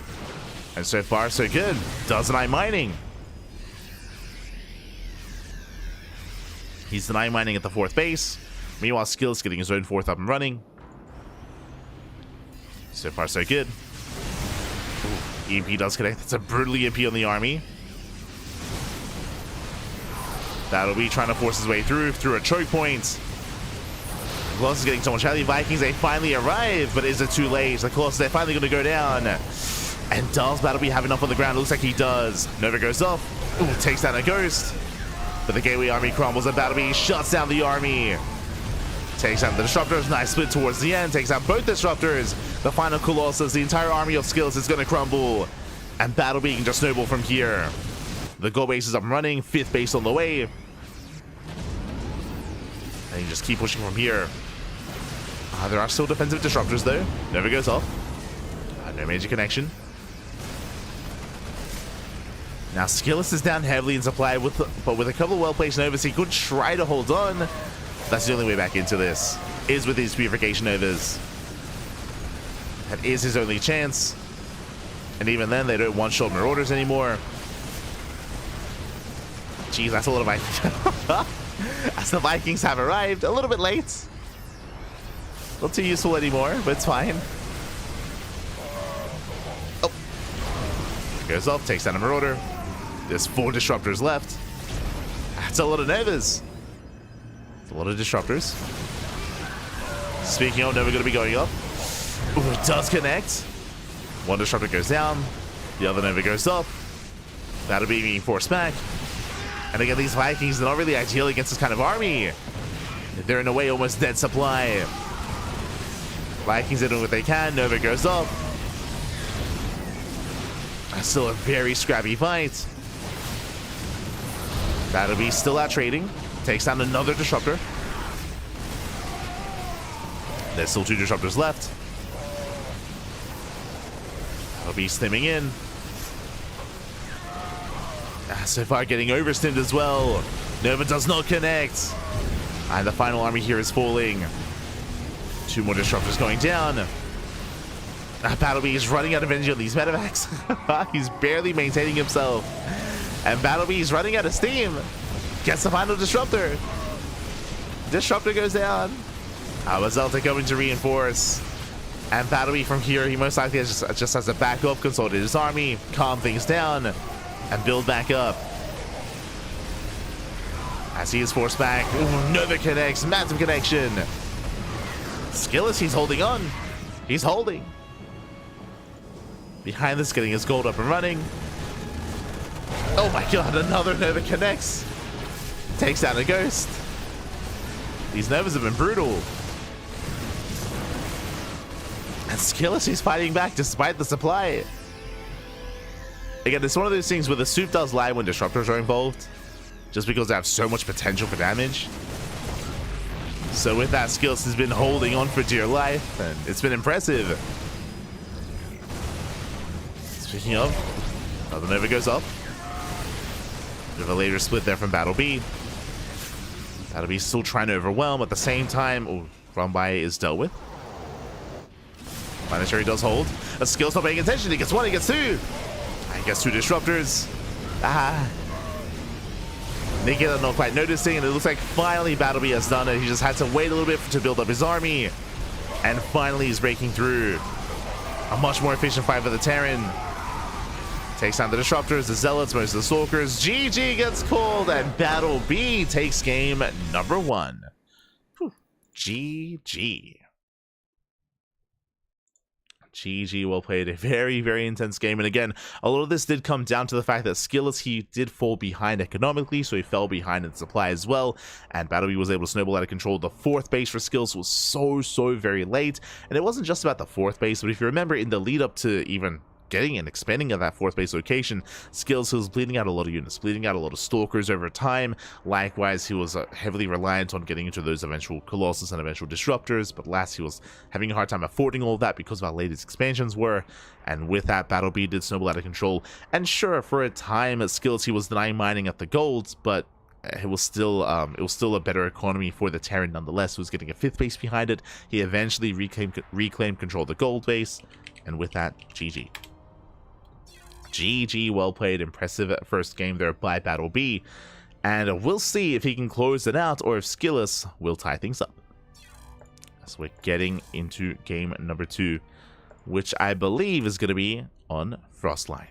And so far, so good. Does deny mining. He's denying mining at the 4th base. Meanwhile, SKillous getting his own 4th up and running. So far, so good. Ooh, EMP does connect. It's a brutal EMP on the army. Battle B trying to force his way through a choke point. Colossus is getting so much out of the Vikings. They finally arrive, but is it too late? The Colossus, they're finally going to go down. And does Battle B have enough on the ground? It looks like he does. Nova goes off. Ooh, takes down a Ghost. But the Gateway army crumbles and Battle B shuts down the army. Takes out the Disruptors. Nice split towards the end. Takes out both Disruptors. The final Colossus. The entire army of SKillous is going to crumble. And Battle B can just snowball from here. The gold base is up and running. 5th base on the way. And you just keep pushing from here. There are still defensive Disruptors though. Never goes off. No major connection. Now SKillous is down heavily in supply, but with a couple of well-placed Novas, he could try to hold on. That's the only way back into this, is with these Purification Novas. That is his only chance. And even then, they don't one-shot Marauders anymore. Jeez, that's a lot of Vikings. As the Vikings have arrived, a little bit late. Not too useful anymore, but it's fine. Oh. Goes up, takes down a Marauder. There's 4 Disruptors left. That's a lot of Novas. That's a lot of Disruptors. Speaking of, Nova going to be going up. Ooh, it does connect. 1 Disruptor goes down. The other Nova goes up. That'll be being forced back. And again, these Vikings, they're not really ideal against this kind of army. They're in a way almost dead supply. Vikings are doing what they can. Nova goes up. Still a very scrappy fight. Battle Beast still out trading. Takes down another disruptor. There's still 2 disruptors left. Battle Beast stimming in. So far getting overstimmed as well. Nova does not connect. And the final army here is falling. 2 more disruptors going down. Battlebee is running out of energy on these medevacs. He's barely maintaining himself. And Battlebee is running out of steam. Gets the final disruptor. Disruptor goes down. Zelta going to reinforce. And Battlebee from here, he most likely just has to back up, consolidate his army, calm things down, and build back up. As he is forced back. Ooh, Nova connects. Massive connection. SKillous, he's holding on. He's holding. Behind this, getting his gold up and running. Oh my god, another Nova connects. Takes down a ghost. These Novas have been brutal. And SKillous, he's fighting back despite the supply. Again, it's one of those things where the soup does lie when disruptors are involved, just because they have so much potential for damage. So with that, SKillous has been holding on for dear life, and it's been impressive. Speaking of, another Nova goes up. Bit of a later split there from Battle B. Battle B still trying to overwhelm at the same time. Run by is dealt with. Planetary does hold. A SKillous not paying attention. He gets 1, he gets 2. He gets 2 disruptors. Nikita not quite noticing, and it looks like finally Battlebee has done it. He just had to wait a little bit to build up his army, and finally he's breaking through. A much more efficient fight for the Terran. Takes down the disruptors, the zealots, most of the stalkers. GG gets called, and Battlebee takes game number 1. Whew. GG. GG, well played. A very, very intense game. And again, a lot of this did come down to the fact that SKillous, he did fall behind economically, so he fell behind in supply as well. And Battlebee was able to snowball out of control. The 4th base for SKillous was so very late. And it wasn't just about the 4th base, but if you remember, in the lead up to even getting and expanding of that 4th base location, SKillous was bleeding out a lot of units, bleeding out a lot of stalkers over time. Likewise, he was heavily reliant on getting into those eventual Colossus and eventual disruptors, but last he was having a hard time affording all of that because of how late his expansions were. And with that, Battlebee did snowball out of control. And sure, for a time at SKillous, he was denying mining at the golds, but it was still a better economy for the Terran nonetheless. He was getting a 5th base behind it. He eventually reclaimed control of the gold base, and with that, GG. GG, well played. Impressive first game there by Battlebee, and we'll see if he can close it out or if SKillous will tie things up. So we're getting into game number 2, which I believe is going to be on Frostline.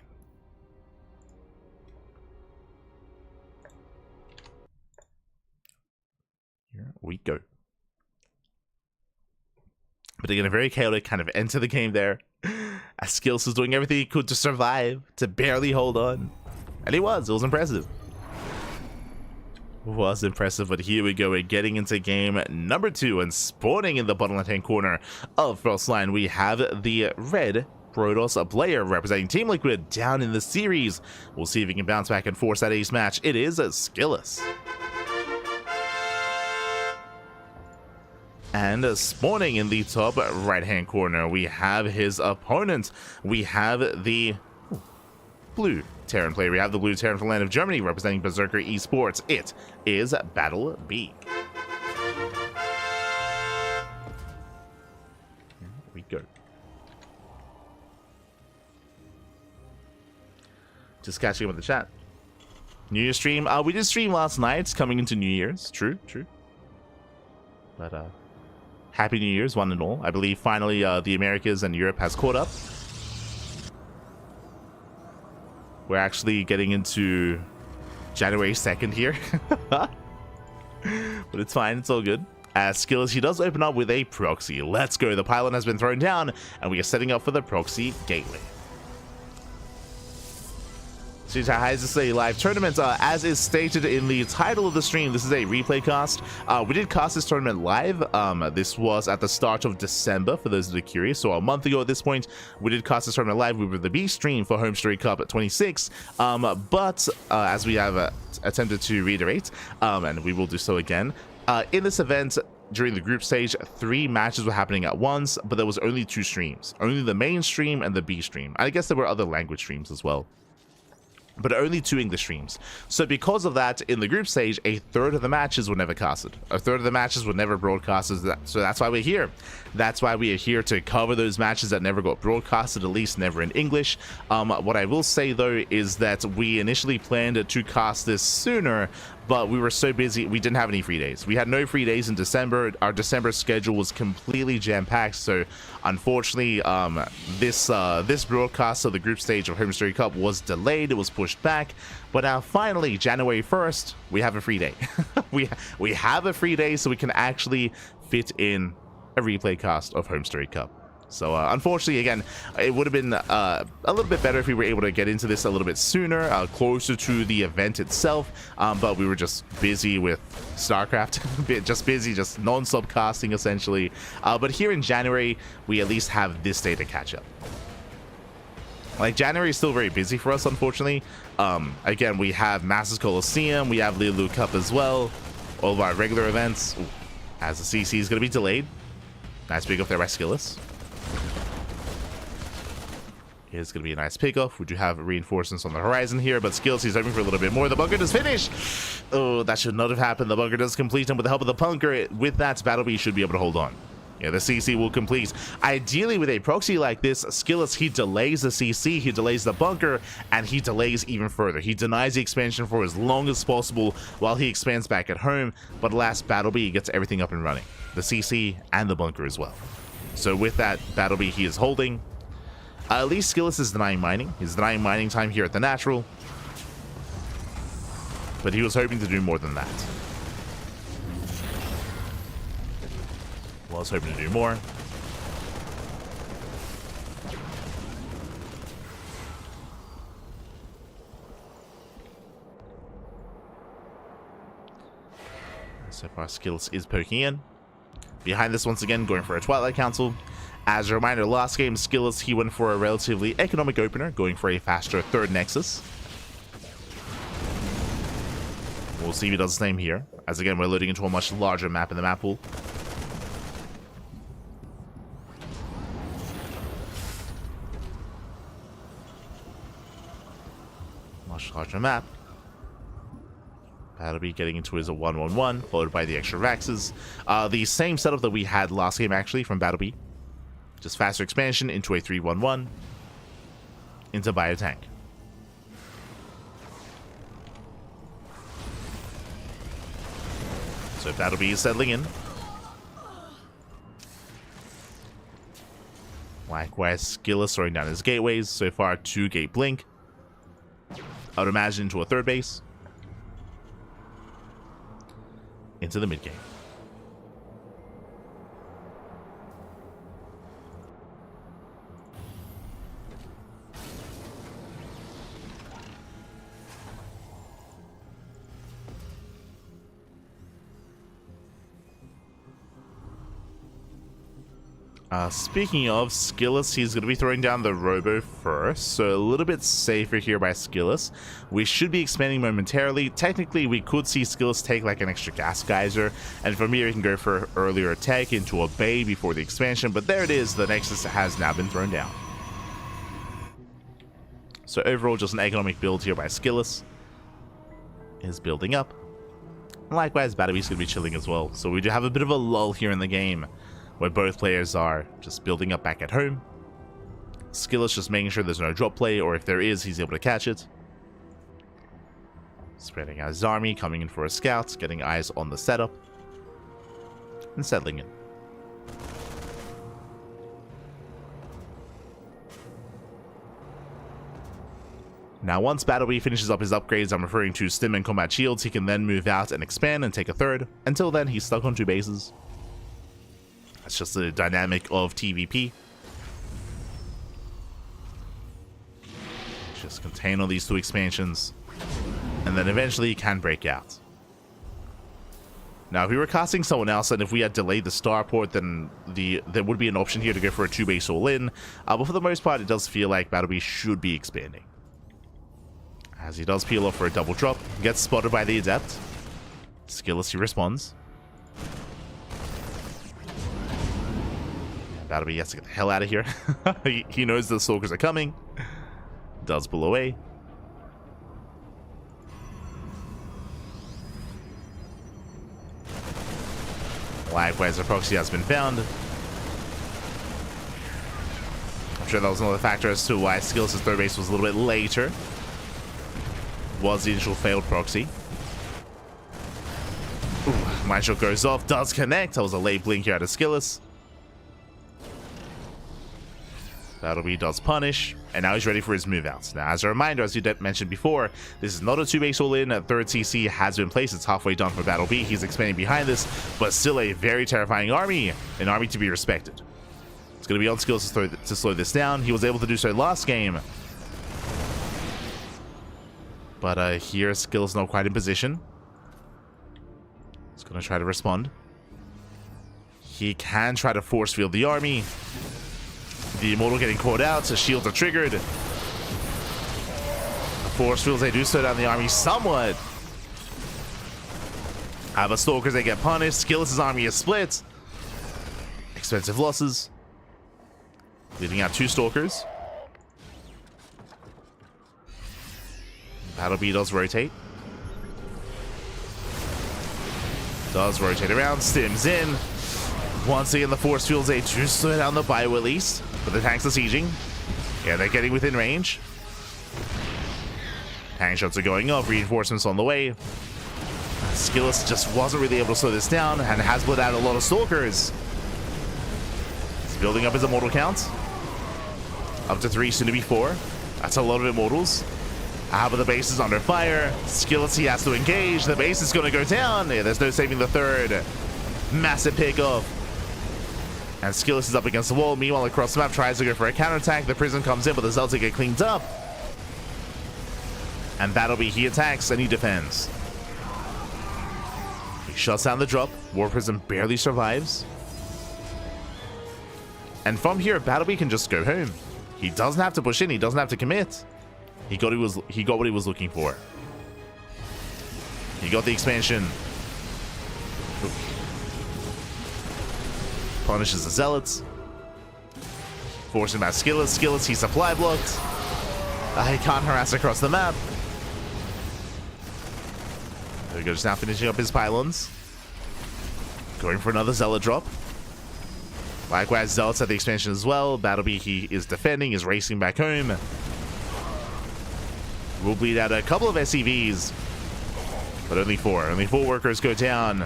Here we go. But again, a very chaotic kind of end to the game there. As SKillous was doing everything he could to survive, to barely hold on. And he was. It was impressive. It was impressive, but here we go. We're getting into game number 2, and spawning in the bottom left-hand corner of Frostline, we have the red Protoss player representing Team Liquid down in the series. We'll see if he can bounce back and force that ace match. It is SKillous. And spawning in the top right-hand corner, we have his opponent. We have the blue Terran player. We have the blue Terran from the land of Germany representing Berserker Esports. It is Battlebee. Here we go. Just catching up with the chat. New Year's stream. We did stream last night, coming into New Year's. True. But Happy New Year's, one and all. I believe finally the Americas and Europe has caught up. We're actually getting into January 2nd here. But it's fine, it's all good. As SKillous, he does open up with a proxy. Let's go. The pylon has been thrown down, and we are setting up for the proxy gateway. So this is a live tournament. As is stated in the title of the stream, this is a replay cast. We did cast this tournament live. This was at the start of December, for those that are curious. So a month ago at this point, we did cast this tournament live. We were the B stream for HomeStory Cup XXVI. But as we have attempted to reiterate, and we will do so again, in this event, during the group stage, 3 matches were happening at once, but there was only 2 streams. Only the main stream and the B stream. I guess there were other language streams as well, but only 2 English streams. So because of that, in the group stage, a third of the matches were never casted. A third of the matches were never broadcasted. So that's why we're here. That's why we are here to cover those matches that never got broadcasted, at least never in English. What I will say, though, is that we initially planned to cast this sooner, but we were so busy, we didn't have any free days. We had no free days in December. Our December schedule was completely jam-packed, so unfortunately, this broadcast of the group stage of HomeStory Cup was delayed. It was pushed back, but now finally, January 1st, we have a free day. we have a free day, so we can actually fit in a replay cast of HomeStory Cup. So unfortunately, again, it would have been a little bit better if we were able to get into this a little bit sooner, closer to the event itself, but we were just busy with StarCraft, just non-stop casting essentially. But here in January, we at least have this day to catch up. Like, January is still very busy for us, unfortunately. Again, we have Masters Coliseum, we have Lulu Cup as well, all of our regular events. Ooh, as the CC is going to be delayed. Nice pick up there by SKillous. It's going to be a nice pickoff. We do have reinforcements on the horizon here, but SKillous, he's hoping for a little bit more. The bunker does finish. Oh, that should not have happened. The bunker does complete, and with the help of the bunker, with that, Battlebee should be able to hold on. Yeah, the CC will complete. Ideally, with a proxy like this, SKillous, he delays the CC, he delays the bunker, and he delays even further. He denies the expansion for as long as possible while he expands back at home, but last Battlebee gets everything up and running. The CC and the bunker as well. So with that, Battlebee, he is holding. At least SKillous is denying mining. He's denying mining time here at the natural. But he was hoping to do more than that. Was hoping to do more. So far, SKillous is poking in. Behind this, once again, going for a Twilight Council. As a reminder, last game, SKillous, he went for a relatively economic opener, going for a faster 3rd Nexus. We'll see if he does the same here, as again, we're loading into a much larger map in the map pool. Much larger map. That'll be getting into his 1-1-1, followed by the extra Vaxes. The same setup that we had last game, actually, from Battlebee. Just faster expansion into a 3-1-1, into Biotank. So Battlebee is settling in. Likewise, SKillous throwing down his gateways. So far, 2 gate blink. I would imagine into a 3rd base. Into the mid game. Speaking of SKillous, he's going to be throwing down the Robo first, so a little bit safer here by SKillous. We should be expanding momentarily. Technically, we could see SKillous take like an extra gas geyser, and from here we can go for earlier attack into a bay before the expansion, but there it is, the Nexus has now been thrown down. So overall, just an economic build here by SKillous. Is building up. Likewise, Battlebee's going to be chilling as well, so we do have a bit of a lull here in the game, where both players are just building up back at home. SKillous just making sure there's no drop play, or if there is, he's able to catch it. Spreading out his army, coming in for a scout, getting eyes on the setup, and settling in. Now, once Battlebee finishes up his upgrades, I'm referring to Stim and Combat Shields, he can then move out and expand and take a 3rd. Until then, he's stuck on 2 bases. It's just the dynamic of TVP. Just contain all these 2 expansions. And then eventually he can break out. Now, if we were casting someone else, and if we had delayed the starport, then there would be an option here to go for a 2-base all-in. But for the most part, it does feel like Battleby should be expanding. As he does peel off for a double drop, gets spotted by the Adept. SKillous, he responds. Battleby has to get the hell out of here. He knows the Stalkers are coming. Does pull away. Likewise, a proxy has been found. I'm sure that was another factor as to why SKillous' 3rd base was a little bit later. Was the initial failed proxy. Ooh, Mind Shot goes off, does connect. That was a late blink here out of SKillous. Battleby does punish, and now he's ready for his move out. Now, as a reminder, as you mentioned before, this is not a 2-base all-in. A 3rd CC has been placed. It's halfway done for Battleby. He's expanding behind this, but still a very terrifying army. An army to be respected. It's going to be on SKillous to slow this down. He was able to do so last game. But here, SKillous not quite in position. He's going to try to respond. He can try to force field the army. The Immortal getting caught out, so shields are triggered. The force fields, they do slow down the army somewhat. But Stalkers, they get punished. SKillous' army is split. Expensive losses. Leaving out 2 Stalkers. Battleby does rotate. Does rotate around, stims in. Once again, the force fields, they do slow down the bio at least. But the tanks are sieging. Yeah, they're getting within range. Tank shots are going off. Reinforcements on the way. SKillous just wasn't really able to slow this down and has put out a lot of Stalkers. He's building up his Immortal count. Up to 3, soon to be 4. That's a lot of Immortals. But the base is under fire. SKillous, he has to engage. The base is going to go down. Yeah, there's no saving the 3rd. Massive pickoff. And SKillous is up against the wall. Meanwhile, across the map, tries to go for a counterattack. The Prism comes in, but the Zelda get cleaned up. And Battleby, he attacks and he defends. He shuts down the drop. War Prism barely survives. And from here, Battleby can just go home. He doesn't have to push in. He doesn't have to commit. He got what he was looking for. He got the expansion. Ooh. Punishes the Zealots. Forcing back SKillous. SKillous, he supply blocked. He can't harass across the map. There we go, just now finishing up his pylons. Going for another Zealot drop. Likewise, Zealots at the expansion as well. Battleby, he is defending, is racing back home. We'll bleed out a couple of SCVs. But only 4. Only 4 workers go down.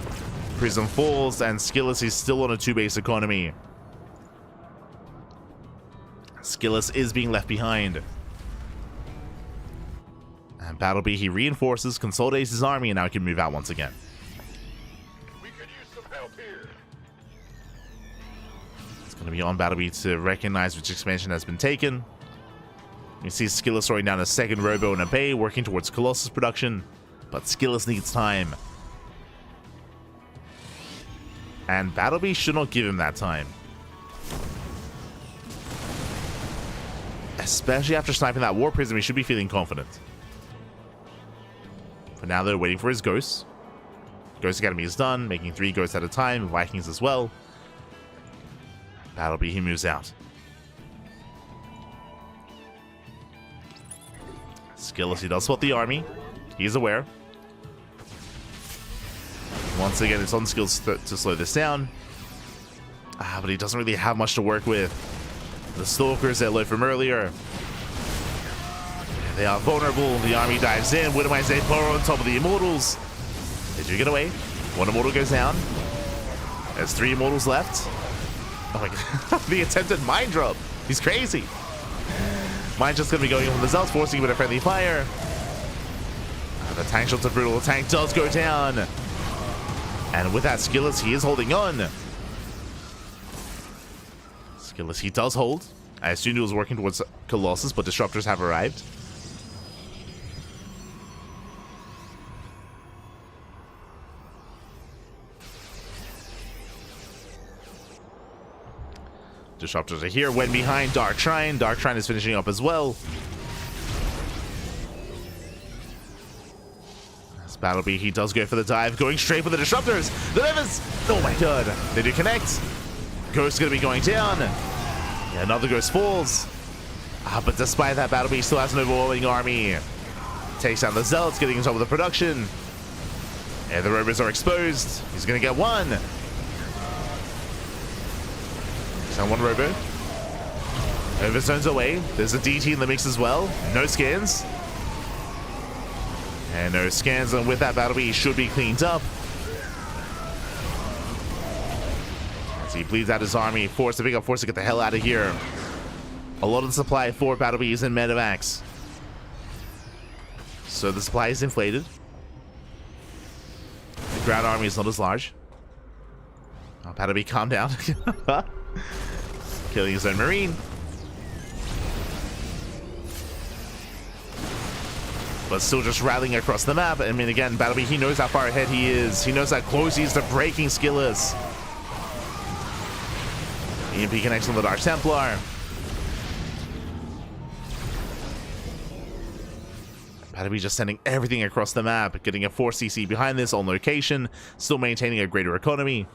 Prism falls, and SKillous is still on a 2-base economy. SKillous is being left behind. And Battleby, he reinforces, consolidates his army, and now he can move out once again. We could use some help here. It's going to be on Battleby to recognize which expansion has been taken. You see SKillous throwing down a 2nd Robo and a Bay, working towards Colossus production. But SKillous needs time. And Battleby should not give him that time. Especially after sniping that War Prism, he should be feeling confident. For now, they're waiting for his Ghosts. Ghost Academy is done, making 3 Ghosts at a time, Vikings as well. Battleby, he moves out. SKillous, he does spot the army. He's aware. Once again, it's on SKillous to slow this down. But he doesn't really have much to work with. The Stalkers, they're low from earlier. They are vulnerable. The army dives in. Widowmines, they burrow on top of the Immortals. They do get away. 1 Immortal goes down. There's 3 Immortals left. Oh my god. The attempted Mind Drop. He's crazy. Mine's just going to be going on the Zealots, forcing him with a friendly fire. The tank shots are brutal. The tank does go down. And with that, SKillous, he is holding on. SKillous, he does hold. I assumed he was working towards Colossus, but Disruptors have arrived. Disruptors are here. When behind Dark Shrine. Dark Shrine is finishing up as well. As Battlebee, he does go for the dive, going straight for the Disruptors. The Nevers! Oh my god. They do connect. Ghost is going to be going down. Yeah, another Ghost falls. But despite that, Battlebee still has an overwhelming army. Takes down the Zealots, getting on top of the production. And the robots are exposed. He's going to get one. Down one robo. Overzones away. There's a DT in the mix as well. No scans. And no scans, and with that, Battlebee should be cleaned up. As he bleeds out his army, forced to pick up, forced to get the hell out of here. A lot of the supply for Battlebee is in medevacs. So the supply is inflated. The ground army is not as large. Oh, Battlebee, calm down. Killing his own Marine. But still just rallying across the map. I mean, again, Battlebee, he knows how far ahead he is. He knows how close he is to breaking SKillous. EMP connects on the Dark Templar. Battlebee just sending everything across the map. Getting a 4cc behind this on location. Still maintaining a greater economy.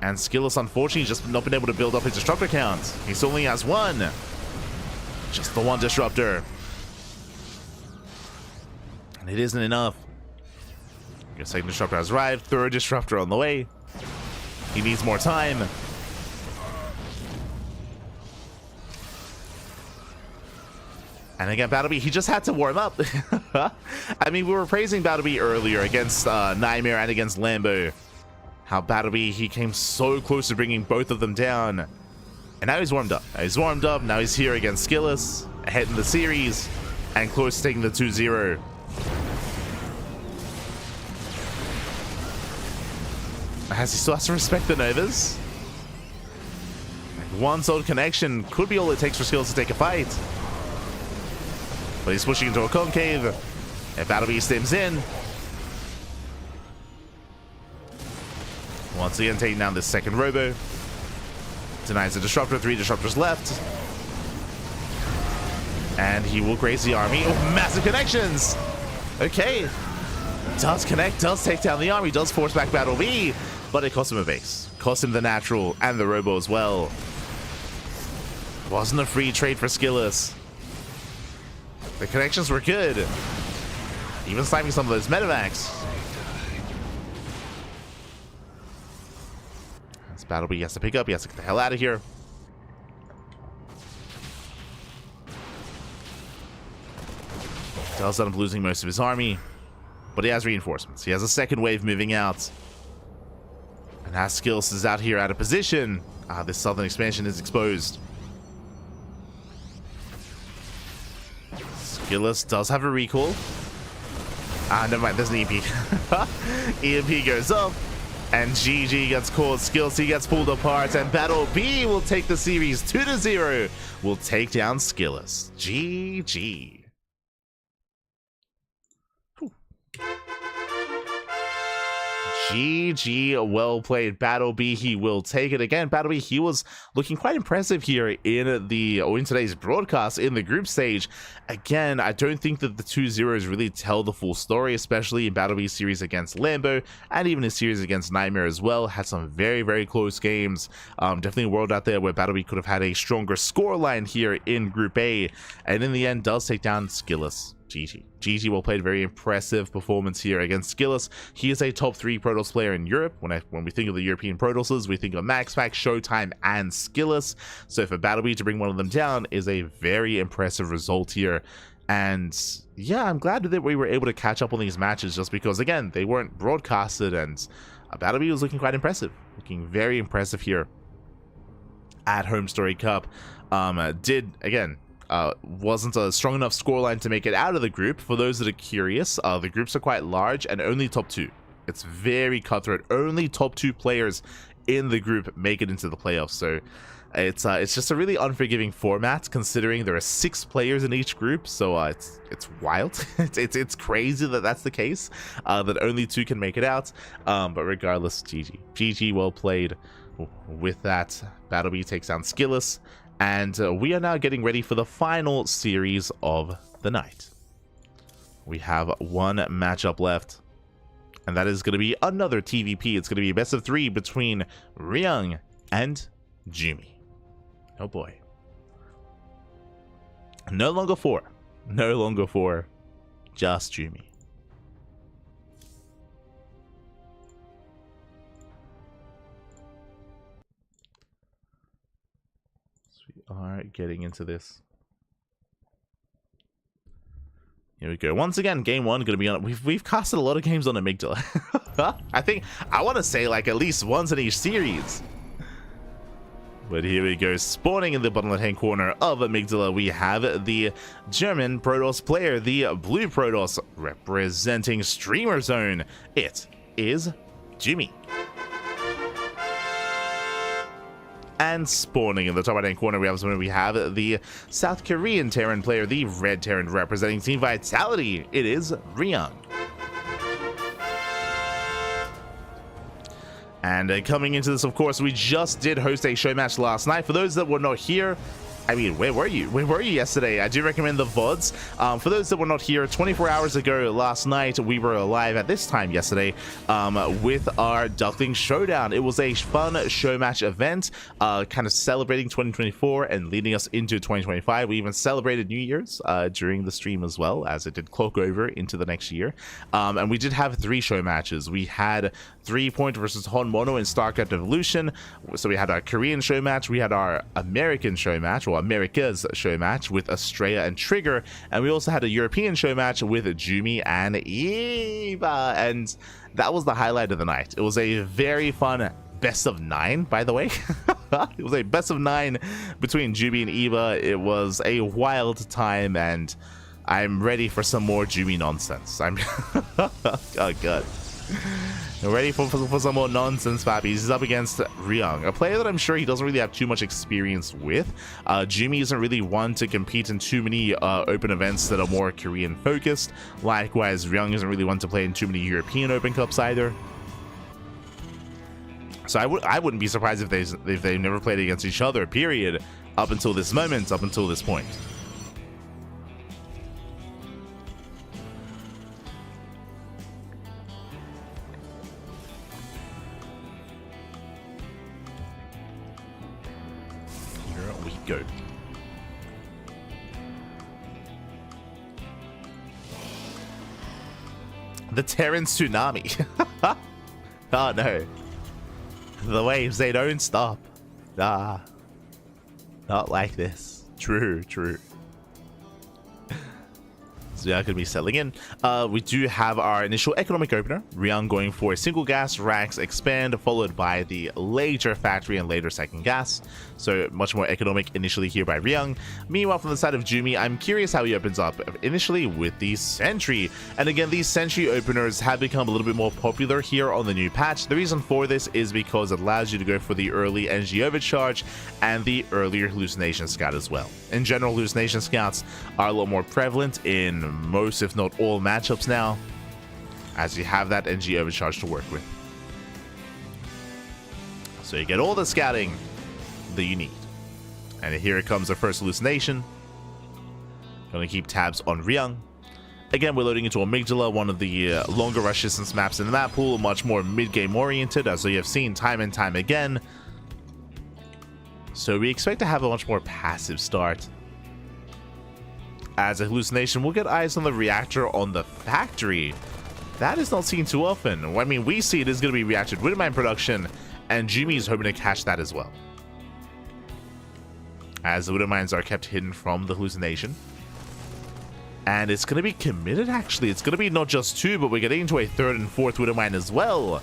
And SKillous, unfortunately, just not been able to build up his disruptor count. He still only has one. Just the one disruptor. And it isn't enough. Your second disruptor has arrived. Third disruptor on the way. He needs more time. And again, Battlebee, he just had to warm up. I mean, we were praising Battlebee earlier against Nightmare and against Lambo. How Battlebee, he came so close to bringing both of them down. And now he's warmed up. Now he's here against SKillous, ahead in the series, and close to taking the 2-0. As he still has to respect the Novas. One solid connection could be all it takes for SKillous to take a fight. But he's pushing into a concave. And Battlebee stems in. Once again, taking down this second robo. Denies the disruptor. 3 disruptors left. And he will graze the army. Oh, massive connections. Okay. Does connect, does take down the army, does force back Battlebee. But it cost him a base. Cost him the natural and the robo as well. Wasn't a free trade for SKillous. The connections were good. Even sniping some of those medevacs. This Battlebee has to pick up. He has to get the hell out of here. Does end up losing most of his army. But he has reinforcements. He has a second wave moving out. And as SKillous is out here out of position, this southern expansion is exposed. SKillous does have a recall. Never mind, there's an EMP. EMP goes up, and GG gets caught. SKillous, he gets pulled apart, and Battlebee will take the series 2-0. Will take down SKillous. GG. GG, well played, Battlebee. He will take it again. Battlebee, he was looking quite impressive here in today's broadcast in the group stage. Again, I don't think that the 2-0s really tell the full story, especially in Battlebee's series against Lambo and even his series against Nightmare as well. Had some very, very close games. Definitely a world out there where Battlebee could have had a stronger scoreline here in Group A, and in the end does take down SKillous. GG well played. Very impressive performance here against SKillous. He is a top 3 Protoss player in Europe. When we think of the European Protosses, we think of MaxPack, Showtime, and SKillous. So for Battlebee to bring one of them down is a very impressive result here. And yeah, I'm glad that we were able to catch up on these matches, just because, again, they weren't broadcasted, and Battlebee was looking quite impressive. Looking very impressive here at HomeStory Cup. Wasn't a strong enough scoreline to make it out of the group. For those that are curious, the groups are quite large and only top 2. It's very cutthroat. Only top 2 players in the group make it into the playoffs. So it's just a really unforgiving format, considering there are 6 players in each group. So it's wild. it's crazy that that's the case. That only 2 can make it out. But regardless, GG well played. With that, Battlebee takes down SKillous, and we are now getting ready for the final series of the night. We have one matchup left, and that is going to be another TVP. It's going to be a best of 3 between Ryung and Jumi. Oh boy. No longer 4. No longer 4. Just Jumi. Are getting into this. Here we go. Once again, game 1 gonna be on. We've casted a lot of games on Amygdala. I want to say like at least once in each series. But here we go. Spawning in the bottom left-hand corner of Amygdala, we have the German Protoss player, the blue Protoss, representing Streamer Zone. It is Jumi. And spawning in the top right-hand corner, we have the South Korean Terran player, the red Terran, representing Team Vitality. It is Ryung. And coming into this, of course, we just did host a show match last night. For those that were not here, I mean, where were you? Where were you yesterday? I do recommend the VODs. For those that were not here, 24 hours ago last night, we were live at this time yesterday with our Ducklings Showdown. It was a fun show match event, kind of celebrating 2024 and leading us into 2025. We even celebrated New Year's during the stream as well, as it did cloak over into the next year. And we did have 3 show matches. We had 3 Point versus Hon Mono in StarCraft Evolution. So we had our Korean show match, we had our American show match, or America's show match with Estrella and Trigger, and we also had a European show match with Jumi and Eva, and that was the highlight of the night. It was a very fun best of 9, by the way. It was a best of 9 between Jumi and Eva. It was a wild time, and I'm ready for some more Jumi nonsense. I'm oh god. Ready for some more nonsense, Fabby. He's up against Ryung, a player that I'm sure he doesn't really have too much experience with. Jumi isn't really one to compete in too many open events that are more Korean focused. Likewise, Ryung isn't really one to play in too many European Open Cups either. So I wouldn't be surprised if they never played against each other, period, up until this moment, up until this point. Go. The Terran tsunami. Oh no. The waves, they don't stop. Nah. Not like this. True. So yeah, going to be settling in. We do have our initial economic opener. Ryung going for a single gas, Rax expand, followed by the later factory and later second gas. So much more economic initially here by Ryung. Meanwhile, from the side of Jumi, I'm curious how he opens up initially with the Sentry. And again, these Sentry openers have become a little bit more popular here on the new patch. The reason for this is because it allows you to go for the early energy overcharge and the earlier hallucination scout as well. In general, hallucination scouts are a lot more prevalent in most, if not all, matchups now, as you have that energy overcharge to work with. So you get all the scouting that you need. And here it comes, the first hallucination. Gonna keep tabs on Ryung. Again, we're loading into Amygdala, one of the longer rush distance maps in the map pool, much more mid-game oriented, as we have seen time and time again. So we expect to have a much more passive start. As a hallucination, we'll get eyes on the reactor on the factory. That is not seen too often. I mean, we see it is going to be reactor with mine production, and Jumi is hoping to catch that as well, as the Widow Mines are kept hidden from the hallucination. And it's going to be committed, actually. It's going to be not just 2, but we're getting into a 3rd and 4th Widow Mine as well.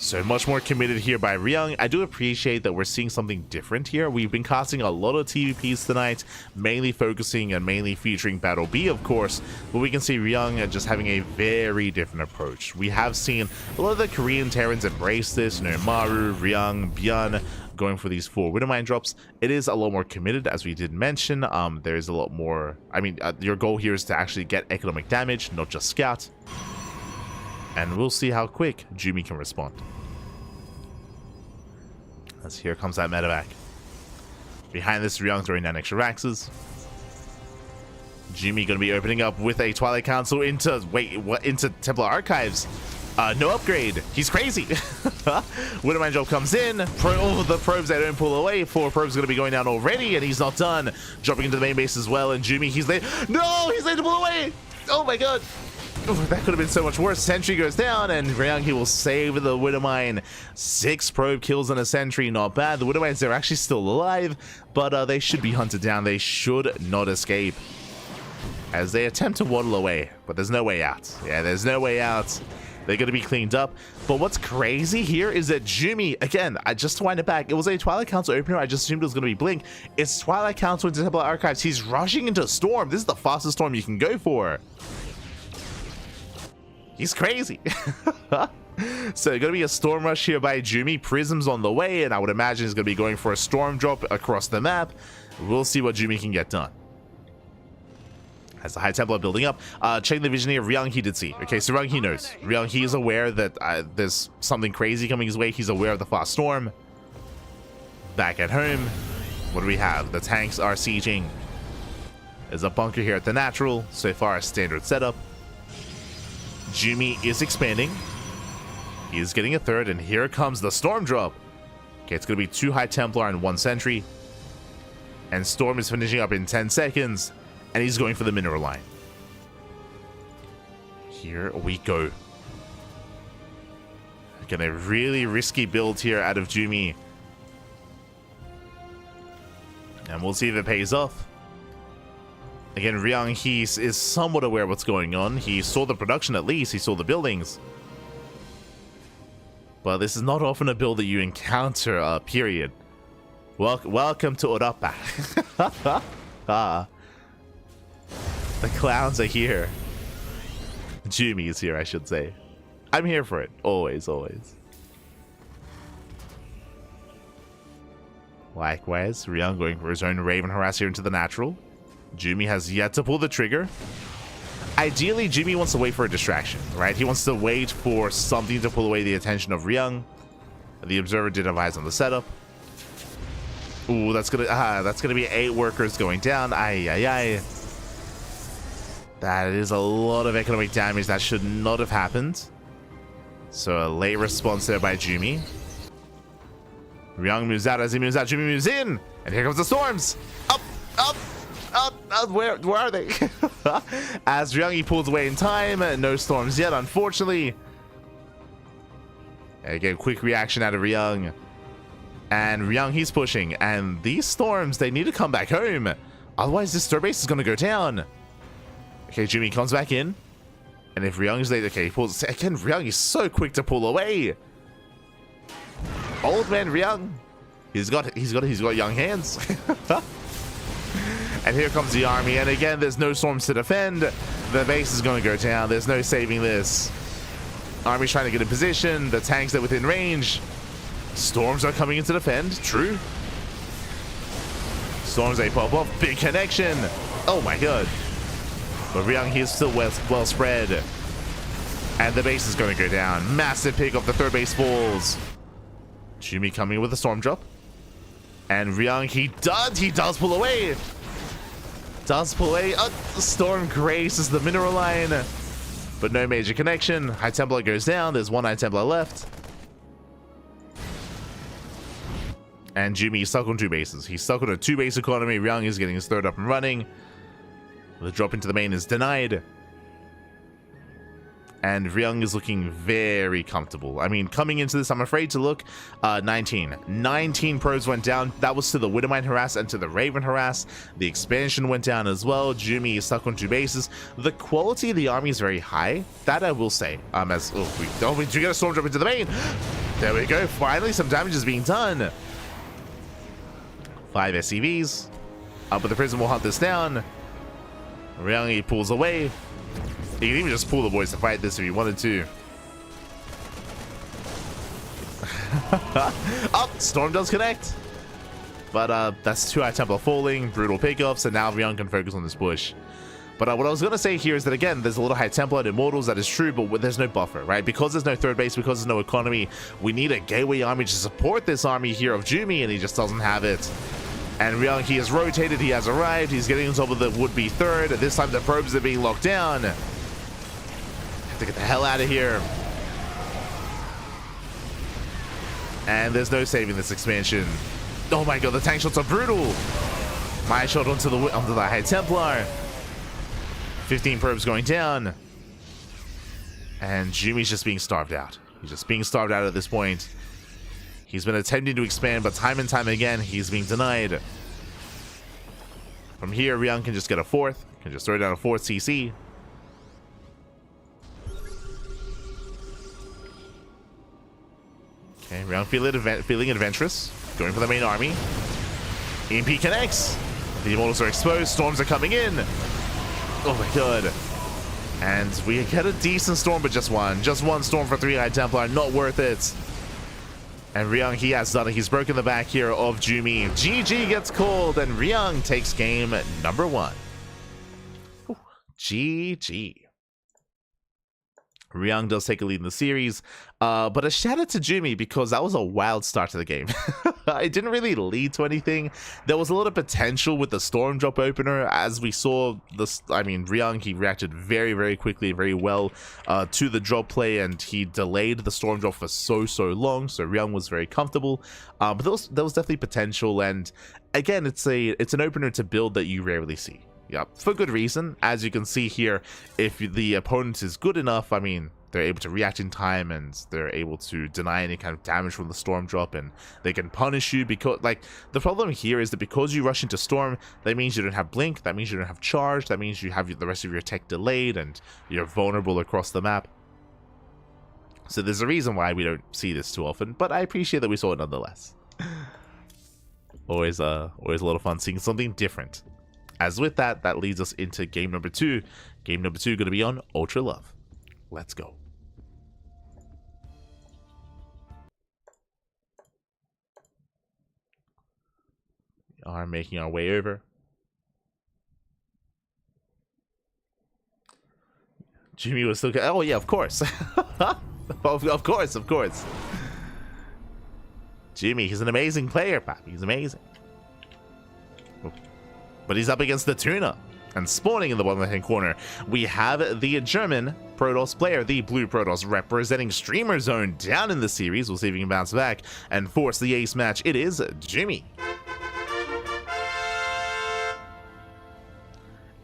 So much more committed here by Ryung. I do appreciate that we're seeing something different here. We've been casting a lot of TVPs tonight, mainly focusing and mainly featuring Battle B, of course, but we can see Ryung just having a very different approach. We have seen a lot of the Korean Terrans embrace this, you know, Maru, Ryung, Byun, going for these 4 Widow Mine drops. It is a lot more committed, as we did mention. There is a lot more, I mean, your goal here is to actually get economic damage, not just scout. And we'll see how quick Jumi can respond. As here comes that medevac. Behind this, Ryung throwing down extra Raxes. Jimmy gonna be opening up with a Twilight Council into into Templar Archives. No upgrade. He's crazy. Widowmine Job comes in. The probes that don't pull away. 4 probes gonna be going down already, and he's not done. Dropping into the main base as well, and Jimmy, he's late. No, he's late to pull away. Oh my god. Oh, that could have been so much worse. Sentry goes down, and Ryung, he will save the Widowmine. 6 probe kills on a Sentry, not bad. The Widowmines, they're actually still alive, but they should be hunted down. They should not escape. As they attempt to waddle away, but there's no way out. Yeah, there's no way out. They're going to be cleaned up. But what's crazy here is that Jimmy, again, just to wind it back, it was a Twilight Council opener. I just assumed it was going to be Blink. It's Twilight Council into Templar Archives. He's rushing into Storm. This is the fastest Storm you can go for. He's crazy. So going to be a Storm rush here by Jimmy. Prism's on the way, and I would imagine he's going to be going for a Storm drop across the map. We'll see what Jimmy can get done. As the High Templar building up, checking the vision here, Ryung, he did see. Okay, so Ryung, he knows. Ryung, he is aware that there's something crazy coming his way. He's aware of the fast Storm. Back at home, what do we have? The tanks are sieging. There's a bunker here at the natural. So far, a standard setup. Jimmy is expanding. He is getting a 3rd, and here comes the Storm drop. Okay, it's going to be 2 High Templar and 1 Sentry. And Storm is finishing up in 10 seconds. And he's going for the mineral line. Here we go. Again, a really risky build here out of Jimmy. And we'll see if it pays off. Again, Ryung, he is somewhat aware of what's going on. He saw the production at least. He saw the buildings. But this is not often a build that you encounter, period. Welcome to Europa. The clowns are here. Jimmy is here, I should say. I'm here for it. Always, always. Likewise, Ryung going for his own Raven Harass here into the natural. Jimmy has yet to pull the trigger. Ideally, Jimmy wants to wait for a distraction, right? He wants to wait for something to pull away the attention of Ryung. The Observer did advise on the setup. Ooh, that's gonna be 8 workers going down. Ay. That is a lot of economic damage that should not have happened. So a late response there by Jimmy. Ryung moves out. As he moves out, Jimmy moves in. And here comes the Storms. Up. Where are they? As Ryung, he pulls away in time. No Storms yet, unfortunately. Again, quick reaction out of Ryung. And Ryung, he's pushing. And these Storms, they need to come back home. Otherwise, this Star base is going to go down. Okay, Jimmy comes back in. And if Ryung is late, okay, he pulls. Again, Ryung is so quick to pull away. Old man Ryung. He's got young hands. And here comes the army. And again, there's no Storms to defend. The base is going to go down. There's no saving this. Army's trying to get in position. The tanks are within range. Storms are coming in to defend. True. Storms, they pop off. Big connection. Oh my god. But Ryung, he is still well spread. And the base is going to go down. Massive pick off the 3rd base falls. Jimmy coming with a Storm drop. And Ryung, he does pull away. The Storm graces the mineral line. But no major connection. High Templar goes down. There's 1 High Templar left. And Jimmy is stuck on 2 bases. He's stuck on a 2-base economy. Ryung is getting his 3rd up and running. The drop into the main is denied. And Ryung is looking very comfortable. I mean, coming into this, I'm afraid to look. 19 probes went down. That was to the Widowmine Harass and to the Raven Harass. The expansion went down as well. Jimmy is stuck on 2 bases. The quality of the army is very high. That I will say. We do get a Storm drop into the main. There we go. Finally, some damage is being done. 5 SCVs. But the Prism will hunt this down. Ryung, he pulls away. He can even just pull the boys to fight this if he wanted to. Storm does connect. But that's 2 High Templar falling. Brutal pickoffs. And now Ryung can focus on this push. But what I was going to say here is that, again, there's a little High Templar and Immortals, that is true, but there's no buffer, right? Because there's no third base, because there's no economy, we need a gateway army to support this army here of Jumi, and he just doesn't have it. And Ryung, he has rotated, he has arrived, he's getting on top of the would-be third. This time the probes are being locked down. Have to get the hell out of here. And there's no saving this expansion. Oh my god, the tank shots are brutal. My shot onto the High Templar. 15 probes going down. And Jumi's just being starved out. He's just being starved out at this point. He's been attempting to expand, but time and time again, he's being denied. From here, Ryung can just get a fourth. Can just throw down a fourth CC. Okay, Ryung feeling adventurous. Going for the main army. EMP connects. The Immortals are exposed. Storms are coming in. Oh my god. And we get a decent storm, but just one. Just one storm for 3 High Templar. Not worth it. And Ryung, he has done it. He's broken the back here of Jumi. GG gets called, and Ryung takes game number 1. Ooh, GG. Ryung does take a lead in the series, but a shout out to Jumi because that was a wild start to the game. It didn't really lead to anything. There was a lot of potential with the Storm Drop opener, as we saw. Ryung, he reacted very, very quickly, very well to the drop play, and he delayed the Storm Drop for so long. So Ryung was very comfortable, but there was definitely potential. And again, it's an opener to build that you rarely see. Yeah, for good reason. As you can see here, if the opponent is good enough, I mean, they're able to react in time, and they're able to deny any kind of damage from the Storm Drop, and they can punish you. Because, like, the problem here is that because you rush into Storm, that means you don't have Blink, that means you don't have Charge, that means you have the rest of your tech delayed, and you're vulnerable across the map. So there's a reason why we don't see this too often, but I appreciate that we saw it nonetheless. Always a lot of fun seeing something different. As with that, that leads us into game number 2. Game number 2 going to be on Ultra Love. Let's go. We are making our way over. Jumi was still... Oh, yeah, of course. Of course. Jumi, he's an amazing player, Pap. He's amazing. But he's up against the Tuna. And spawning in the bottom left-hand corner, we have the German Protoss player, the Blue Protoss, representing Streamer Zone down in the series. We'll see if he can bounce back and force the ace match. It is Jumi.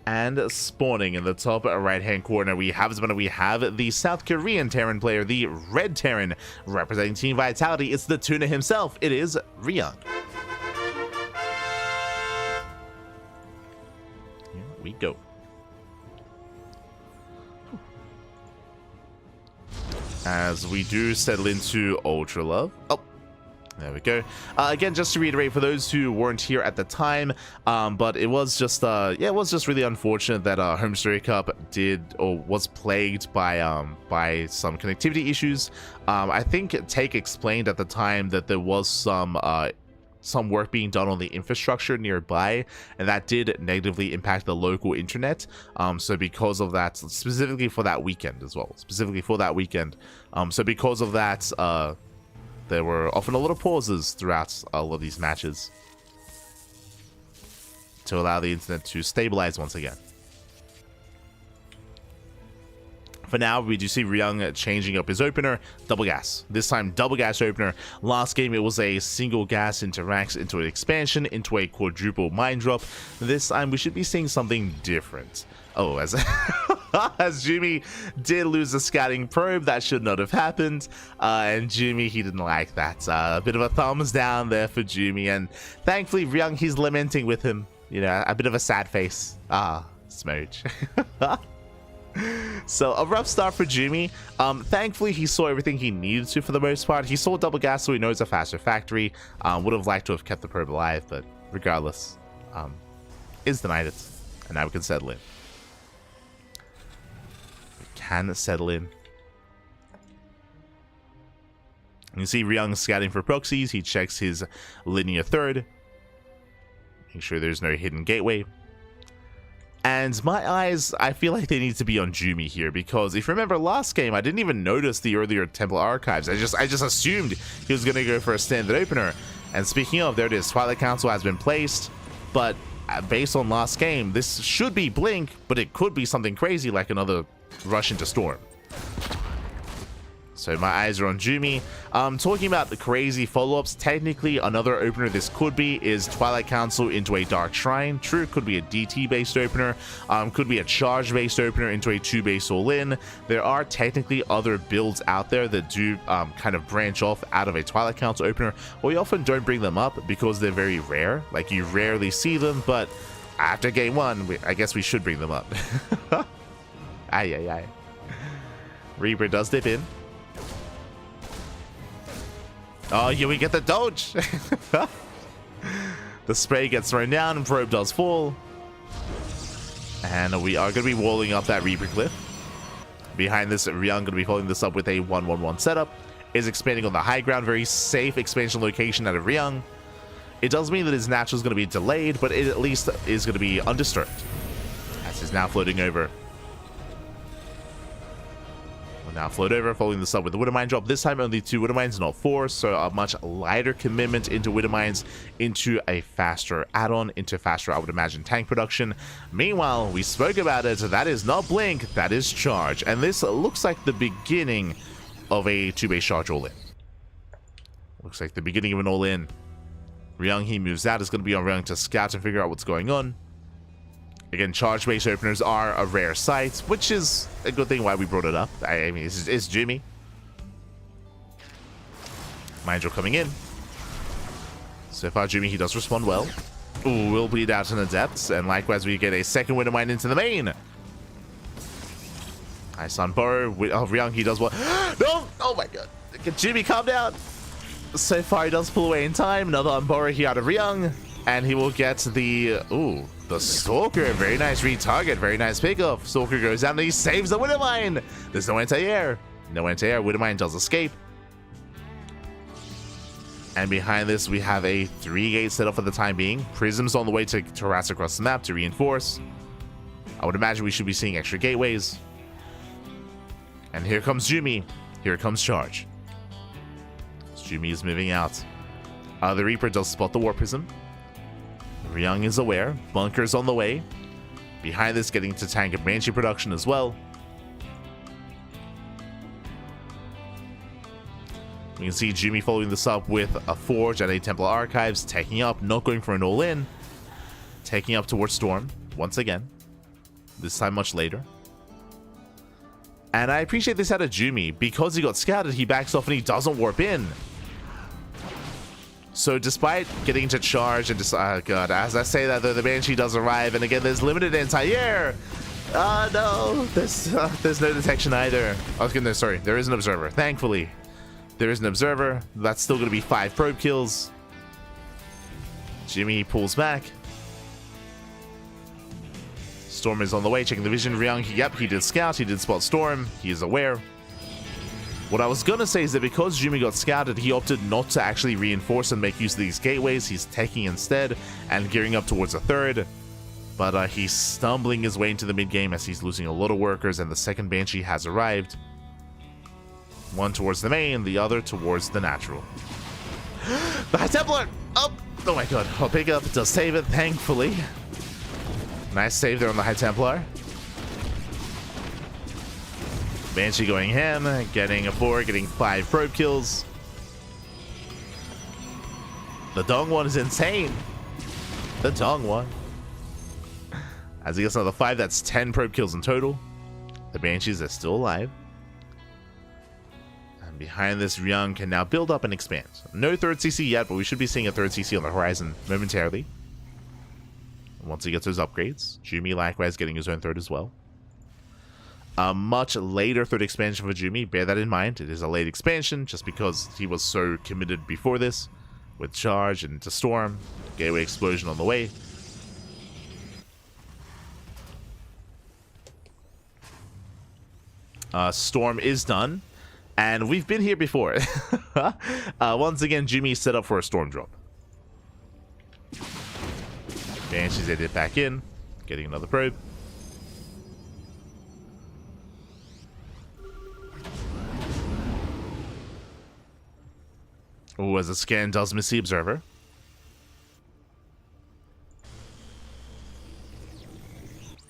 And spawning in the top right-hand corner, we have the South Korean Terran player, the Red Terran, representing Team Vitality. It's the Tuna himself. It is Ryung. We go. As we do settle into Ultra Love. Oh, there we go. Again, just to reiterate for those who weren't here at the time, but it was just really unfortunate that HomeStory Cup was plagued by some connectivity issues. I think Take explained at the time that there was some work being done on the infrastructure nearby, and that did negatively impact the local internet. So because of that, specifically for that weekend, so because of that, there were often a lot of pauses throughout all of these matches to allow the internet to stabilize once again. For now, we do see Ryung changing up his opener. Double gas. This time, double gas opener. Last game, it was a single gas interacts into an expansion, into a quadruple mine drop. This time, we should be seeing something different. Oh, as Jumi did lose a scouting probe, that should not have happened. And Jumi, he didn't like that. A bit of a thumbs down there for Jumi. And thankfully, Ryung, he's lamenting with him. You know, a bit of a sad face. Smooch. So a rough start for Jumi. Thankfully, he saw everything he needed to for the most part. He saw double gas, so he knows a faster factory. Would have liked to have kept the probe alive, but regardless, is denied it. And now we can settle in. We can settle in. You see Ryung scouting for proxies. He checks his linear third. Make sure there's no hidden gateway. And my eyes, I feel like they need to be on Jumi here, because if you remember last game, I didn't even notice the earlier Temple Archives. I just assumed he was going to go for a standard opener. And speaking of, there it is, Twilight Council has been placed, but based on last game, this should be Blink, but it could be something crazy like another rush into Storm. So my eyes are on Jumi. Talking about the crazy follow-ups, technically another opener this could be is Twilight Council into a Dark Shrine. True, could be a DT-based opener. Could be a charge-based opener into a 2-base all-in. There are technically other builds out there that do kind of branch off out of a Twilight Council opener. We often don't bring them up because they're very rare. Like, you rarely see them, but after game 1, I guess we should bring them up. Aye, aye, aye. Reaper does dip in. Oh, here we get the dodge. The spray gets thrown down and probe does fall. And we are going to be walling up that Reaper cliff. Behind this, Ryung going to be holding this up with a 1-1-1 setup. Is expanding on the high ground, very safe expansion location out of Ryung. It does mean that his natural is going to be delayed, but it at least is going to be undisturbed. As he's now floating over. Now float over, following this up with the Widowmine drop. This time only 2 Widowmines, not 4, so a much lighter commitment into Widowmines, into a faster add-on, into faster, I would imagine, tank production. Meanwhile, we spoke about it, that is not Blink, that is Charge. And this looks like the beginning of a 2-base Charge all-in. Looks like the beginning of an all-in. Ryung, he moves out, it's going to be on Ryung to scout and figure out what's going on. Again, charge-based openers are a rare sight, which is a good thing why we brought it up. I mean, it's Jumi. Mindro coming in. So far, Jumi, he does respond well. Ooh, will bleed out in the depths. And likewise, we get a second Widowmine into the main. Nice on Burrow. Oh, Ryung, he does what? No! Oh my god. Can Jumi calm down? So far, he does pull away in time. Another Unborrow here out of Ryung. And he will get the... Ooh. The Stalker, very nice retarget, very nice pickoff. Stalker goes down and he saves the Widowmine. There's no anti-air. No anti-air. Widowmine does escape. And behind this, we have a 3-gate setup for the time being. Prism's on the way to harass across the map to reinforce. I would imagine we should be seeing extra gateways. And here comes Jumi. Here comes Charge. Jumi is moving out. The Reaper does spot the War Prism. Ryung is aware. Bunker's on the way. Behind this, getting to tank and Banshee production as well. We can see Jumi following this up with a Forge and a Temple Archives, taking up, not going for an all-in. Taking up towards Storm, once again. This time much later. And I appreciate this out of Jumi. Because he got scouted, he backs off and he doesn't warp in. So despite getting to charge and just, oh god, as I say that though, the Banshee does arrive, and again there's limited anti-air. Oh no, there's no detection either. I was gonna, sorry, there is an observer. Thankfully, there is an observer. That's still gonna be 5 probe kills. Jumi pulls back. Storm is on the way, checking the vision. Ryung, yep, he did scout, he did spot Storm. He is aware. What I was going to say is that because Jumi got scouted, he opted not to actually reinforce and make use of these gateways. He's taking instead and gearing up towards a 3rd. But he's stumbling his way into the mid-game as he's losing a lot of workers, and the second Banshee has arrived. One towards the main, the other towards the natural. The High Templar! Oh my god. I'll pick up, does save it, thankfully. Nice save there on the High Templar. Banshee going ham, getting a 4, getting 5 probe kills. The Dong one is insane. The Dong one. As he gets another 5, that's 10 probe kills in total. The Banshees are still alive. And behind this, Ryung can now build up and expand. No 3rd CC yet, but we should be seeing a 3rd CC on the horizon momentarily. Once he gets those upgrades, Jumi likewise getting his own 3rd as well. A much later 3rd expansion for Jumi, bear that in mind. It is a late expansion just because he was so committed before this with Charge and to Storm. Gateway explosion on the way. Storm is done, and we've been here before. Once again, Jumi set up for a Storm drop. Banshees, they did back in, getting another probe. Oh, as the scan does miss the observer.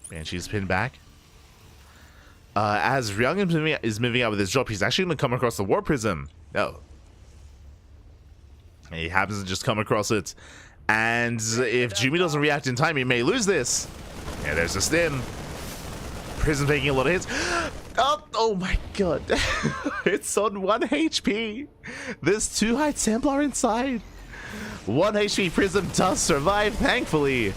Banshee's pinned back. As Ryung is moving out with his drop, he's actually going to come across the Warp Prism. Oh. And he happens to just come across it. And if Jimmy doesn't react in time, he may lose this. Yeah, there's a stim. Prism taking a lot of hits. Oh my god. It's on 1 HP. There's 2 High Templar inside. 1 HP Prism does survive, thankfully.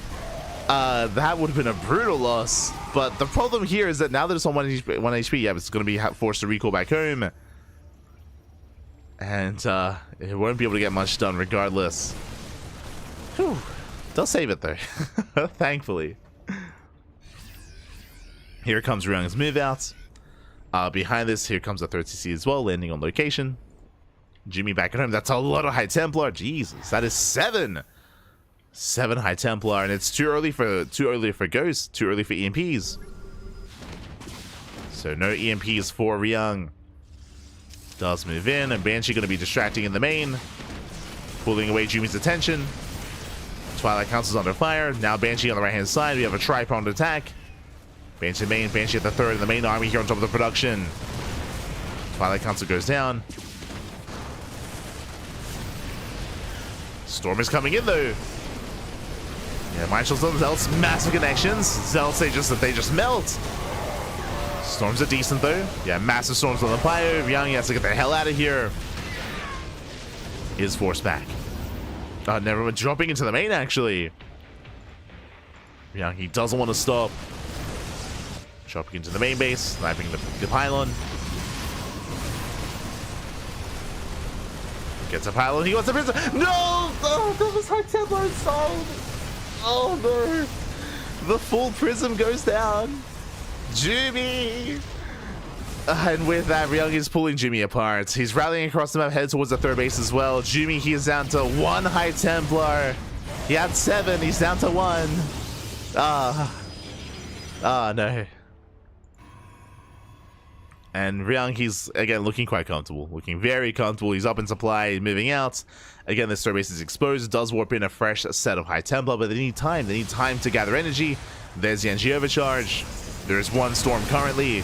That would have been a brutal loss. But the problem here is that now that it's on 1 HP, yeah, it's going to be forced to recall back home. And it won't be able to get much done regardless. Whew. Does save it though. Thankfully. Here comes Ryung's move out. Behind this, here comes a third CC as well, landing on location. Jimmy back at home. That's a lot of High Templar. Jesus, that is 7. 7 High Templar, and it's too early for Ghosts, too early for EMPs. So no EMPs for Ryung. Does move in, and Banshee going to be distracting in the main, pulling away Jimmy's attention. Twilight Council's under fire. Now Banshee on the right hand side. We have a tri-pronged attack. Banshee main, Banshee at the third, and the main army here on top of the production. Twilight Council goes down. Storm is coming in though. Yeah, Mind Shields on Zealots, massive connections. Zealots, they just melt. Storms are decent though. Yeah, massive storms on the Pyro. Ryung has to get the hell out of here. Is forced back. Never mind, dropping into the main actually. Ryung, he doesn't want to stop. Dropping into the main base, sniping the pylon. Gets a pylon, he wants a prism. No! Oh, that was High Templar inside. Oh no! The full prism goes down. Jimmy! And with that, Ryung is pulling Jimmy apart. He's rallying across the map, headed towards the third base as well. Jimmy, he is down to 1 High Templar. He had 7, he's down to 1. No. And Ryung, he's, again, looking quite comfortable. Looking very comfortable. He's up in supply, moving out. Again, this third base is exposed. It does warp in a fresh set of High Templar, but they need time. They need time to gather energy. There's the NG overcharge. There's 1 storm currently.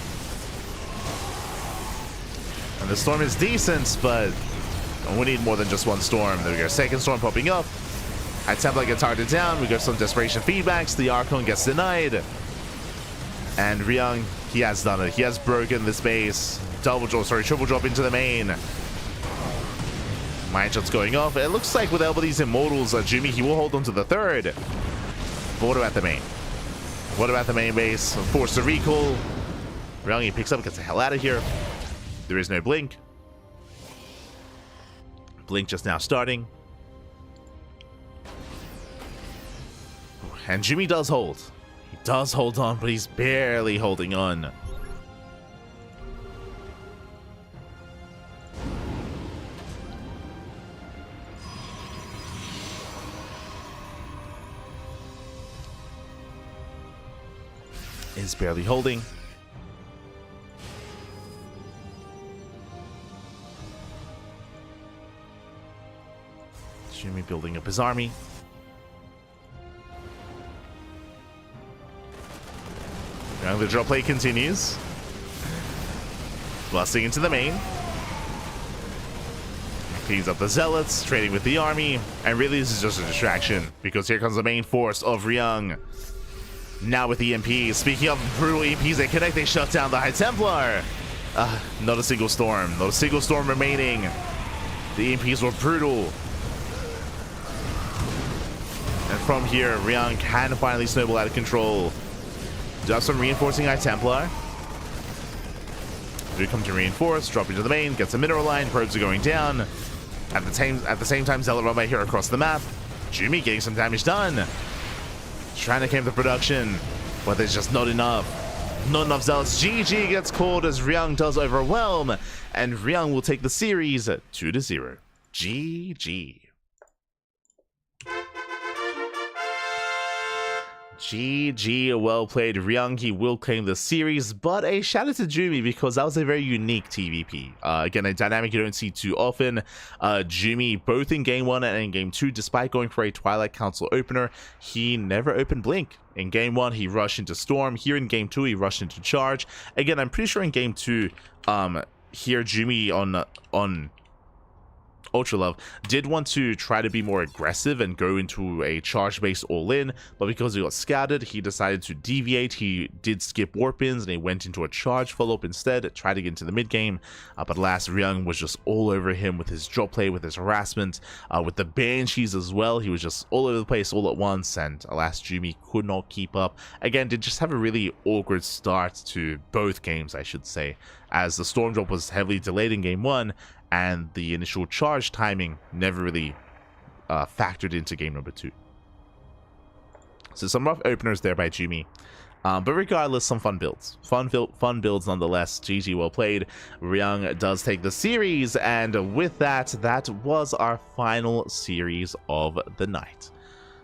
And the storm is decent, but we need more than just 1 storm. There we go. Second storm popping up. High Templar gets targeted down. We got some desperation feedbacks. The Archon gets denied. And Ryung, he has done it. He has broken this base. Triple drop into the main. Mind Shot's going off. It looks like with these Immortals, Jimmy, he will hold on to the third. But what about the main? What about the main base? Forced to recall. Ryung, he picks up, gets the hell out of here. There is no blink. Blink just now starting. And Jimmy does hold. He does hold on, but he's barely holding on. Is barely holding. Jimmy building up his army. Now the drop play continues. Busting into the main. Cleans up the Zealots, trading with the army. And really this is just a distraction, because here comes the main force of Ryung. Now with EMPs. Speaking of brutal EMPs, they connect, they shut down the High Templar. Not a single storm. Not a single storm remaining. The EMPs were brutal. And from here, Ryung can finally snowball out of control. Does some reinforcing High Templar. We come to reinforce, drop into the main, gets a mineral line, probes are going down. At the same time, Zealot run by here across the map. Jimmy getting some damage done. Trying to camp the production, but there's just not enough. Not enough Zealots. GG gets called as Ryung does overwhelm, and Ryung will take the series 2-0. GG. GG, well played, Ryung. He will claim the series, but a shout out to Jumi because that was a very unique TVP. Again, a dynamic you don't see too often. Jumi, both in game 1 and in game 2, despite going for a Twilight Council opener, he never opened Blink. In game 1, he rushed into Storm. Here in game 2, he rushed into Charge. Again, I'm pretty sure in game 2, here Jumi on Ultra Love did want to try to be more aggressive and go into a charge base all-in, but because he got scouted, he decided to deviate. He did skip warp-ins and he went into a charge follow-up instead, tried to get into the mid-game, but alas, Ryung was just all over him with his drop play, with his harassment, with the Banshees as well. He was just all over the place all at once, and alas, Jumi could not keep up. Again, did just have a really awkward start to both games, I should say, as the Storm drop was heavily delayed in game 1, and the initial charge timing never really factored into game number 2. So some rough openers there by Jumi. But regardless, some fun builds. Fun builds nonetheless. GG, well played. Ryung does take the series, and with that, that was our final series of the night.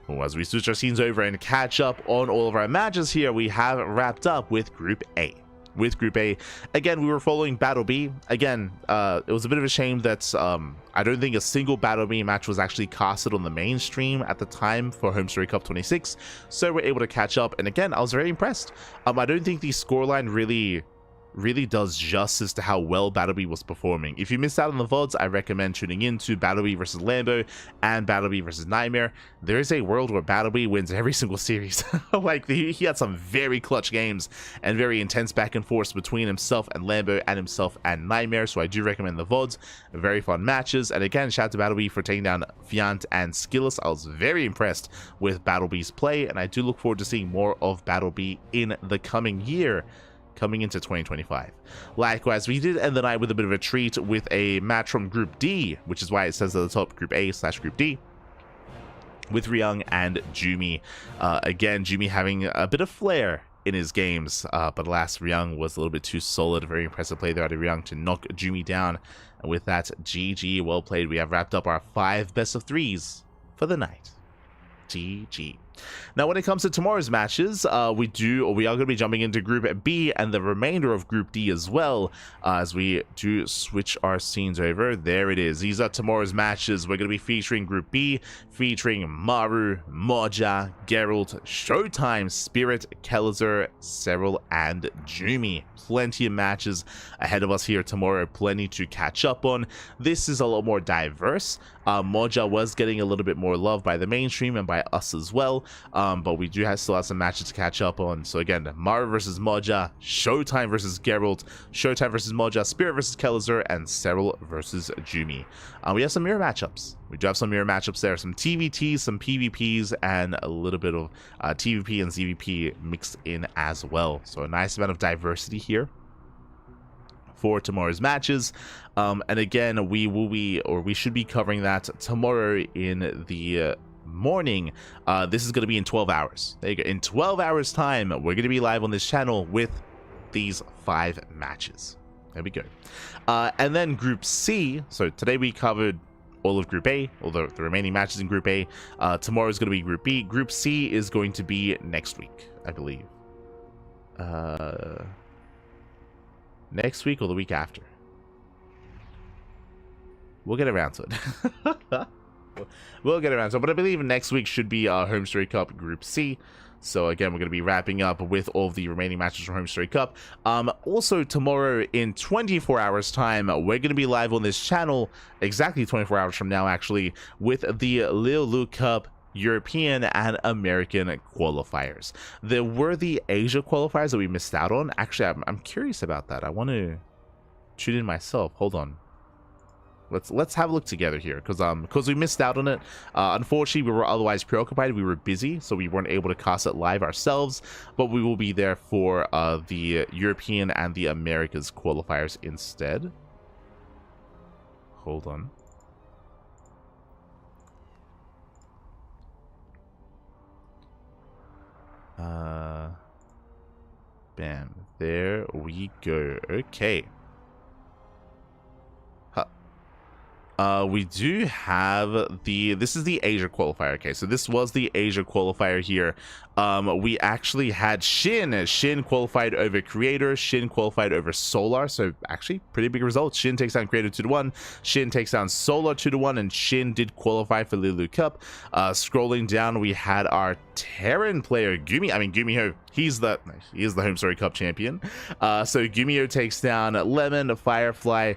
Well, as we switch our scenes over and catch up on all of our matches here, we have wrapped up with Group A. With Group A, again, we were following Battle B. Again, it was a bit of a shame that I don't think a single Battle B match was actually casted on the mainstream at the time for HomeStory Cup 26, so we're able to catch up, and again, I was very impressed. I don't think the scoreline really does justice to how well Battle B was performing. If you missed out on the VODs, I recommend tuning in to Battle B versus Lambo and Battle B versus Nightmare. There is a world where Battle B wins every single series. Like, he had some very clutch games and very intense back and forth between himself and Lambo and himself and Nightmare, so I do recommend the VODs. Very fun matches, and again, shout out to Battle B for taking down Fiant and SKillous. I was very impressed with Battle B's play, and I do look forward to seeing more of Battle B in the coming year, coming into 2025. Likewise, we did end the night with a bit of a treat with a match from Group D, which is why it says at the top Group A/Group D, with Ryung and Jumi. Again, Jumi having a bit of flair in his games, but alas, Ryung was a little bit too solid. Very impressive play there out of Ryung to knock Jumi down. And with that, GG, well played. We have wrapped up our 5 best of 3s for the night. GG. Now, when it comes to tomorrow's matches, we are going to be jumping into Group B and the remainder of Group D as well, as we do switch our scenes over. There it is. These are tomorrow's matches. We're going to be featuring Group B, featuring Maru, Moja, Geralt, Showtime, Spirit, Kelzer, Serral, and Jumi. Plenty of matches ahead of us here tomorrow, plenty to catch up on. This is a lot more diverse. Moja was getting a little bit more love by the mainstream and by us as well, but we do still have some matches to catch up on. So again, Maru versus Moja, Showtime versus Geralt, Showtime versus Moja, Spirit versus Kelzer, and Serral versus Jumi. We have some mirror matchups. We do have some mirror matchups there, some TVTs, some PvPs, and a little bit of TVP and ZVP mixed in as well. So a nice amount of diversity here for tomorrow's matches, and again, we should be covering that tomorrow in the morning. This is going to be in 12 hours. There you go. In 12 hours time, we're going to be live on this channel with these 5 matches. There we go. And then Group C. So today we covered all of Group A, all the remaining matches in Group A. Tomorrow is going to be Group B. Group C is going to be next week, I believe. Next week or the week after. We'll get around to it. We'll get around to it, but I believe next week should be HomeStory Cup Group C. So again, we're going to be wrapping up with all of the remaining matches from HomeStory Cup. Also, tomorrow in 24 hours time, we're going to be live on this channel, exactly 24 hours from now actually, with the Lil Luke Cup European and American qualifiers. There were the Asia qualifiers that we missed out on. Actually, I'm curious about that. I want to tune in myself. Hold on. Let's have a look together here, because we missed out on it. Unfortunately, we were otherwise preoccupied. We were busy, so we weren't able to cast it live ourselves. But we will be there for the European and the Americas qualifiers instead. Hold on. Bam. There we go. Okay. We do have this is the Asia qualifier. Okay, so this was the Asia qualifier here. We actually had Shin qualified over Creator, Shin qualified over Solar, so actually pretty big results. Shin takes down Creator 2-1, Shin takes down Solar 2-1, and Shin did qualify for Lulu Cup. Scrolling down, we had our Terran player Gumiho. He's the HomeStory Cup champion. So Gumiho takes down Lemon, Firefly.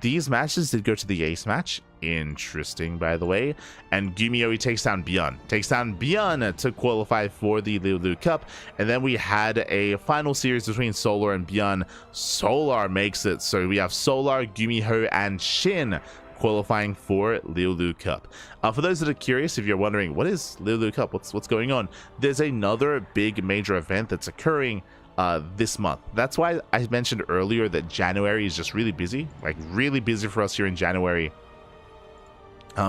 These matches did go to the ace match. Interesting, by the way. And Gumiho takes down Byun to qualify for the Lulu Cup. And then we had a final series between Solar and Byun. Solar makes it, so we have Solar, Gumiho, and Shin qualifying for Lulu Cup. For those that are curious, if you're wondering what is Lulu Cup, what's going on, there's another big major event that's occurring this month. That's why I mentioned earlier that January is just really busy, like really busy for us here in January.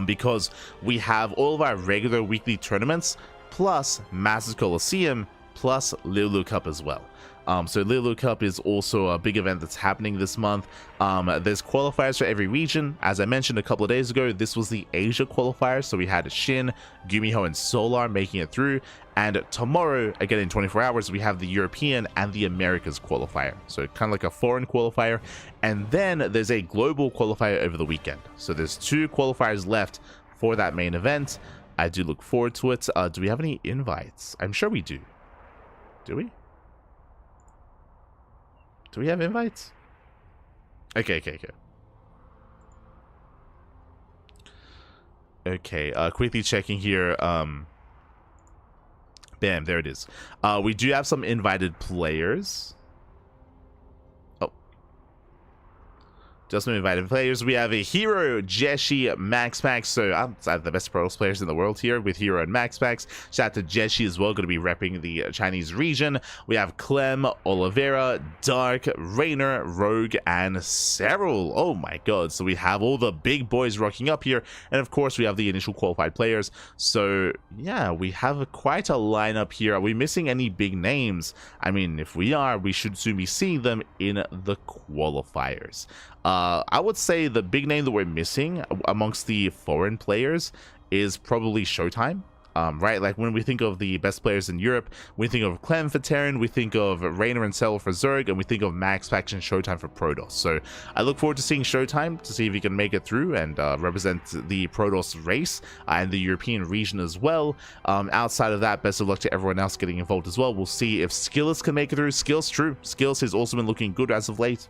Because we have all of our regular weekly tournaments, plus Masters Coliseum, plus Lulu Cup as well. So Lulu Cup is also a big event that's happening this month. There's qualifiers for every region. As I mentioned a couple of days ago, this was the Asia qualifier, so we had Shin, Gumiho, and Solar making it through. And tomorrow, again in 24 hours, we have the European and the Americas qualifier. So kind of like a foreign qualifier. And then there's a global qualifier over the weekend. So there's 2 qualifiers left for that main event. I do look forward to it. Do we have any invites? I'm sure we do. Do we? Do we have invites? Okay. Okay, quickly checking here. Bam, there it is. We do have some invited players. Oh. Just some invited players. We have a Hero, Jeshi, MaxPax. So I have the best Protoss players in the world here with Hero and MaxPax. Shout out to Jeshi as well, going to be repping the Chinese region. We have Clem, Oliveira, Dark, Rainer, Rogue, and Cyril. Oh my god. So we have all the big boys rocking up here. And of course, we have the initial qualified players. So yeah, we have quite a lineup here. Are we missing any big names? I mean, if we are, we should soon be seeing them in the qualifiers. I would say the big name that we're missing amongst the foreign players is probably Showtime. Right, like when we think of the best players in Europe, we think of Clem for Terran, we think of Rainer and Cell for Zerg, and we think of MaxPax and Showtime for Protoss. So I look forward to seeing Showtime to see if he can make it through and represent the Protoss race and the European region as well. Outside of that, best of luck to everyone else getting involved as well. We'll see if SKillous can make it through. SKillous has also been looking good as of late.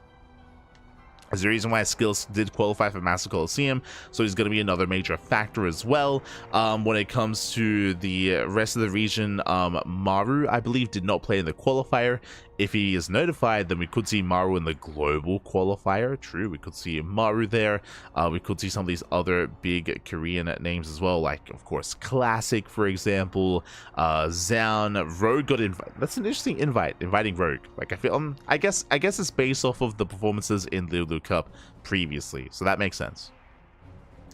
There's a reason why SKillous did qualify for Master Coliseum, so he's going to be another major factor as well. When it comes to the rest of the region, Maru, I believe, did not play in the qualifier. If he is notified, then we could see Maru in the global qualifier. True, we could see Maru there. We could see some of these other big Korean names as well, like, of course, Classic, for example. Zaun, Rogue got invited. That's an interesting invite, inviting Rogue. Like, I feel, I guess it's based off of the performances in Lulu Cup previously, so that makes sense.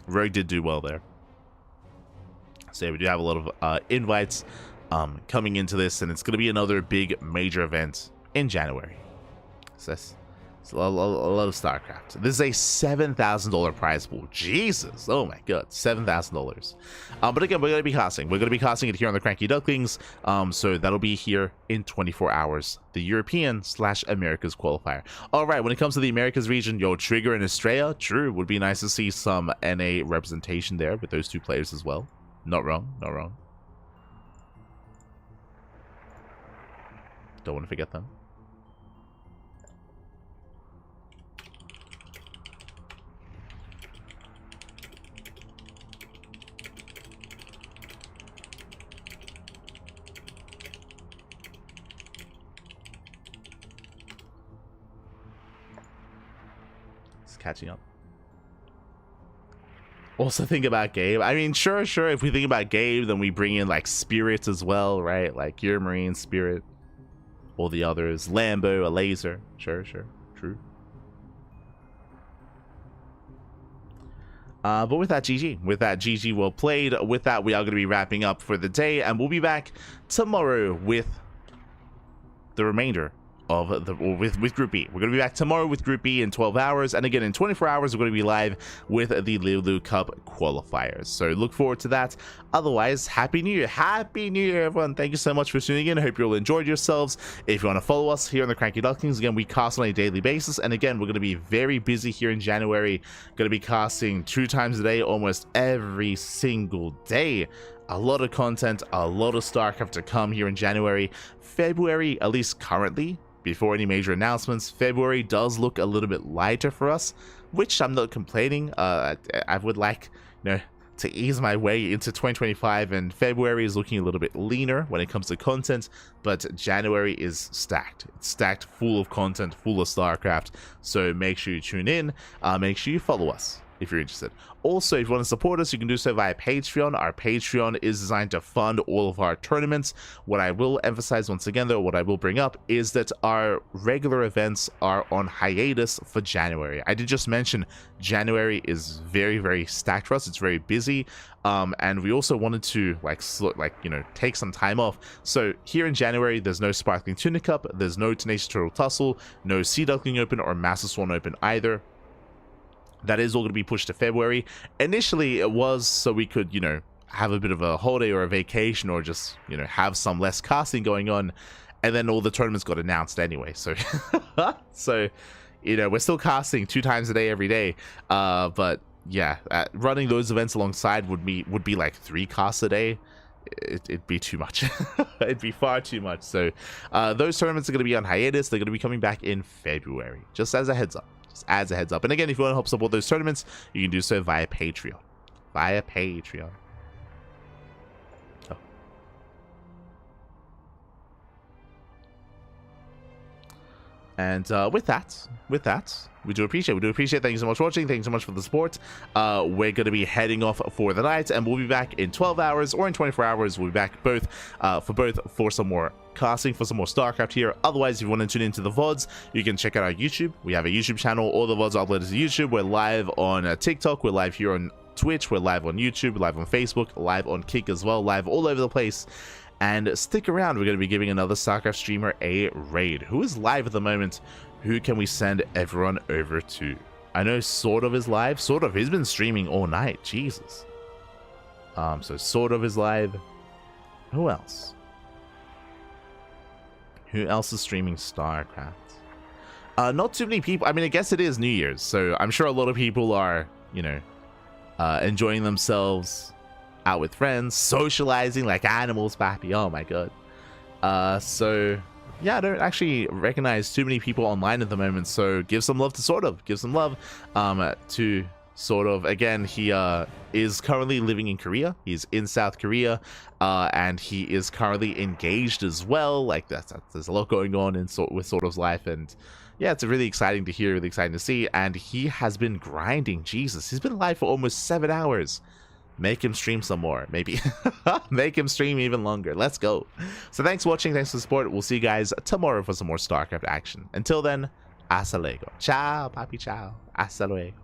Rogue did do well there. So yeah, we do have a lot of invites coming into this, and it's going to be another big major event in January. So it's a lot of StarCraft. This is a $7,000 prize pool. Jesus, oh my god, $7,000. But again, we're going to be casting. We're going to be casting it here on the CranKy Ducklings. So that'll be here in 24 hours. The European/Americas qualifier. All right, when it comes to the Americas region, yo, Trigger and Estrella, true, would be nice to see some NA representation there with those 2 players as well. Not wrong, not wrong. Don't want to forget them. It's catching up. Also think about Gabe. I mean, sure, if we think about Gabe, then we bring in like Spirits as well, right? Like your Marine Spirit. All the others, Lambo, a laser, sure, true. But with that, GG, well played. With that, we are going to be wrapping up for the day, and we'll be back tomorrow with the remainder of the, or with Group B. We're going to be back tomorrow with Group B in 12 hours, and again in 24 hours we're going to be live with the Lulu Cup qualifiers. So look forward to that. Otherwise, Happy New Year, everyone. Thank you so much for tuning in. I hope you all enjoyed yourselves. If you want to follow us here on the CranKy Ducklings, again, we cast on a daily basis, and again, we're going to be very busy here in January. Going to be casting 2 times a day, almost every single day. A lot of content, a lot of StarCraft to come here in January. February, at least currently, before any major announcements, February does look a little bit lighter for us, which I'm not complaining. I would like, to ease my way into 2025, and February is looking a little bit leaner when it comes to content, but January is stacked. It's stacked full of content, full of StarCraft, so make sure you tune in, make sure you follow us if you're interested. Also, if you want to support us, you can do so via Patreon. Our Patreon is designed to fund all of our tournaments. What I will emphasize once again, though, what I will bring up is that our regular events are on hiatus for January. I did just mention January is very, very stacked for us. It's very busy. And we also wanted to take some time off. So here in January, there's no Sparkling Tuna Cup, there's no Tenacious Turtle Tussle, no Sea Duckling Open or Master Swan Open either. That is all going to be pushed to February. Initially, it was so we could, have a bit of a holiday or a vacation, or just, have some less casting going on. And then all the tournaments got announced anyway. So, we're still casting 2 times a day every day. But yeah, running those events alongside would be like 3 casts a day. It'd be too much. It'd be far too much. So, those tournaments are going to be on hiatus. They're going to be coming back in February. Just as a heads up. As a heads up. And again, if you want to help support those tournaments, you can do so via Patreon. Oh. And with that, we do appreciate. Thank you so much for watching. Thank you so much for the support. We're going to be heading off for the night, and we'll be back in 12 hours or in 24 hours. We'll be back for some more casting, for some more StarCraft here. Otherwise, if you want to tune into the VODs, you can check out our YouTube. We have a YouTube channel. All the VODs are uploaded to YouTube. We're live on TikTok. We're live here on Twitch. We're live on YouTube. We're live on Facebook. Live on Kick as well. Live all over the place. And stick around. We're going to be giving another StarCraft streamer a raid. Who is live at the moment? Who can we send everyone over to? I know Sort of is live. Sort of. He's been streaming all night. Jesus. So Sort of is live. Who else? Who else is streaming StarCraft? Not too many people. I mean, I guess it is New Year's, so I'm sure a lot of people are, enjoying themselves out with friends, socializing like animals, papi. Oh my god. So yeah, I don't actually recognize too many people online at the moment, so give some love to Sort of. Give some love to Sort of. Again, he is currently living in Korea. He's in South Korea, and he is currently engaged as well. Like there's a lot going on with Sort of's life, and yeah, it's really exciting to hear, really exciting to see. And he has been grinding. Jesus, he's been live for almost 7 hours. Make him stream some more, maybe. Make him stream even longer. Let's go. So thanks for watching. Thanks for the support. We'll see you guys tomorrow for some more StarCraft action. Until then, hasta luego. Ciao, papi, ciao. Hasta luego.